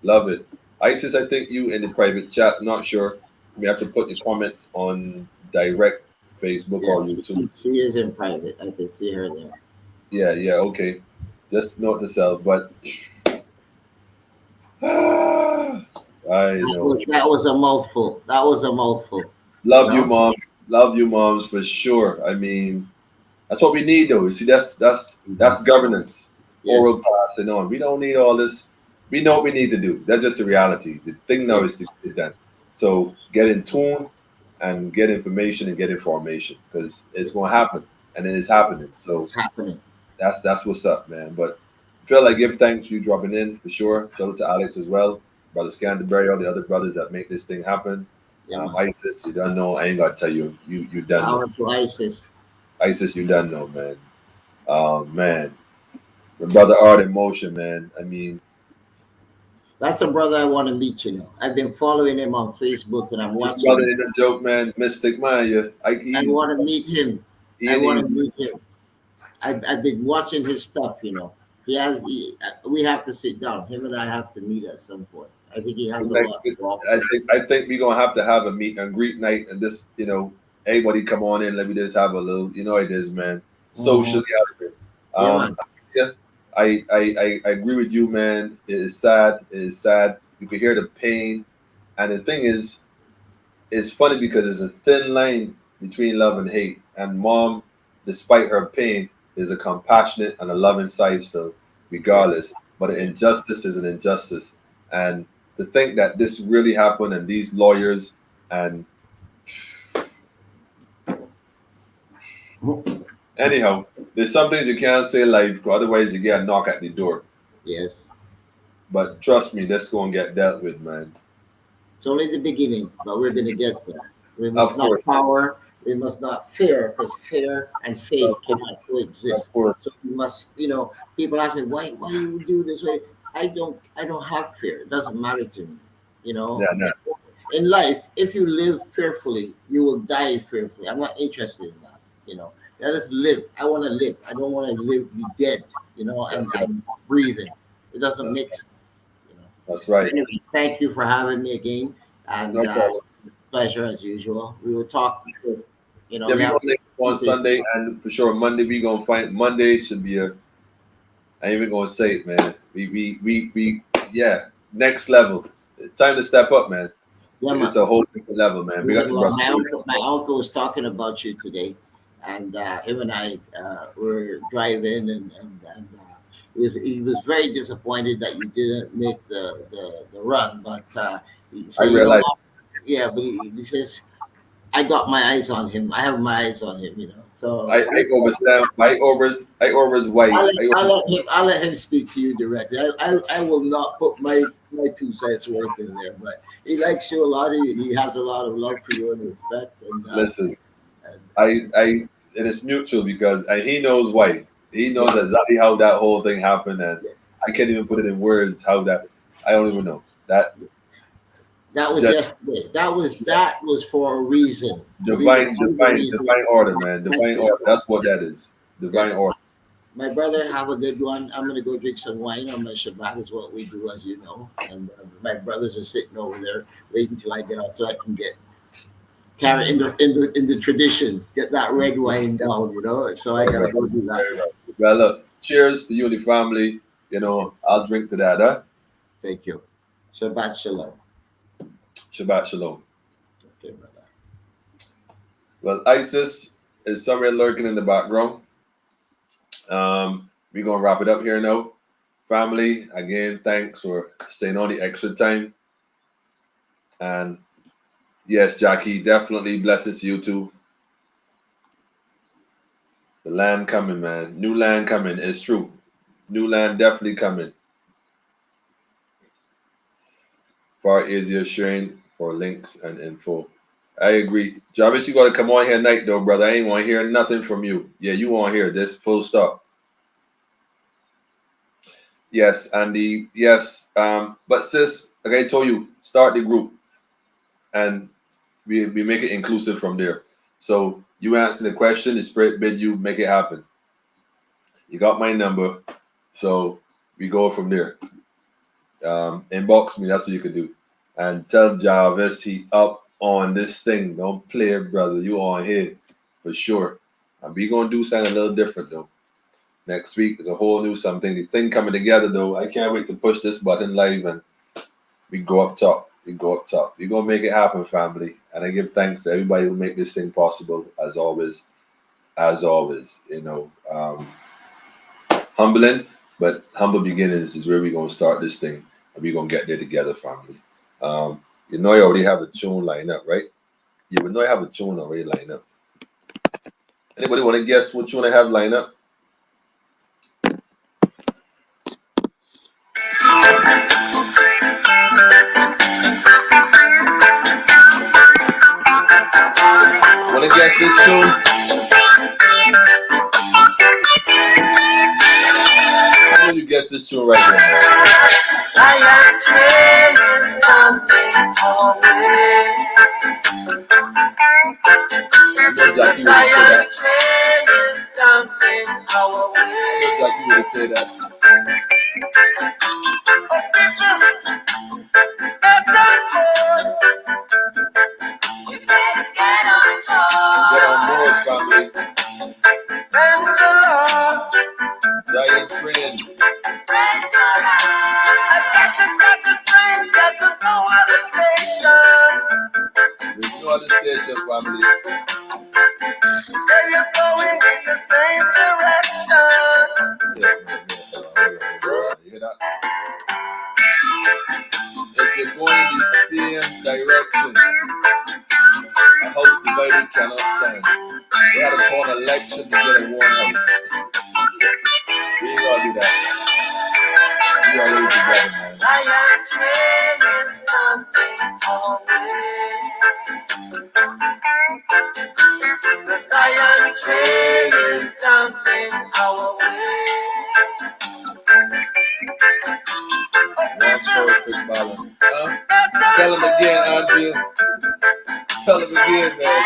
love it. Isis, I think you in the private chat. I'm not sure. We have to put the comments on direct Facebook or Yes, YouTube. she is in private. I can see her there. Yeah, okay. Just note to self, but I know. That was a mouthful. That was a mouthful. You Love you, know. moms. Love you, moms, for sure. I mean, that's what we need, though. You see, that's governance, oral Yes. passing on. We don't need all this. We know what we need to do. That's just the reality. The thing now Yes. is to get done. So get in tune and get information and get information because it's going to happen and it is happening. So It's happening. that's what's up, man. But feel like give thanks for you dropping in for sure. Shout out to Alex as well, brother Scanterbury, all the other brothers that make this thing happen. Yeah, man. Isis, you don't know. I ain't gotta tell you. You done know. Power to ISIS. Isis, you done know, man. Man, the brother Art in motion, man. I mean, That's a brother I want to meet. You know, I've been following him on Facebook, and I'm this watching brother him. ain't a joke, man. Mystic man, yeah. I want to meet him. I want to He, meet him. I've been watching his stuff. You know, we have to sit down. Him and I have to meet at some point. I think he has a lot to offer. I think we're gonna have a meet and greet night and this, everybody come on in, let me just have a little, it is, man. Socially out of it. Yeah, man. Yeah, I agree with you, man. It is sad. It is sad. You can hear the pain. And the thing is, it's funny because there's a thin line between love and hate. And mom, despite her pain, is a compassionate and a loving side still, regardless. But an injustice is an injustice. And to think that this really happened and these lawyers and anyhow, there's some things you can't say live, otherwise you get a knock at the door. Yes. But trust me, this gonna get dealt with, man. It's only the beginning, but we're going to get there. We must Of not course. power. We must not fear, because fear and faith Of cannot coexist. Of course. So we must, people ask me, why you do this way? I don't have fear. It doesn't matter to me. Yeah. In life, if you live fearfully, you will die fearfully. I'm not interested in that. Let us live. I want to live. I don't want to be dead, and breathing. It doesn't make sense. That's right. Anyway, thank you for having me again, and No problem. pleasure as usual. We will talk. Yeah, we gonna link up on Sunday, and for sure Monday we gonna find. Monday should be I ain't even gonna say it, man. We yeah, next level. It's time to step up, man. Yeah, It's a whole different level, man. We got the brother. My uncle was talking about you today, and him and I were driving, and he was very disappointed that you didn't make the run, but he said, I realize. Yeah, but he says, I got my eyes on him. I have my eyes on him, So I overstand. I overs white. I'll let him speak to you directly. I will not put my 2 cents worth in there, but he likes you a lot. He has a lot of love for you and respect. And listen, and it's mutual because he knows why. He knows exactly how that whole thing happened, and I can't even put it in words how that. I don't even know that. That was yesterday. That was for a reason. Divine order, man. Divine order. That's what that is. Divine order. My brother, have a good one. I'm gonna go drink some wine on my Shabbat. Is what we do, as you know. And my brothers are sitting over there waiting till I get out so I can get carried in the tradition. Get that red wine down, So I gotta go do that. Well, look. Cheers to you and the family. I'll drink to that, huh? Thank you. Shabbat shalom. Shabbat shalom. Okay, brother. Well, ISIS is somewhere lurking in the background. We're gonna wrap it up here now. Family, again, thanks for staying on the extra time. And yes, Jackie, definitely blessings to you too. The land coming, man. New land coming. It's true. New land definitely coming. Far easier sharing for links and info. I agree. Jarvis, you got to come on here tonight, though, brother. I ain't want to hear nothing from you. Yeah, you want to hear this. Full stop. Yes, Andy. Yes. But sis, like I told you, start the group. And we make it inclusive from there. So you answer the question, the spirit bid you, make it happen. You got my number. So we go from there. inbox me. That's what you could do. And tell Jarvis he up on this thing. Don't play it, brother. You on here for sure. And we gonna do something a little different though. Next week is a whole new something. The thing coming together though. I can't wait to push this button live and we go up top. We go up top. We're gonna make it happen, family. And I give thanks to everybody who make this thing possible, as always. As always, humbling, but humble beginnings is where we're gonna start this thing, and we're gonna get there together, family. You know, I already have a tune lined up, right? You would know I have a tune already lined up. Anybody want to guess what tune I have lined up? Want to guess this tune? How many of you guess this tune right now? Zion train is coming our way. The Zion train is coming our way. Looks like you would have said that. You better get on board. Get on board, family. Thank the Lord. Zion train. Praise God. I got the train, got to go on the station. There's no other station, family. If you're going in the same direction. You hear that? If you're going in the same direction, a house divided cannot stand. We had to call an election to get a one house. We ain't gonna do that. We already together, man. Zion train is coming our way. The Zion train is coming our way. One perfect balance. Huh? Tell him again, Andrea. Tell him again, man.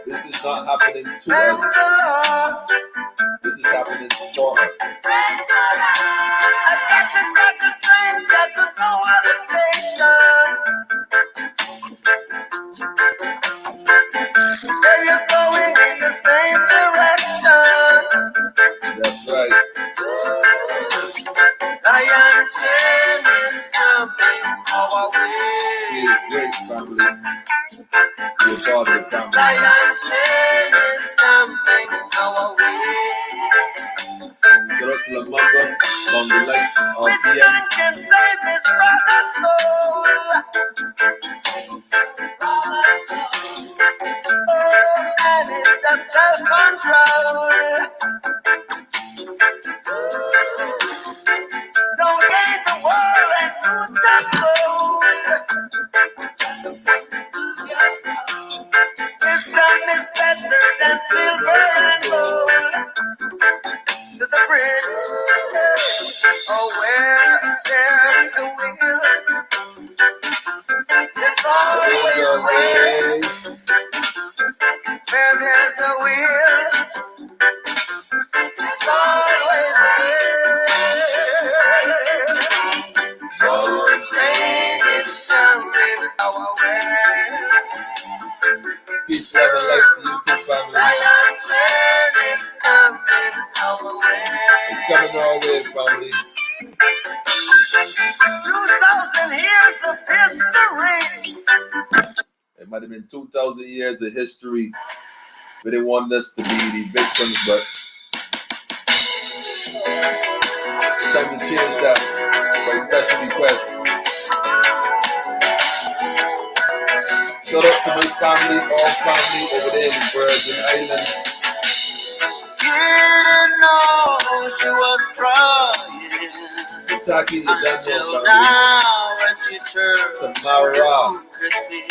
This is not happening to us. This is happening for us. Praise God. I got the train, got to go on the station. If you're going in the same direction. That's right. Zion train is coming our way. He is great, family. You're part of the family. Zion train is coming our way. Get up to the number on the lights on Which PM. man can save his brother's soul? Save your brother's soul. Oh, and it's the self-control. Don't gain the war and lose the soul. Just lose your soul. Wisdom is better than silver and gold. To the bridge, oh, where there's the will, there's always a way. Where there's a will, there's always a way. So the train is coming our way. Peace, love, and light to you too, family. Zion train is coming our way. It's coming our way, family. 2,000 years of history. It might have been 2,000 years of history. We didn't want us to be the victims, but it's time to change that by special request. Shout out to my family, all family over there in the Virgin Islands. Didn't know she was crying Kentucky, you don't until know, family. now when she turned Tamara. to look at me.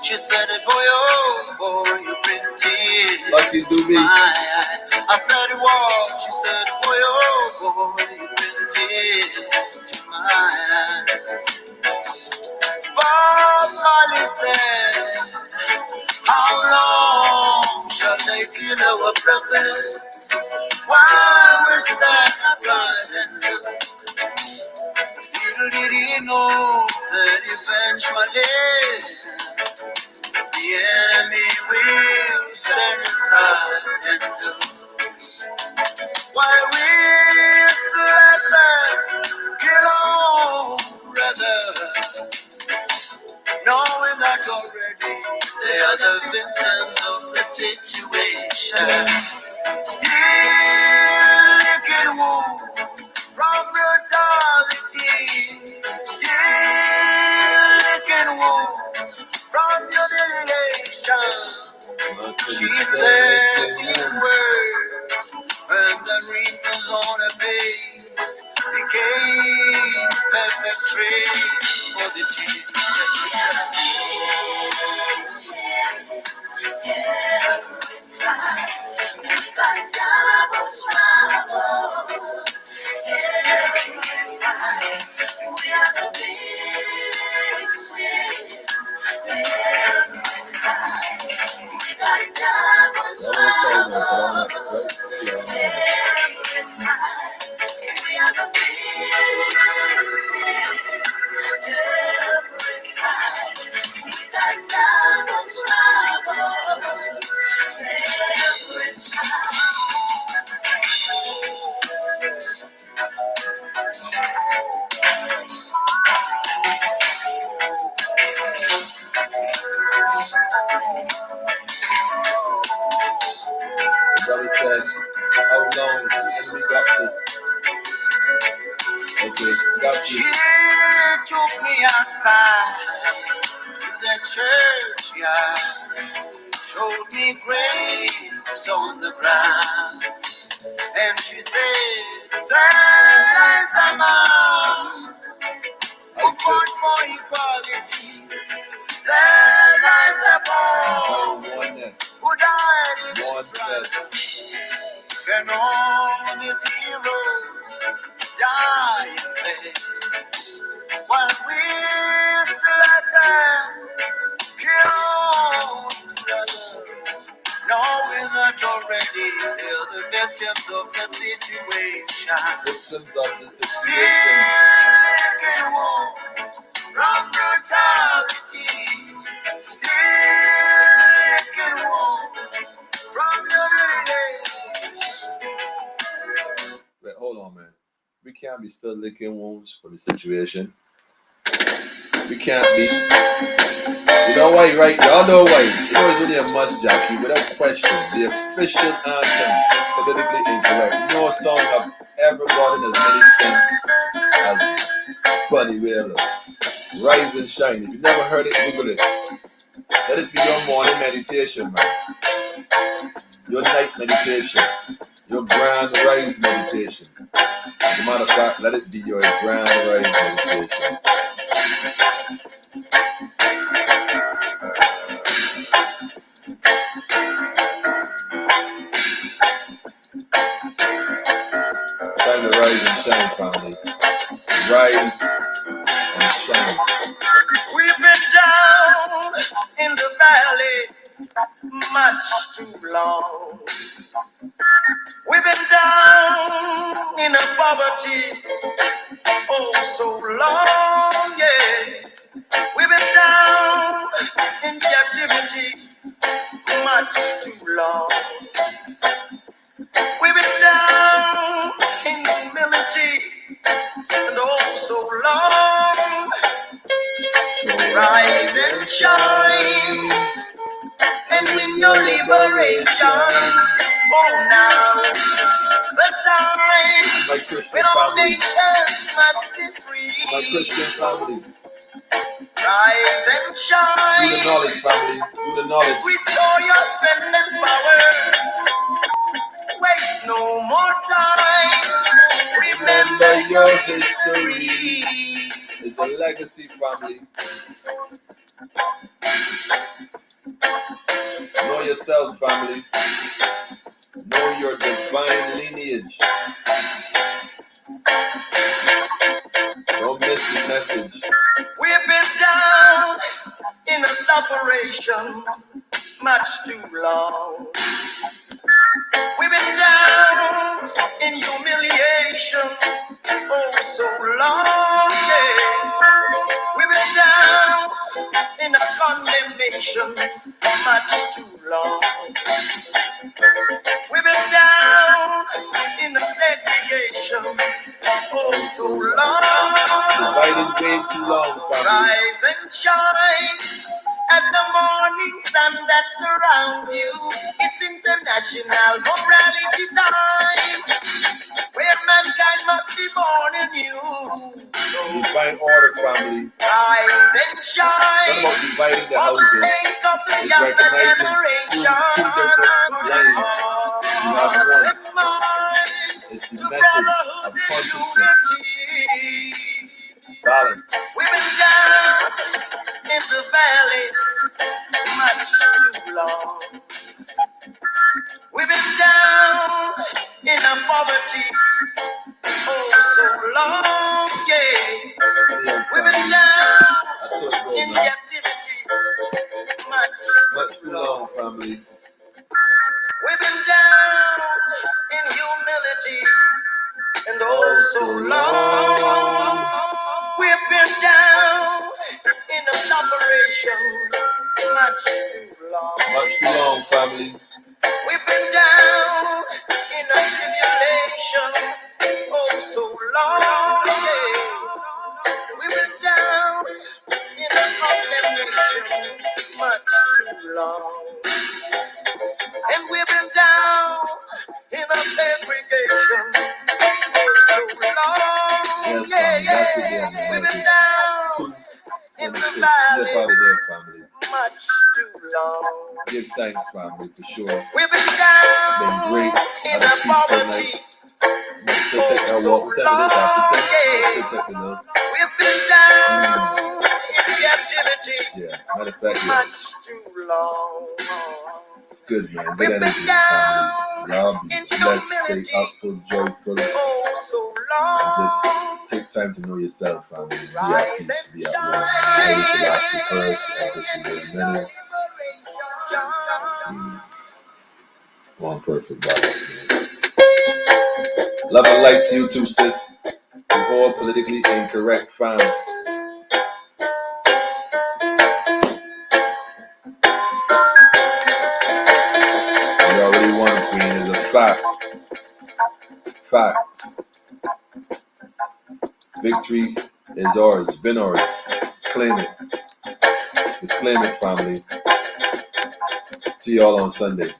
She said, boy, oh boy, you bring tears Lucky to Doobie. my eyes. I said, what? She said, boy, oh boy, you bring tears to my eyes. Bob Marley said, how long shall they kill our prophets? Why we stand aside? eventually the enemy will stand aside and while we get on, brother, knowing that already they are the victims of the situation. Still licking wounds from brutality. Still licking wounds from humiliation. She said these words when the wrinkles on her face became perfect trace for the tears. Got double trouble. Every time we are the victims. Every time we got double trouble. Every time we are the victims. Every time we got double trouble. Every time. Brother said, how long we got this? Okay, got you. She took me outside to the churchyard, showed me graves on the ground, and she said, there's a man who fought for equality. There lies a boy who died in his struggle. And all his heroes die in vain. While we still kill brother, knowing that already they're the victims of the situation. Victims of the situation. Still getting wounds from brutality. Still getting wounds from humiliation. Wait, hold on, man. We can't be still licking wounds for the situation. We can't be. You know why, right? Y'all know why. You know it's only a must, Jackie, without question. The official anthem, politically incorrect. No song have ever gotten as many spins as Bunny Wailer. Rise and shine. If you never heard it, Google it. Let it be your morning meditation, man. Your night meditation. Your grand rise meditation. As a matter of fact, let it be your grand rise meditation. Time to rise and shine, family. Rise and shine. We've been down in the valley much too long. We've been down in a poverty oh so long, yeah. We've been down in captivity much too long. We've been down in humility and oh so long. So rise and shine and win your liberation. For now the time when all nations must be free. My Christian family. Rise and Do shine. the knowledge, family. Do the knowledge. Restore your strength and power. Waste no more time. Remember your history. It's a legacy, family. Know yourself, family. Know your divine lineage. Don't miss the message. We've been down in a separation much too long. We've been down in humiliation oh so long, yeah. We've been down in a condemnation much too long. We've been down in a segregation oh so long. Divided way too long, family. Rise and shine as the morning sun that surrounds you. It's international morality time, where mankind must be born anew. Divine order, family. Rise and shine What about dividing the for the houses? sake of the It's younger recognizing generation. two different lanes. You have one. And minds It's the to message brotherhood of and consciousness. unity. Balance. We've been down in the valley much too long. We've been down in a poverty oh so long, yeah. We've been down in captivity much too long, family. We've been down in humility and oh so long. We've been down in a separation much too long. Much too long, family. We've been down in a tribulation oh so long. Yeah. We've been down in a condemnation much too long. And we've been down in a segregation oh so long. Yes, We've been down in the valley much too long. Give thanks, family, for sure. We've been down Been great. in a poverty oh so long. We've been down in captivity Yeah, matter of fact, yeah. much too long. Good, man. Good We've energy, been down family. Y'all be in blessed, humility stay upful, joyful, oh so and just long. take time to know yourself, family. Be at Rise peace, and be at shine. one. Haile Selassie first, and this is many. One perfect balance. Love and light to you too, sis. Before politically incorrect, fam. You already won, Queen, is a fact. Facts. Victory is ours, been ours. Claim it. Let's claim it, family. See y'all on Sunday.